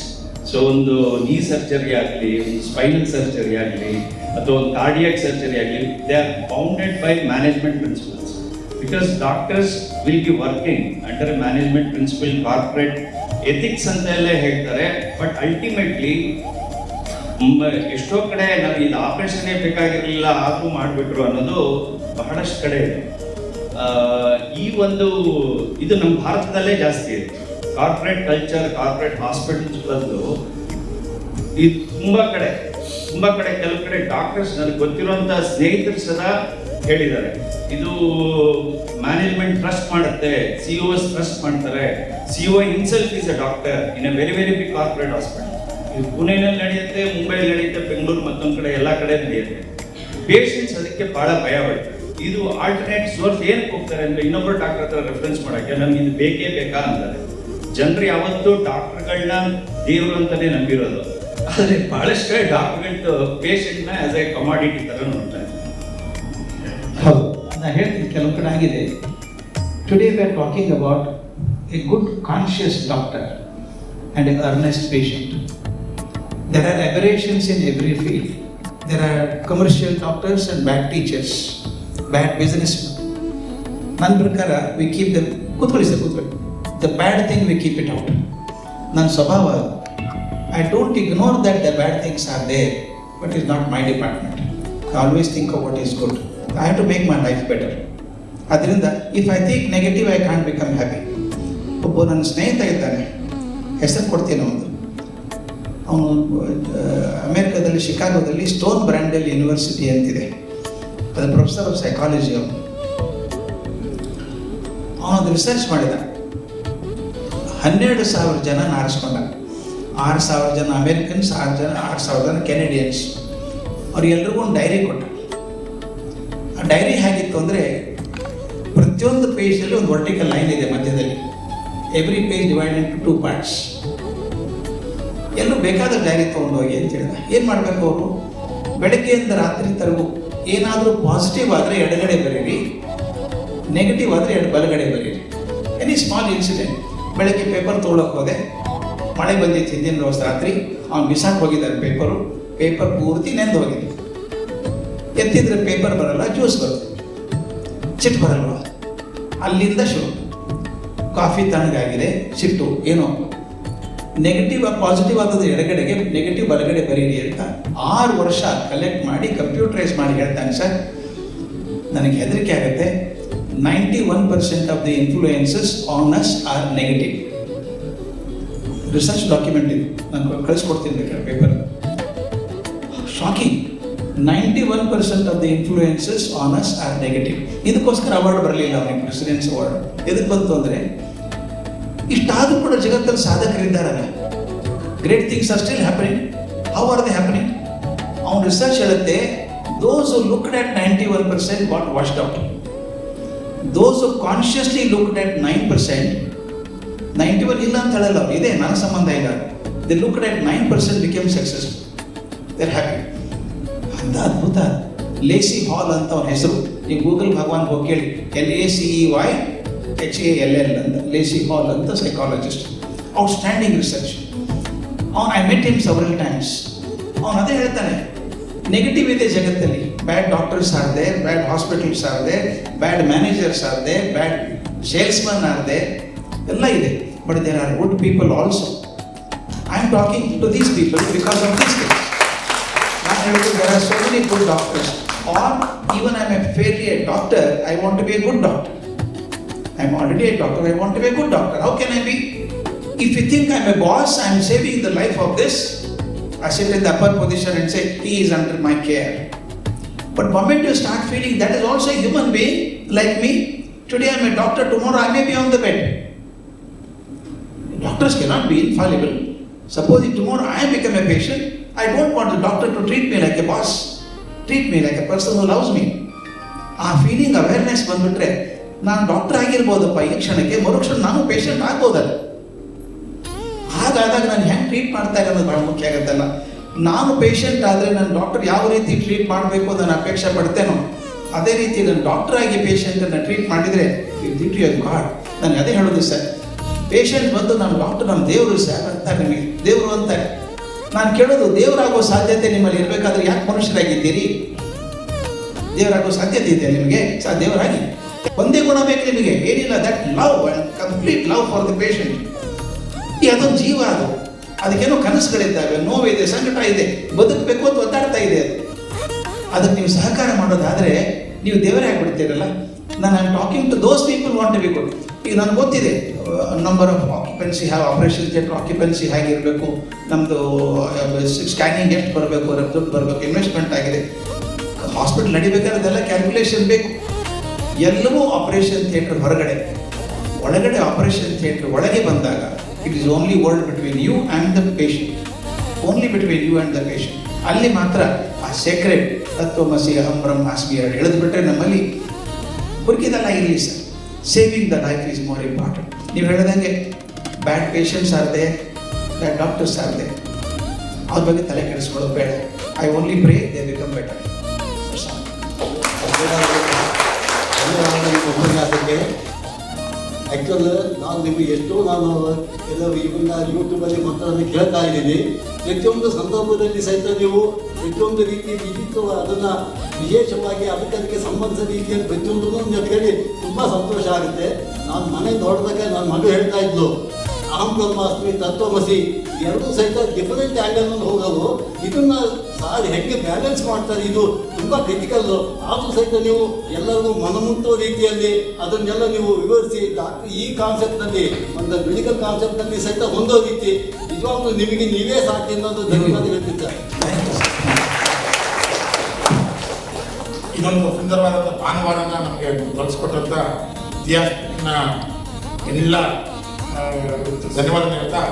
Speaker 12: So ಒಂದು ನೀ ಸರ್ಜರಿ ಆಗಲಿ, ಒಂದು ಸ್ಪೈನಲ್ ಸರ್ಜರಿ ಆಗಲಿ, ಅಥವಾ ಒಂದು ಕಾರ್ಡಿಯಾಕ್ ಸರ್ಜರಿ ಆಗಲಿ, they are bounded by management principles. Because doctors will be working under management principle, corporate ethics ಅಂತ ಎಲ್ಲ ಹೇಳ್ತಾರೆ. ಬಟ್ ಅಲ್ಟಿಮೇಟ್ಲಿ ಎಷ್ಟೋ ಕಡೆ ನಾವು ಇದು ಆಪರೇಷನ್ನೇ ಬೇಕಾಗಿರಲಿಲ್ಲ ಆದರೂ ಮಾಡಿಬಿಟ್ರು ಅನ್ನೋದು ಬಹಳಷ್ಟು ಕಡೆ ಇದೆ. ಈ ಒಂದು ಇದು ನಮ್ಮ ಭಾರತದಲ್ಲೇ ಜಾಸ್ತಿ ಇದೆ. ಕಾರ್ಪೊರೇಟ್ ಕಲ್ಚರ್, ಕಾರ್ಪೊರೇಟ್ ಹಾಸ್ಪಿಟಲ್ಸ್ ಬದಲು ಇದು ತುಂಬ ಕಡೆ ಕೆಲವು ಕಡೆ ಡಾಕ್ಟರ್ಸ್ ನನಗೆ ಗೊತ್ತಿರುವಂಥ ಸ್ನೇಹಿತರು ಸದಾ ಹೇಳಿದ್ದಾರೆ, ಇದು ಮ್ಯಾನೇಜ್ಮೆಂಟ್ ಟ್ರಸ್ಟ್ ಮಾಡುತ್ತೆ, CEOs ಟ್ರಸ್ಟ್ ಮಾಡ್ತಾರೆ. CEO himself is a doctor in a very big corporate hospital. ಇದು ಪುಣೆನಲ್ಲಿ ನಡೆಯುತ್ತೆ, ಮುಂಬೈಲಿ ನಡೆಯುತ್ತೆ, ಬೆಂಗಳೂರು ಮತ್ತೊಂದು ಕಡೆ ಎಲ್ಲ ಕಡೆ ನಡೆಯುತ್ತೆ. ಪೇಷಂಟ್ಸ್ ಅದಕ್ಕೆ ಬಹಳ ಭಯ ಪಡ್ತಾರೆ. ಇದು ಆಲ್ಟರ್ನೇಟ್ ಸೋರ್ಸ್ ಏನಕ್ಕೆ ಹೋಗ್ತಾರೆ ಅಂದರೆ ಇನ್ನೊಬ್ಬರು ಡಾಕ್ಟರ್ ಹತ್ರ ರೆಫರೆನ್ಸ್ ಮಾಡೋಕ್ಕೆ ನಮ್ಗೆ ಇದು ಬೇಕೇ ಬೇಕಾ ಅಂತಾರೆ. ಜನರು ಯಾವತ್ತೂ ಡಾಕ್ಟರ್ಗಳನ್ನ ದೇವರು ಅಂತಾನೆ ನಂಬಿರೋದು, ಆದರೆ ಬಹಳಷ್ಟು ಡಾಕ್ಟರ್ಗಳು ಪೇಷಂಟ್ನ ಆಸ್ ಎ ಕಮಾಡಿಟಿ ಥರ ನೋಡ್ತಾರೆ.
Speaker 1: ಹೌದು, ನಾನು ಹೇಳ್ತೀನಿ ಕೆಲವು ಕಡೆ ಆಗಿದೆ. Today we are talking about A good conscious doctor and A Ernst patient. There are aberrations in every field. There are commercial doctors and bad teachers, bad businessmen. ನನ್ನ ಪ್ರಕಾರ we keep them, ಕೂತ್ಕೊಳ್ಳಿ. The bad thing we keep it out. ನನ್ನ ಸ್ವಭಾವ, I don't ignore that the bad things are there, but it's not my department. I always think of what is good. I have to make my life better. ಅದರಿಂದ if I think negative, I can't become happy. ಒಬ್ಬ ನನ್ನ ಸ್ನೇಹಿತ ಇದ್ದಾನೆ, ಹೆಸರು ಕೊಡ್ತೀನಿ ಒಂದು. ಅವನು ಅಮೇರಿಕಾದಲ್ಲಿ ಶಿಕಾಗೋದಲ್ಲಿ stone ಬ್ರ್ಯಾಂಡೆಲ್ university ಅಂತಿದೆ, ಅದು ಪ್ರೊಫೆಸರ್ ಆಫ್ ಸೈಕಾಲಜಿ. ಅವನದು ರಿಸರ್ಚ್ ಮಾಡಿದ. 12,000 ಜನ ಆರಿಸ್ಕೊಂಡ. 6,000 ಜನ ಅಮೇರಿಕನ್ಸ್, 6,000 ಜನ ಕೆನಡಿಯನ್ಸ್. ಅವ್ರಿಗೆಲ್ರಿಗೂ ಒಂದು ಡೈರಿ ಕೊಟ್ಟ. ಆ ಡೈರಿ ಹೇಗಿತ್ತು ಅಂದರೆ ಪ್ರತಿಯೊಂದು ಪೇಜಲ್ಲಿ ಒಂದು ವರ್ಟಿಕಲ್ ಲೈನ್ ಇದೆ ಮಧ್ಯದಲ್ಲಿ. Every page divide into 2 parts. ಎಲ್ಲರೂ ಬೇಕಾದ ಡೈರಿ ತೊಗೊಂಡೋಗಿ ಅಂತ ಹೇಳಿದ. ಏನು ಮಾಡಬೇಕು ಅವರು? ಬೆಳಗ್ಗೆಯಿಂದ ರಾತ್ರಿ ತರಗು ಏನಾದರೂ ಪಾಸಿಟಿವ್ ಆದರೆ ಎಡಗಡೆ ಬರೀರಿ, ನೆಗೆಟಿವ್ ಆದರೆ ಬಲಗಡೆ ಬರೀರಿ. Any small incident. ಬೆಳಗ್ಗೆ ಪೇಪರ್ ತೊಗೊಳಕ್ಕೆ ಹೋದೆ, ಮಳೆ ಬಂದಿತ್ತು ಹಿಂದಿನ ದಿವಸ ರಾತ್ರಿ, ಅವ್ನು ಬಿಸಾಕ್ ಹೋಗಿದ್ದಾನೆ ಪೇಪರ್ ಪೂರ್ತಿ ನೆಂದು ಹೋಗಿದೆ. ಎತ್ತಿದ್ರೆ ಪೇಪರ್ ಬರಲ್ಲ, ಜ್ಯೂಸ್ ಬರುತ್ತೆ, ಸಿಟ್ಟು ಬರಲ್ವ? ಅಲ್ಲಿಂದ ಶುರು. ಕಾಫಿ ತಣ್ಣಗಾಗಿದೆ, ಸಿಟ್ಟು, ಏನೋ ನೆಗೆಟಿವ್ ಪಾಸಿಟಿವ್ ಆದದ್ದು ಎಡಗಡೆಗೆ, ನೆಗೆಟಿವ್ ಬಲಗಡೆ ಬರೀರಿ ಅಂತ 6 ವರ್ಷ ಕಲೆಕ್ಟ್ ಮಾಡಿ ಕಂಪ್ಯೂಟರೈಸ್ ಮಾಡಿ ಹೇಳ್ತಾನೆ. ಸರ್, ನನಗೆ ಹೆದರಿಕೆ ಆಗುತ್ತೆ. 91% of the influences on us are negative. Research document ಇದು, ನಾನು ಕಳಿಸ್ಕೊಡ್ತೀನಿ ಬೇಕಾದ್ರೆ paper. Shocking. 91% of the influences on us are negative. ಇದಕ್ಕೋಸ್ಕರ ಅವಾರ್ಡ್ ಬರಲಿಲ್ಲ ಅವನಿಗೆ, ಪ್ರೆಸಿಡೆನ್ಸ್ ಅವಾರ್ಡ್. ಎದಕ್ಕೆ ಬಂತು ಅಂದರೆ ಇಷ್ಟಾದರೂ ಕೂಡ ಜಗತ್ತಲ್ಲಿ ಸಾಧಕರಿದ್ದಾರಲ್ಲ, great things are still happening. How are they happening? ಅವನ ರಿಸರ್ಚ್ ಹೇಳುತ್ತೆ, those who looked at 91% got washed out. Those who consciously looked at 9%, 91 ಇಲ್ಲ ಅಂತ ಹೇಳಲ್ಲ ಅವ್ರು, ಇದೆ, ನನ್ನ ಸಂಬಂಧ ಇಲ್ಲ. They looked at 9% became successful. They're happy. ಅಂತ ಅದ್ಭುತ. ಲೇಸಿ ಹಾಲ್ ಅಂತ ಅವನ ಹೆಸರು. ನೀವು ಗೂಗಲ್ ಭಗವಾನ್ ಹೋಗಿ ಕೇಳಿ, LACEYHALL ಅಂತ, ಲೇಸಿ ಹಾಲ್ ಅಂತ psychologist. Outstanding research. I met him several times. ಅವನು ಅದೇ ಹೇಳ್ತಾನೆ, ನೆಗೆಟಿವ್ ಇದೆ ಜಗತ್ತಲ್ಲಿ. Bad doctors are there, bad hospitals are there, bad managers are there, bad salesman are there, ಎಲ್ಲ ಇದೆ. But there are good people also. I am talking to these people because of these things. ನಾನು ಹೇಳಿದ್ದು, there are so many good doctors. Are even I am a fairly a doctor, I want to be a good doctor. I am already a doctor, I want to be a good doctor. How can I be? If you think I am a boss, I am saving the life of this, I sit in the upper position and say, he is under my care. But the moment you start feeling that is also a human being like me, today I am a doctor, tomorrow I may be on the bed. Doctors cannot be infallible. Suppose tomorrow I become a patient, I don't want the doctor to treat me like a boss, treat me like a person who loves me. ಆ feeling awareness ಬಂದ್ಬಿಟ್ರೆ, ನಾನು doctor ಆಗಿರ್ಬೋದಪ್ಪ ಈ ಕ್ಷಣಕ್ಕೆ, ಮರುಕ್ಷಣ ನಾನು patient ಆಗ್ಬೋದಲ್ಲ. ಹಾಗಾದಾಗ ನಾನು ಹೆಂಗೆ treat ಮಾಡ್ತಾ ಇರೋದು ಭಾಳ ಮುಖ್ಯ ಆಗುತ್ತಲ್ಲ. ನಾನು ಪೇಷಂಟ್ ಆದರೆ ನನ್ನ ಡಾಕ್ಟರ್ ಯಾವ ರೀತಿ ಟ್ರೀಟ್ ಮಾಡಬೇಕು ನಾನು ಅಪೇಕ್ಷೆ ಪಡ್ತೇನೋ, ಅದೇ ರೀತಿ ನಾನು ಡಾಕ್ಟರ್ ಆಗಿ ಪೇಷಂಟನ್ನು ಟ್ರೀಟ್ ಮಾಡಿದರೆ ಡ್ಯೂಟಿ ಆಫ್ ಗಾಡ್. ನನಗೆ ಅದೇ ಹೇಳೋದು ಸರ್. ಪೇಷಂಟ್ ಬಂದು ನಮ್ಮ ಡಾಕ್ಟರ್ ನಮ್ಮ ದೇವರು ಸರ್ ಅಂತಾರೆ, ನಿಮಗೆ ದೇವರು ಅಂತಾರೆ. ನಾನು ಕೇಳೋದು, ದೇವರಾಗೋ ಸಾಧ್ಯತೆ ನಿಮ್ಮಲ್ಲಿ ಇರಬೇಕಾದ್ರೆ ಯಾಕೆ ಮನುಷ್ಯರಾಗಿದ್ದೀರಿ? ದೇವರಾಗೋ ಸಾಧ್ಯತೆ ಇದೆ ನಿಮಗೆ, ದೇವರಾಗಿ. ಒಂದೇ ಗುಣ ಬೇಕು ನಿಮಗೆ, ಏನಿಲ್ಲ, that love, complete love for the patient. ಅದೊಂದು ಜೀವ, ಅದಕ್ಕೇನೋ ಕನಸುಗಳಿದ್ದಾವೆ, ನೋವಿದೆ, ಸಂಕಟ ಇದೆ, ಬದುಕಬೇಕು ಅಂತ ಒತ್ತಾಡ್ತಾ ಇದೆ. ಅದಕ್ಕೆ ನೀವು ಸಹಕಾರ ಮಾಡೋದಾದರೆ ನೀವು ದೇವರೇ ಆಗಿಬಿಡ್ತೀರಲ್ಲ. ನಾನು I am talking to those people want to be good. ಈಗ ನನಗೆ ಗೊತ್ತಿದೆ number of occupancy have operation theatre occupancy ಹೇಗಿರಬೇಕು, ನಮ್ಮದು ಸ್ಕ್ಯಾನಿಂಗ್ ಎಷ್ಟು ಬರಬೇಕು, ದುಡ್ಡು ಬರಬೇಕು, ಇನ್ವೆಸ್ಟ್ಮೆಂಟ್ ಆಗಿದೆ. ಹಾಸ್ಪಿಟಲ್ ನಡಿಬೇಕಾದ್ರೆ ಅದೆಲ್ಲ ಕ್ಯಾಲ್ಕುಲೇಷನ್ ಬೇಕು. ಎಲ್ಲವೂ ಆಪರೇಷನ್ ಥಿಯೇಟರ್ ಹೊರಗಡೆ. ಒಳಗಡೆ ಆಪರೇಷನ್ ಥಿಯೇಟರ್ ಒಳಗೆ ಬಂದಾಗ it is only world between you and the patient, only between you and the patient. ಅಲ್ಲಿ ಮಾತ್ರ ಆ ಸೀಕ್ರೆಟ್ ತತ್ವಮಸಿ ಅಹಂ ಬ್ರಹ್ಮಾಸ್ಮಿ ಎರಡು ಎಳೆದುಬಿಟ್ರೆ ನಮ್ಮಲ್ಲಿ ಹುಡುಕಿದೆಲ್ಲ ಇರಲಿ sir. Saving the life is more important. ನೀವು ಹೇಳಿದಂಗೆ ಬ್ಯಾಡ್ ಪೇಷಂಟ್ಸ್ ಆರ್ದೆ, ಬ್ಯಾಡ್ ಡಾಕ್ಟರ್ಸ್ ಆರ್ದೆ, ಅವ್ರ ಬಗ್ಗೆ ತಲೆ ಕೆಡಿಸ್ಕೊಳ್ಳೋದು ಬೇಡ. I only pray they become better.
Speaker 2: ಉಪನ್ಯಾಸಕ್ಕೆ ಆ್ಯಕ್ಚುಲ್ ನಾನು ನಿಮಗೆ ನಾನು ಕೆಲವು ಇವನ್ನ ಯೂಟ್ಯೂಬಲ್ಲಿ ಮಾತ್ರ ಕೇಳ್ತಾ ಇದ್ದೀನಿ. ಪ್ರತಿಯೊಂದು ಸಂದರ್ಭದಲ್ಲಿ ಸಹಿತ ನೀವು ಪ್ರತಿಯೊಂದು ರೀತಿ ವಿದ್ಯುತ್ ಅದನ್ನು ವಿಶೇಷವಾಗಿ ಅದಕ್ಕೆ ಸಂಬಂಧಿಸಿದ ರೀತಿಯಲ್ಲಿ ಪ್ರತಿಯೊಂದನ್ನು ನೀವು ಕೇಳಿ ತುಂಬ ಸಂತೋಷ ಆಗುತ್ತೆ. ನಾನು ಮನೆ ನೋಡಿದಾಗ ನನ್ನ ಮಗಳು ಹೇಳ್ತಾ ಇದ್ಲು, ಅಹಂ ಬ್ರಹ್ಮಾಸ್ಮಿ ತತ್ವಮಸಿ ಎರಡೂ ಸಹಿತ ಡಿಫರೆಂಟ್ ಆ್ಯಂಗಲ್ನಲ್ಲಿ ಹೋಗೋದು. ಇದನ್ನು ಸಾರ್ ಹೇಗೆ ಬ್ಯಾಲೆನ್ಸ್ ಮಾಡ್ತಾರೆ, ಇದು ತುಂಬ ಕ್ರಿಟಿಕಲ್ಲು. ಆದರೂ ಸಹಿತ ನೀವು ಎಲ್ಲರಿಗೂ ಮನಮುಟ್ಟುವ ರೀತಿಯಲ್ಲಿ ಅದನ್ನೆಲ್ಲ ನೀವು ವಿವರಿಸಿ ಡಾಕ್ಟರ್ ಈ ಕಾನ್ಸೆಪ್ಟ್ನಲ್ಲಿ ಒಂದು ಮೆಡಿಕಲ್ ಕಾನ್ಸೆಪ್ಟ್ನಲ್ಲಿ ಸಹಿತ ಹೊಂದೋ ರೀತಿ ನಿಜವಾಗ್ಲೂ ನಿಮಗೆ ನೀವೇ ಸಾಕಿ ಅನ್ನೋದು ಧನ್ಯವಾದ ಹೇಳ್ತಿದ್ದಾರೆ.
Speaker 3: ಇದೊಂದು ಸುಂದರವಾದಂಥ ಭಾನುವಾರನ ನಮಗೆ ಬಳಸ್ಕೊಟ್ಟಂಥ ಇತಿಹಾಸನ ಎಲ್ಲ ಧನ್ಯವಾದ ಹೇಳ್ತಾ,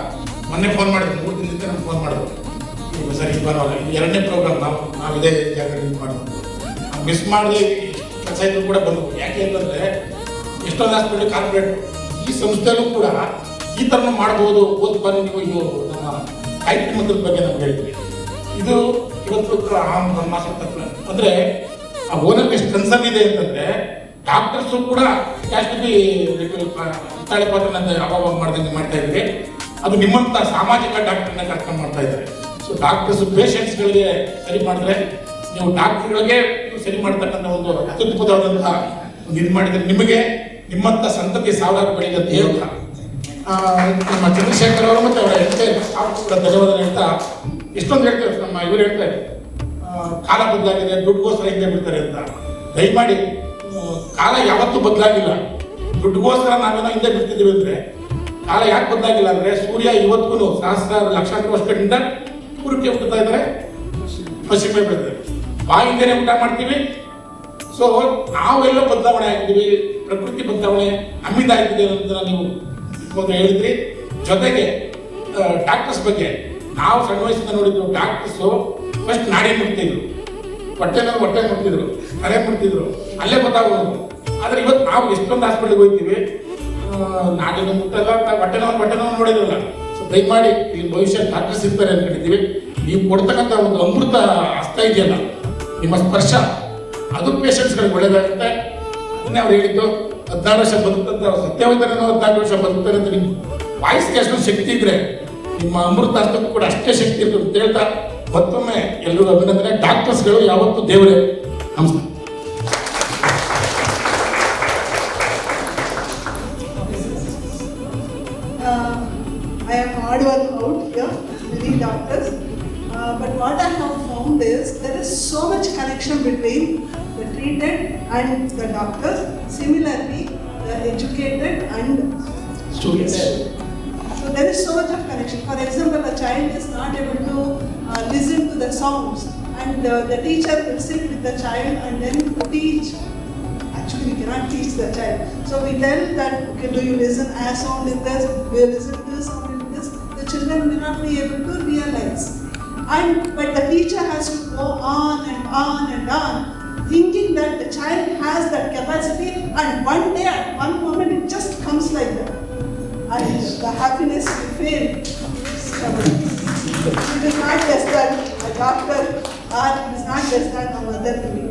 Speaker 3: ಮೊನ್ನೆ ಫೋನ್ ಮಾಡಿದ್ರು, 3 ದಿನದಿಂದ ನಮ್ಗೆ ಫೋನ್ ಮಾಡಿದ್ರು. ಸರ್ ಈ ಭಾನುವಾರ ಎರಡನೇ ಪ್ರೋಗ್ರಾಮ್ ನಾವು ಇದೇ ಜಾಗದಲ್ಲಿ ಮಾಡಿದ್ವಿ. ಮಿಸ್ ಮಾಡದೆ ಕೆಲಸ ಇದ್ರು ಕೂಡ ಬಂದು. ಯಾಕೆ ಅಂತಂದರೆ ಎಷ್ಟೊಂದು ಹಾಸ್ಪಿಟಲ್ ಕಾರ್ಪೊರೇಟ್ ಈ ಸಂಸ್ಥೆಯಲ್ಲೂ ಕೂಡ ಈ ಥರನೂ ಮಾಡ್ಬೋದು, ಓದ್ ಬನ್ನಿ ನೀವು. ಇದು ನಮ್ಮ ಸಾಹಿತ್ಯ ಮಂತ್ರದ ಬಗ್ಗೆ ನಮ್ಗೆ ಹೇಳಿದ್ವಿ. ಇದು ಇವತ್ತು ಅಹಂ ಬ್ರಹ್ಮಾಸ್ಮಿ ತತ್ವ ಅಂದರೆ ಆ ಓನರ್ಗೆ ಎಷ್ಟು ಕನ್ಸರ್ನ್ ಇದೆ ಅಂತಂದರೆ ಡಾಕ್ಟರ್ಸು ಕೂಡ ಜಾಸ್ತಿ ತಾಳೆ ಪಾತ್ರನ ಅವಾಗ ಮಾಡ್ದಂಗೆ ಮಾಡ್ತಾ ಇದ್ವಿ. ಅದು ನಿಮ್ಮಂಥ ಸಾಮಾಜಿಕ ಡಾಕ್ಟರ್ನ ಕರ್ಕೊಂಡು ಮಾಡ್ತಾ ಇದ್ದಾರೆ. ಸೊ ಡಾಕ್ಟರ್ಸು ಪೇಷಂಟ್ಸ್ಗಳಿಗೆ ಸರಿ ಮಾಡಿದ್ರೆ ನೀವು ಡಾಕ್ಟರ್ಗಳಿಗೆ ಸರಿ ಮಾಡ್ತಕ್ಕಂಥ ಒಂದು ಅತ್ಯುತ್ತಮವಾದಂತಹ ಒಂದು ಇದು ಮಾಡಿದರೆ ನಿಮಗೆ ನಿಮ್ಮಂಥ ಸಂತತಿ ಸಾವಿರಾರು ಬೆಳೆದ ಅಂತ ಹೇಳ್ತಾ ನಮ್ಮ ಚಂದ್ರಶೇಖರ್ ಅವರು ಮತ್ತು ಅವರ ಹೆಂಡತಿ ಕೂಡ ಧನ್ಯವಾದ ಹೇಳ್ತಾ ಎಷ್ಟೊಂದು ಹೇಳ್ತಾರೆ. ನಮ್ಮ ಇವರು ಹೇಳ್ತಾರೆ ಕಾಲ ಬದಲಾಗಿದೆ, ದುಡ್ಡುಗೋಸ್ಕರ ಹಿಂದೆ ಬಿಡ್ತಾರೆ ಅಂತ. ದಯಮಾಡಿ ಕಾಲ ಯಾವತ್ತೂ ಬದಲಾಗಿಲ್ಲ. ದುಡ್ಡುಗೋಸ್ಕರ ನಾವೇನೋ ಹಿಂದೆ ಬಿಡ್ತಿದ್ದೀವಿ ಅಂದರೆ ಕಾಲ ಯಾಕೆ ಬದಲಾಗಿಲ್ಲ ಅಂದರೆ ಸೂರ್ಯ ಇವತ್ತಿಗೂ ಸಹಸ್ರಾರು ಲಕ್ಷಾಂತರ ವರ್ಷಗಳಿಂದ ಪೂರ್ವಕ್ಕೆ ಹುಟ್ಟುತ್ತಾ ಇದ್ದಾರೆ, ಪಶ್ಚಿಮ ಬೆಳೆದಿದ್ದಾರೆ, ಬಾಯಿಂದನೇ ಊಟ ಮಾಡ್ತೀವಿ. ಸೊ ನಾವೆಲ್ಲ ಬದಲಾವಣೆ ಆಗಿದ್ದೀವಿ, ಪ್ರಕೃತಿ ಬದಲಾವಣೆ ನಮ್ಮಿಂದ ಆಗಿದೆ ಅಂತ ನೀವು ಹೇಳಿದ್ರಿ. ಜೊತೆಗೆ ಡಾಕ್ಟರ್ಸ್ ಬಗ್ಗೆ ನಾವು ಸಣ್ಣ ವಯಸ್ಸಿಂದ ನೋಡಿದ್ರು. ಡಾಕ್ಟರ್ಸು ಫಸ್ಟ್ ನಾಡಿ ಮುಟ್ತಿದ್ರು, ಹೊಟ್ಟೆ ಮುಟ್ತಿದ್ರು, ತಲೆ ಮುಟ್ತಿದ್ರು, ಅಲ್ಲೇ ಗೊತ್ತಾಗೋದು. ಆದರೆ ಇವತ್ತು ನಾವು ಎಷ್ಟೊಂದು ಹಾಸ್ಪಿಟಲ್ಗೆ ಹೋಗ್ತೀವಿ, ನಾಡಿನ ಮುಟ್ಟಲ್ಲ, ಹೊಟ್ಟೆ ನೋವು ನೋಡಿದ್ರಲ್ಲ. ಸೊ ದಯಮಾಡಿ ಇಲ್ಲಿ ಭವಿಷ್ಯ ಡಾಕ್ಟರ್ಸ್ ಇರ್ತಾರೆ ಅಂದ್ಕೊಂಡಿದ್ದೀವಿ. ನೀವು ಕೊಡ್ತಕ್ಕಂಥ ಒಂದು ಅಮೃತ ಹಸ್ತ ಇದೆಯಲ್ಲ, ನಿಮ್ಮ ಸ್ಪರ್ಶ, ಅದು ಪೇಷಂಟ್ಸ್ಗಳಿಗೆ ಒಳ್ಳೇದಾಗುತ್ತೆ. ಅದನ್ನೇ ಅವ್ರು ಹೇಳಿದ್ದು 14 ವರ್ಷ ಬದುಕಂತ ಸತ್ಯವಂತರೇನೋ 14 ವರ್ಷ ಬದುಕ್ತಾರೆ ಅಂತ ನಿಮ್ಮ ವಾಯ್ಸ್ಗೆ ಅಷ್ಟೊಂದು ಶಕ್ತಿ ಇದ್ರೆ ನಿಮ್ಮ ಅಮೃತ ಹಸ್ತಕ್ಕೂ ಕೂಡ ಅಷ್ಟೇ ಶಕ್ತಿ ಇರ್ತದೆ ಅಂತ ಹೇಳ್ತಾ ಮತ್ತೊಮ್ಮೆ ಎಲ್ಲರಿಗೂ ಅಭಿನಂದನೆ. ಡಾಕ್ಟರ್ಸ್ಗಳು ಯಾವತ್ತೂ ದೇವರೇ. ನಮಸ್ಕಾರ.
Speaker 5: I am odd one out here, many doctors. But what I have found is there is so much connection between the treated and the doctors. Similarly, the educated and students. So there is so much of connection. For example, a child is not able to listen to the sounds, and the teacher will sit with the child and then teach. Actually, we cannot teach the child. So we tell that, okay, do you listen as sound in this? Do you listen to this sound in this? The children may not be able to realize. But the teacher has to go on and on and on, thinking that the child has that capacity, and one day at one moment it just comes like that. And the happiness will fail. It is not just that a doctor, or it is not just that a mother doing.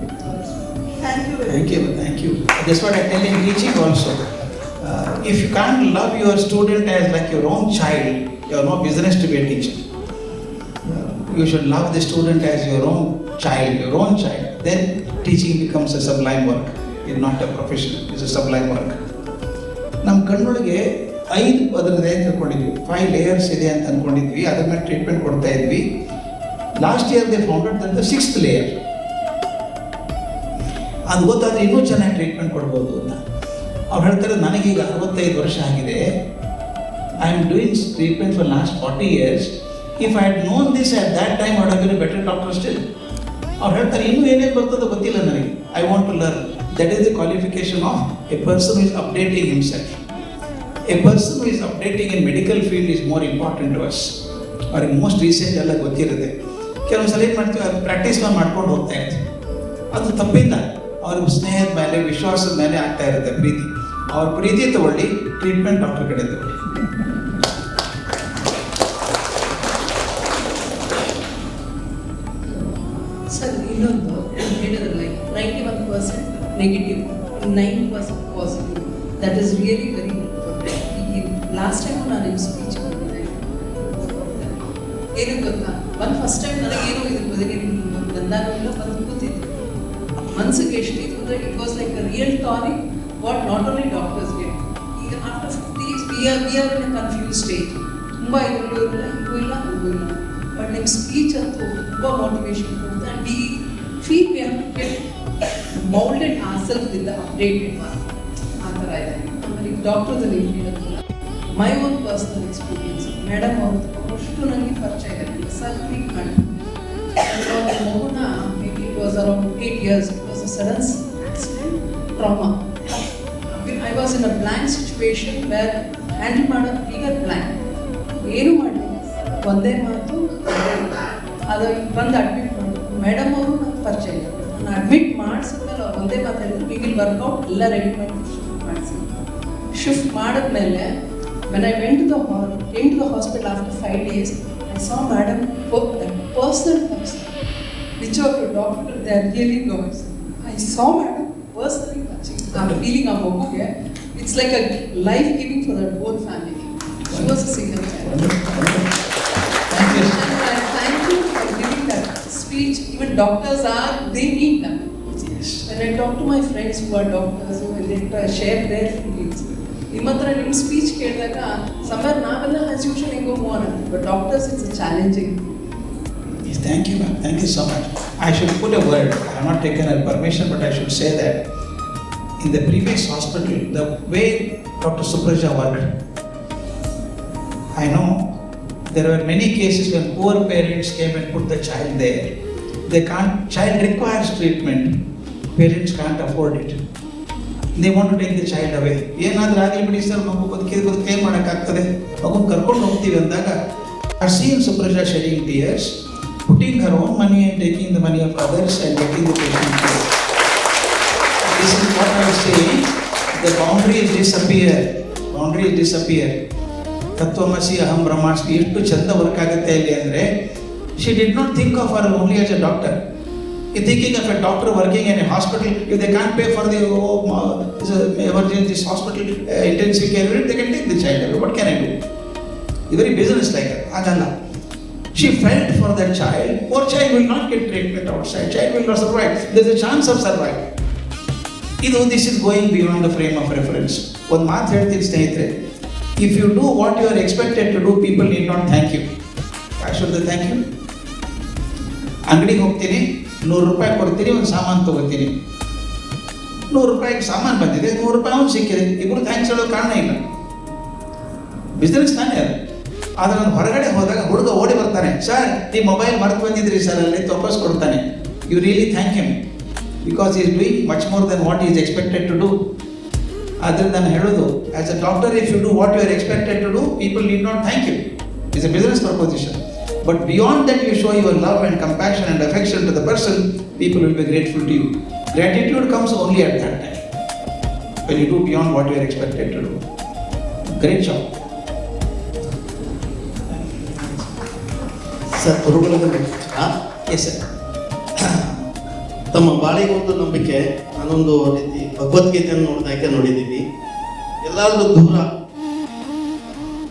Speaker 5: Thank you very much.
Speaker 1: Thank you. That's what I tell in teaching also. If you can't love your student as like your own child, you have no business to be a teacher. You should love the student as your own child. Then teaching becomes a sublime work. It's not a profession, it's a sublime work. ನಮ್ಮ ಕಣ್ಣೊಳಗೆ 5 ಅದರದೇ ಅಂತ ಅಂದ್ಕೊಂಡಿದ್ವಿ, 5 layers ಇದೆ ಅಂತ ಅಂದ್ಕೊಂಡಿದ್ವಿ. ಅದರ ಮೇಲೆ treatment ಕೊಡ್ತಾ ಇದ್ವಿ. Last year they founded that the 6th layer. ಅದು ಗೊತ್ತಾದರೆ ಇನ್ನೂ ಚೆನ್ನಾಗಿ ಟ್ರೀಟ್ಮೆಂಟ್ ಕೊಡ್ಬೋದು ಅಂತ. ಅವ್ರು ಹೇಳ್ತಾರೆ ನನಗೀಗ 65 ವರ್ಷ ಆಗಿದೆ, I am doing treatment for last 40 years. If I had known this at that time I would have been a better doctor still. ಅವ್ರು ಹೇಳ್ತಾರೆ ಇನ್ನೂ ಏನೇನು ಬರ್ತದೋ ಗೊತ್ತಿಲ್ಲ ನನಗೆ, I want to learn. That is the qualification of a person who is updating himself. A person who is updating in medical field is more important to us. ಅವ್ರಿಗೆ most recent ಎಲ್ಲ ಗೊತ್ತಿರುತ್ತೆ. ಕೆಲವು ಸಲ ಏನು ಮಾಡ್ತೀವಿ, ಅದು ಪ್ರಾಕ್ಟೀಸ್ನ ಮಾಡ್ಕೊಂಡು ಹೋಗ್ತಾ ಇರ್ತೀವಿ. ಅದು ತಪ್ಪಿಲ್ಲ, ಅವ್ರಿಗೆ ಸ್ನೇಹದ ಮೇಲೆ ವಿಶ್ವಾಸದ ಮೇಲೆ ಆಗ್ತಾ ಇರುತ್ತೆ ಪ್ರೀತಿ. ಅವ್ರ ಪ್ರೀತಿ ತಗೊಳ್ಳಿ, ಟ್ರೀಟ್ಮೆಂಟ್ ಡಾಕ್ಟರ್ ಕಡೆ ತಗೊಳ್ಳಿ.
Speaker 5: ಸರ್ ಇನ್ನೊಂದು ಹೇಳಿದ್ರಲ್ಲ, 91% negative, 9% positive. That is really very important. Last time ನಾನು ನಿಮ್ಮ ಸ್ಪೀಚ್ ಮಾಡಿದ್ದೆ, ಏನು ಗೊತ್ತಾ, ಫಸ್ಟ್ ಟೈಮ್ ನನಗೇನೋ ಇದ್ರ ಬದಲಿಗೆ ನಂದಾನು ಇಲ್ಲ ಬಂದು ಕೂತಿದ್ದೆ. ಮನಸ್ಸಿಗೆ ಎಷ್ಟಿತ್ತು ಅಂದರೆ it was like a real tonic what not only doctors get. ಈಗ after 50 years we are in a confuse state. ತುಂಬ ಇದರಲ್ಲೂ ಇಲ್ಲ, ಇದೂ ಇಲ್ಲ, ಅದೂ ಇಲ್ಲ. ಬಟ್ ನಿಮ್ಮ ಸ್ಪೀಚ್ ಅಂತೂ ತುಂಬ ಮೋಟಿವೇಶನ್ ಕೊಡುತ್ತೆ. And we feel we have to get moulded ourself with the updated mark. ಆ ಥರ ಇದೆ. ಆಮೇಲೆ ಈಗ ಡಾಕ್ಟರ್ದಲ್ಲಿ ಏನು ಹೇಳೋದಿಲ್ಲ, my own personal experience. Madam ಅವರು ಅಷ್ಟು ನನಗೆ ಪರಿಚಯ ಇದೆ, ಸರ್ ಟ್ರೀಟ್ ಮಾಡಿ ಮಗುನ maybe it was around 8 years. It was a sudden accident, trauma. I was in a blank situation where handle ಮಾಡೋದು ಬಿಗರ್ ಬ್ಲ್ಯಾಂಕ್. ಏನು ಮಾಡಲಿಲ್ಲ, ಒಂದೇ ಮಾತು, ಅದು ಬಂದು ಅಡ್ಮಿಟ್ ಮಾಡೋದು. ಮೇಡಮ್ ಅವರು ನನಗೆ ಪರಿಚಯ ಇಲ್ಲ. ನಾನು ಅಡ್ಮಿಟ್ ಮಾಡಿಸಿದ್ಮೇಲೆ ಅವ್ರು ಒಂದೇ ಮಾತು ಹೇಳಿದ್ರು, ವಿ ವಿಲ್ ವರ್ಕೌಟ್, ಎಲ್ಲ ರೆಡಿ ಮಾಡಿ ಶಿಫ್ಟ್ ಮಾಡಿಸಿ. ಶಿಫ್ಟ್ ಮಾಡಿದ್ಮೇಲೆ when I came to the hospital after 5 days, I saw madam, that personal person, which are the doctor, they are really gods. I saw madam personally touching. I'm feeling a mogu. It's like a life giving for that whole family. She was a single child.
Speaker 1: Thank you.
Speaker 5: And I thank you for giving that speech. Even doctors they need them.
Speaker 1: Yes.
Speaker 5: When I talk to my friends who are doctors, who will share their feelings. ನಿಮ್ಮ ಹತ್ರ ನಿಮ್ಮ speech ಕೇಳಿದಾಗ summer ನಾವೆಲ್ಲ as usual ಹೆಂಗೋ move on, but doctors it's challenging.
Speaker 1: Thank you, ma'am. Thank you so much. I should put a word. I have not taken her permission, but I should say that in the previous hospital, the way Dr. Supraja worked, I know there were many cases when poor parents came and put the child there. Child requires treatment. Parents can't afford it. They want to take the child away. ಏನಾದರೂ ಆಗಲಿ ಬಿಡಿ sir, ಮಗು ಬದುಕಿದ ಏನು ಮಾಡೋಕ್ಕಾಗ್ತದೆ, ಮಗುನ ಕರ್ಕೊಂಡು ಹೋಗ್ತೀವಿ ಅಂದಾಗ I seen Supraja shedding tears, putting her own money and taking the money of others and getting the patient care. This is what I was saying. The boundaries disappear. ತತ್ವಮಸಿ ಅಹಂ ಬ್ರಹ್ಮಾಸ್ಮಿ ಎಷ್ಟು ಚಂದ ವರ್ಕ್ ಆಗುತ್ತೆ ಇಲ್ಲಿ ಅಂದರೆ, she did not think of her only as a doctor. Thinking of a doctor working in a hospital, if they can't pay for the emergency, this hospital intensive care unit, they can take the child away. What can I do? It's very business like that. Adala. She felt for that child. Poor child will not get treatment outside. Child will not survive. There's a chance of survival. This is going beyond the frame of reference. One math ಹೇಳ್ತೀನಿ ಸ್ನೇಹಿತರೆ, if you do what you are expected to do, people need not thank you. Why should they thank you? ಅಂಗಡಿಗೆ ಹೋಗ್ತೀನಿ, 100 ರೂಪಾಯಿ ಕೊಡ್ತೀನಿ, ಒಂದು ಸಾಮಾನು ತೊಗೋತೀನಿ. 100 ರೂಪಾಯಿಗೆ ಸಾಮಾನು ಬಂದಿದೆ, 100 ರೂಪಾಯಿ ಅವನು ಸಿಕ್ಕಿದೆ, ಇಬ್ಬರು ಥ್ಯಾಂಕ್ಸ್ ಹೇಳೋ ಕಾರಣ ಇಲ್ಲ. ಬಿಸ್ನೆಸ್ ತಾನೇ ಅದು. ಆದರೆ ನಾನು ಹೊರಗಡೆ ಹೋದಾಗ ಹುಡುಗ ಓಡಿ ಬರ್ತಾನೆ, ಸರ್ ನೀವು ಮೊಬೈಲ್ ಮರೆತು ಬಂದಿದ್ರಿ ಸರ್ ಅಲ್ಲಿ, ವಾಪಸ್ ಕೊಡ್ತಾನೆ. You really thank him because is doing much more than what is expected to do. ಆದ್ದರಿಂದ ನಾನು ಹೇಳೋದು, as a doctor, if you do what you are expected to do, people need not thank you. It's a business proposition. But beyond that, you show your love and compassion and affection to the person, people will be grateful to you. Gratitude comes only at that time, when you do beyond what you are expected to do. Great job.
Speaker 13: Sir, ಗುರುಗಳೇ,
Speaker 1: Yes, sir.
Speaker 13: ತಮ್ಮ ಬಾಳಿಗೆ ಒಂದು ನಂಬಿಕೆ. ನಾನೊಂದು ರೀತಿ ಭಗವದ್ಗೀತೆಯನ್ನು ನೋಡಿದ್ದೀವಿ. ಎಲ್ಲಾದ್ರೂ ದೂರ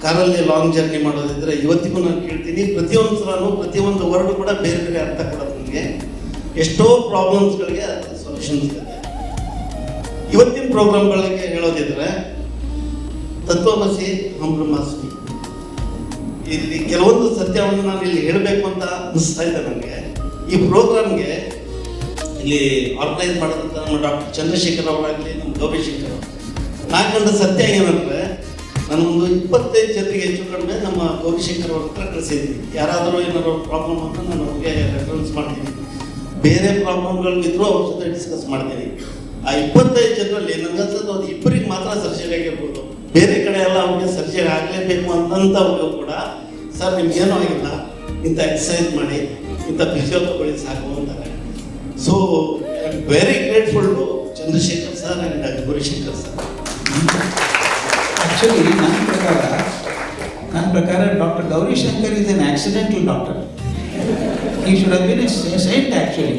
Speaker 13: ಕಾರಲ್ಲಿ ಲಾಂಗ್ ಜರ್ನಿ ಮಾಡೋದಿದ್ರೆ ಇವತ್ತಿಗೂ ನಾನು ಕೇಳ್ತೀನಿ, ಪ್ರತಿಯೊಂದು ಸಲನೂ ಪ್ರತಿಯೊಂದು ವರ್ಡ್ ಕೂಡ ಬೇರೆ ಬೇರೆ ಅರ್ಥ ಕೊಡೋದು. ನನಗೆ ಎಷ್ಟೋ ಪ್ರಾಬ್ಲಮ್ಸ್ಗಳಿಗೆ ಸೊಲ್ಯೂಷನ್ ಸಿಗುತ್ತೆ. ಇವತ್ತಿನ ಪ್ರೋಗ್ರಾಮ್ಗಳಿಗೆ ಹೇಳೋದಿದ್ರೆ ತತ್ವಮಸಿ ಅಹಂ ಬ್ರಹ್ಮಾಸ್ಮಿ, ಇಲ್ಲಿ ಕೆಲವೊಂದು ಸತ್ಯವನ್ನು ನಾನು ಇಲ್ಲಿ ಹೇಳಬೇಕು ಅಂತ ಅನಿಸ್ತಾ ಇದೆ ನನಗೆ. ಈ ಪ್ರೋಗ್ರಾಮ್ಗೆ ಇಲ್ಲಿ ಆರ್ಗನೈಸ್ ಮಾಡೋದಂತ ನಮ್ಮ ಡಾಕ್ಟರ್ ಚಂದ್ರಶೇಖರ್ ಅವರಾಗಲಿ, ನಮ್ಮ ಗೌರಿಶಂಕರ್ ಅವರು. ನಾನು ಕಂಡ ಸತ್ಯ ಏನಂದರೆ, ನಾನೊಂದು 25 ಜನರಿಗೆ ಹೆಚ್ಚು ಕಡಿಮೆ ನಮ್ಮ ಗೌರಿಶಂಕರ್ ಅವ್ರ ಹತ್ರ ಕಳಿಸಿದ್ದೀನಿ. ಯಾರಾದರೂ ಏನಾದ್ರು ಪ್ರಾಬ್ಲಮ್ ಅಂತ ನಾನು ಅವ್ರಿಗೆ ರೆಫರೆನ್ಸ್ ಮಾಡ್ತೀನಿ. ಬೇರೆ ಪ್ರಾಬ್ಲಮ್ಗಳಿದ್ರೂ ಅವ್ರ ಜೊತೆ ಡಿಸ್ಕಸ್ ಮಾಡ್ತೀನಿ. ಆ 25 ಜನರಲ್ಲಿ ನನಗನ್ಸೋದು ಅದು ಇಬ್ಬರಿಗೆ ಮಾತ್ರ ಸರ್ಜರಿ ಆಗಿರ್ಬೋದು. ಬೇರೆ ಕಡೆ ಎಲ್ಲ ಅವ್ರಿಗೆ ಸರ್ಜರಿ ಆಗಲೇಬೇಕು ಅಂತಂತವ್ರಿಗೂ ಕೂಡ ಸರ್ ನಿಮ್ಗೇನೂ ಆಗಿಲ್ಲ, ಇಂಥ ಎಕ್ಸಸೈಸ್ ಮಾಡಿ, ಇಂಥ ಫಿಸಿಯೋ ತಗೊಳ್ಳಿ ಸಾಕು ಅಂತಾರೆ. So I am very grateful to Chandrashekhar sir and Gaurishankar sir.
Speaker 1: Actually ನನ್ನ ಪ್ರಕಾರ doctor Gaurishankar is an accidental doctor. He should have been a saint actually.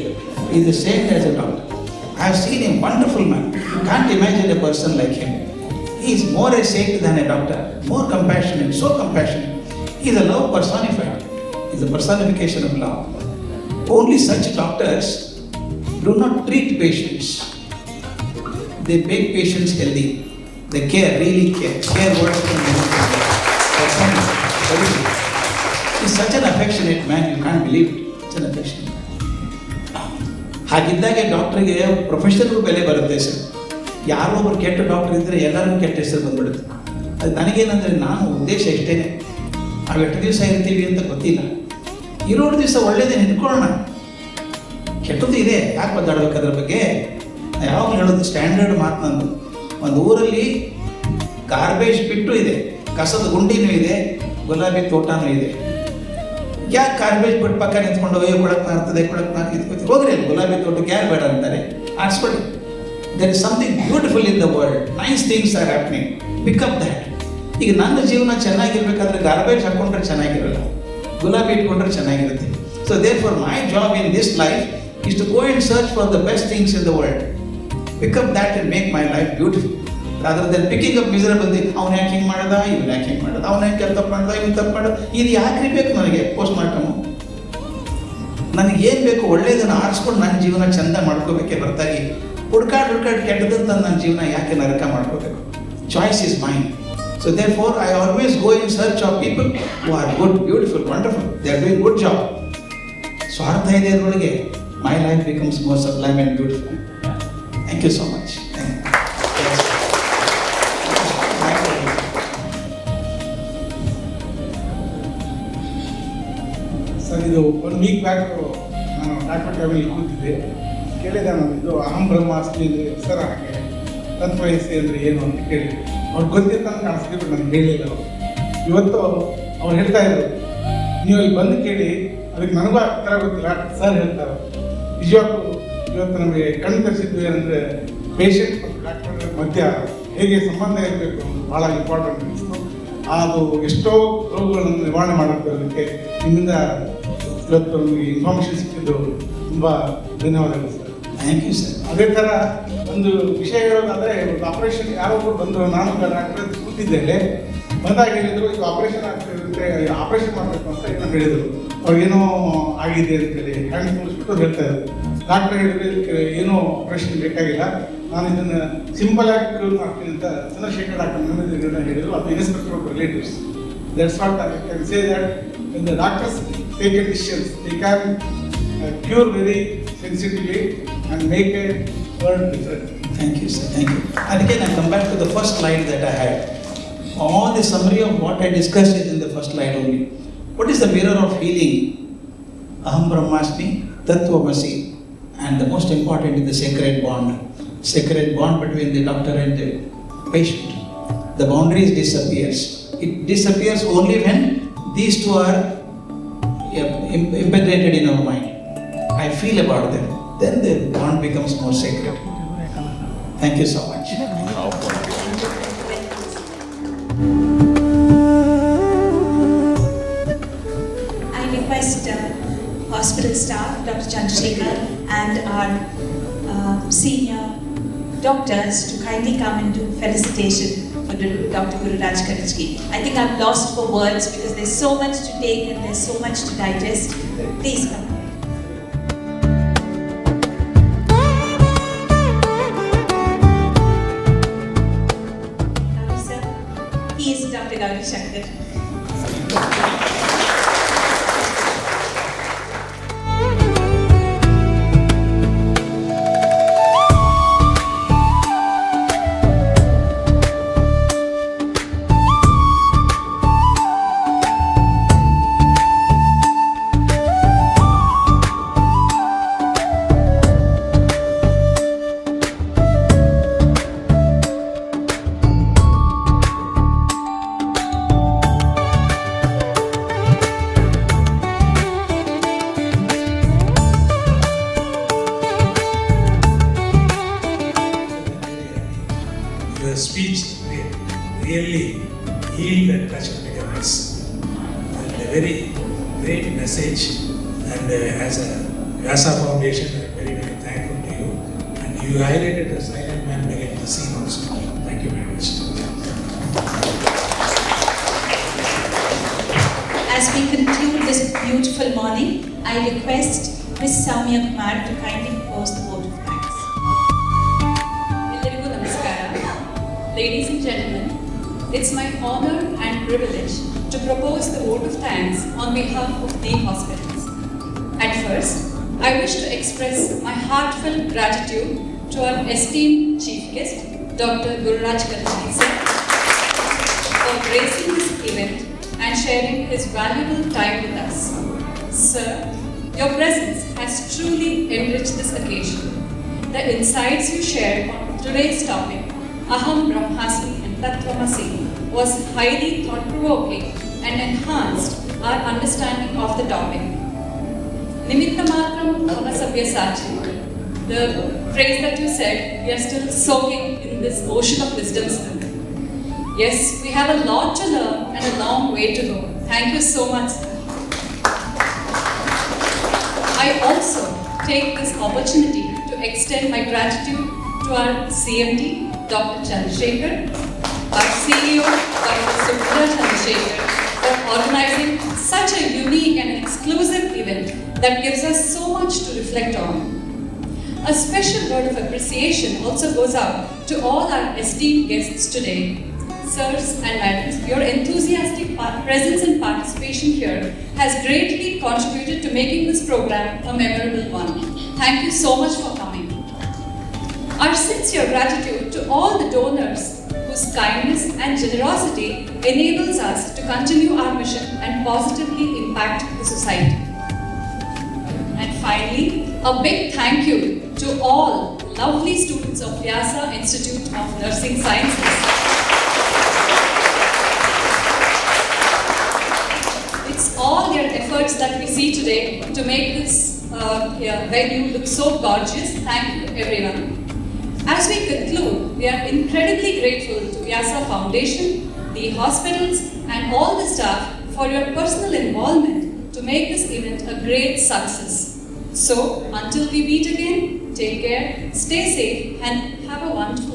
Speaker 1: He is a saint as a doctor. I have seen him, wonderful man. You can't imagine a person like him. He is more a saint than a doctor, more compassionate, so compassionate. He is a love personified. He is a personification of love. Only such doctors do not treat patients. They make patients healthy. They care, really care. Care worse than anything. He is such an affectionate man, you can't believe it. Such an affectionate man. ಹಾಗಿದ್ದಾಗೆ ಡಾಕ್ಟ್ರಿಗೆ professional ಬೆಲೆ ಬರುತ್ತೆ sir. ಯಾರೋ ಒಬ್ರು ಕೆಟ್ಟ doctor ಇದ್ದರೆ ಎಲ್ಲರಿಗೂ ಕೆಟ್ಟ ಹೆಸರು ಬಂದ್ಬಿಡುತ್ತೆ. ಅದು ನನಗೇನಂದರೆ, ನಾನು ಉದ್ದೇಶ ಇಷ್ಟೇ, ನಾವು ಎಷ್ಟು ದಿವಸ ಇರ್ತೀವಿ ಅಂತ ಗೊತ್ತಿಲ್ಲ. ಇರೋರು ದಿವಸ ಒಳ್ಳೇದೇ ನಿಂತ್ಕೊಳ್ಳೋಣ. ಕೆಟ್ಟದ್ದು ಇದೆ, ಯಾಕೆ ಮಾತಾಡ್ಬೇಕು ಅದ್ರ ಬಗ್ಗೆ? ಯಾವಾಗಲೂ ಹೇಳೋದು ಸ್ಟ್ಯಾಂಡರ್ಡ್ ಮಾತು ನಂದು. ಒಂದು ಊರಲ್ಲಿ ಗಾರ್ಬೇಜ್ ಬಿಟ್ಟು ಇದೆ, ಕಸದ ಗುಂಡಿನೂ ಇದೆ, ಗುಲಾಬಿ ತೋಟನೂ ಇದೆ. ಯಾಕೆ ಗಾರ್ಬೇಜ್ ಬಿಟ್ಟು ಪಕ್ಕ ನಿಂತ್ಕೊಂಡು ಕೊಳಕ್ಕೆ ಮಾರ್ತದೆ, ಕೊಳಕ್ಕೆ ಮಾರ್ತಿದ್ಕೋತೀವಿ? ಹೋಗ್ರಿ ಅಲ್ಲಿ ಗುಲಾಬಿ ತೋಟಕ್ಕೆ ಯಾರು ಬೇಡ ಅಂತಾರೆ? ಆರಿಸ್ಕೊಳ್ಳಿ. There is something beautiful in the world. Nice things are happening. Pick up that. ಈಗ ನನ್ನ ಜೀವನ ಚೆನ್ನಾಗಿರ್ಬೇಕಾದ್ರೆ ಗಾರ್ಬೇಜ್ ಹಾಕ್ಕೊಂಡ್ರೆ ಚೆನ್ನಾಗಿರಲ್ಲ, ಗುಲಾಬಿ ಇಟ್ಕೊಂಡ್ರೆ ಚೆನ್ನಾಗಿರುತ್ತೆ. So therefore my job in this life is to go and search for the best things in the world. Pick up that and make my life beautiful. Rather than picking up miserable things. ಅವನು ಯಾಕೆ ಹಿಂಗೆ ಮಾಡ್ದ, ಇವನು ಯಾಕೆ ಹಿಂಗೆ ಮಾಡ್ದ, ಅವನು ಯಾಕೆ ತಪ್ಪು ಮಾಡ್ದ, ಇವನು ತಪ್ಪು ಮಾಡ್ದ. ಇದು ಯಾಕೆ ಬೇಕು ನನಗೆ ಪೋಸ್ಟ್ ಮಾರ್ಟಮು? ನನಗೇನು ಬೇಕು, ಒಳ್ಳೇದನ್ನು ಆರಿಸ್ಕೊಂಡು ನನ್ನ ಜೀವನ ಚೆಂದ ಮಾಡ್ಕೋಬೇಕೆ ಹೊರತಾಗಿ ಹುಡ್ಕಾಡ್ ಕೆಟ್ಟದಂತ ನನ್ನ ಜೀವನ ಯಾಕೆ ನರಕ ಮಾಡ್ಕೋಬೇಕು? Choice is mine. So therefore I always go in search of people who are good, beautiful, wonderful. They are doing good job. ಸ್ವಾರ್ಥ ಇದೆ ಅದರೊಳಗೆ. My life becomes more sublime and beautiful. Thank you so much.
Speaker 3: Sir, ಇದು 1 week back ನಾನು doctor ಕ್ಯಾಬಿನಲ್ಲಿ ಕೂತಿದ್ದೆ. ಕೇಳಿದೆ ನಾನು, ಇದು ಅಹಂ ಬ್ರಹ್ಮಾಸ್ಮಿ ಅಂದರೆ ಸರ್ ಹಾಗೆ ತತ್ವಸಿ ಅಂದರೆ ಏನು ಅಂತ ಕೇಳಿದೆ. ಅವ್ರಿಗೆ ಗೊತ್ತಿತ್ತು ಅಂತ ಕಾಣಿಸ್ತಿದ್ರು, ನನಗೆ ಹೇಳಿಲ್ಲ ಅವರು. ಇವತ್ತು ಅವ್ರು ಹೇಳ್ತಾ ಇದ್ರು, ನೀವು ಇಲ್ಲಿ ಬಂದು ಕೇಳಿ, ಅದಕ್ಕೆ ನನಗೂ ಉತ್ತರ ಗೊತ್ತಿಲ್ಲ, ಸರ್ ಹೇಳ್ತಾರೆ. ನಿಜವಾಗ್ಲೂ ಇವತ್ತು ನಮಗೆ ಕಣ್ಣು ತರಿಸಿದ್ದು ಏನಂದರೆ, ಪೇಷಂಟ್ ಮತ್ತು ಡಾಕ್ಟರ್ ಮಧ್ಯ ಹೇಗೆ ಸಂಬಂಧ ಇರಬೇಕು ಅನ್ನೋದು ಭಾಳ ಇಂಪಾರ್ಟೆಂಟ್ ಅನಿಸ್ತು. ಅದು ಎಷ್ಟೋ ರೋಗಗಳನ್ನು ನಿವಾರಣೆ ಮಾಡೋದಕ್ಕೆ ನಿಮ್ಮಿಂದ ಇವತ್ತು ನಮಗೆ ಇನ್ಫಾರ್ಮೇಷನ್ ಸಿಕ್ಕಿದ್ದು ತುಂಬ ಧನ್ಯವಾದಗಳು ಸರ್.
Speaker 1: Thank you sir.
Speaker 3: ಅದೇ ಥರ ಒಂದು ವಿಷಯ ಹೇಳೋದಾದರೆ, ಒಂದು ಆಪರೇಷನ್ ಯಾರೊಬ್ಬರು ಬಂದರು, ನಾನು ಡಾಕ್ಟರ್ ಕೂತಿದ್ದೇನೆ, ಬಂದಾಗ ಹೇಳಿದರು ಈಗ ಆಪರೇಷನ್ ಆಗ್ತಿರುತ್ತೆ, ಆಪರೇಷನ್ ಮಾಡಬೇಕು ಅಂತ ಏನೋ ಹೇಳಿದರು. ಅವ್ರಿಗೇನೋ ಆಗಿದೆ ಅಂತೇಳಿ ಹ್ಯಾಂಡ್ ತೋರಿಸ್ಬಿಟ್ಟು ಹೇಳ್ತಾ ಇದ್ರು. ಡಾಕ್ಟರ್ ಹೇಳಿದ್ರೆ ಇದಕ್ಕೆ ಏನೋ ಆಪರೇಷನ್ ಬೇಕಾಗಿಲ್ಲ, ನಾನು ಇದನ್ನು ಸಿಂಪಲ್ ಆಗಿ ಕ್ಯೂರ್ ಮಾಡ್ತೀನಿ ಅಂತ ಚಂದ್ರಶೇಖರ್ ಡಾಕ್ಟರ್ ನಮ್ಮೆಲ್ಲರಿಗೂ ಹೇಳಿದರು. ಅದು inspector of relatives. That's what I can say that when the doctors take a decisions, they can cure very sensitively and make a world different.
Speaker 1: Thank you, sir. Thank you. And again, I come back to the first slide that I had. All the summary of what I discussed is in the first slide only. What is the mirror of healing? Aham Brahmasmi Tat Tvam Asi. And the most important is the sacred bond. Sacred bond between the doctor and the patient. The boundaries disappears. It disappears only when these two are impregnated in our mind. I feel about them. Then the bond becomes more sacred. Thank you so much.
Speaker 6: I request hospital staff, Dr. Chandrasekhar, and our senior doctors to kindly come and do felicitation for Dr. Gururaj Karajagi. I think I'm lost for words because there's so much to take and there's so much to digest. Please come. Dr. Gauri Shankar.
Speaker 14: really healed and touched many of us. And a very great message. And as a Vyasa Foundation, I am very, very thankful to you. And you highlighted the silent man behind the scene also. Thank you very much.
Speaker 6: As we conclude this beautiful morning, I request Ms. Soumya Kumar to kindly propose the vote of thanks.
Speaker 15: Ellarigu namaskara. Ladies and gentlemen, it's my honor and privilege to propose the vote of thanks on behalf of DHEE hospitals. At first, I wish to express my heartfelt gratitude to our esteemed chief guest, Dr. Gururaj Karajagi sir, for gracing this event and sharing his valuable time with us. Sir, your presence has truly enriched this occasion. The insights you shared on today's topic, Aham Brahmasmi Tat Tvam Asi, was highly thought-provoking and enhanced our understanding of the topic. Nimittamatram Bhava Sabyasachi. The phrase that you said, we are still soaking in this ocean of wisdom, sir. Yes, we have a lot to learn and a long way to go. Thank you so much, sir. I also take this opportunity to extend my gratitude to our CMD, Dr. Chandrasekhar, our CEO, Dr. Subhra Chandrasekhar, for organizing such a unique and exclusive event that gives us so much to reflect on. A special word of appreciation also goes out to all our esteemed guests today. Sirs and madams, your enthusiastic presence and participation here has greatly contributed to making this program a memorable one. Thank you so much for coming. Our sincere gratitude to all the donors whose kindness and generosity enables us to continue our mission and positively impact the society. And finally, a big thank you to all lovely students of Vyasa Institute of Nursing Sciences. It's all their efforts that we see today to make this venue look so gorgeous. Thank you, everyone. As we conclude, we are incredibly grateful to Vyasa Foundation, the hospitals, and all the staff for your personal involvement to make this event a great success. So, until we meet again, take care, stay safe, and have a wonderful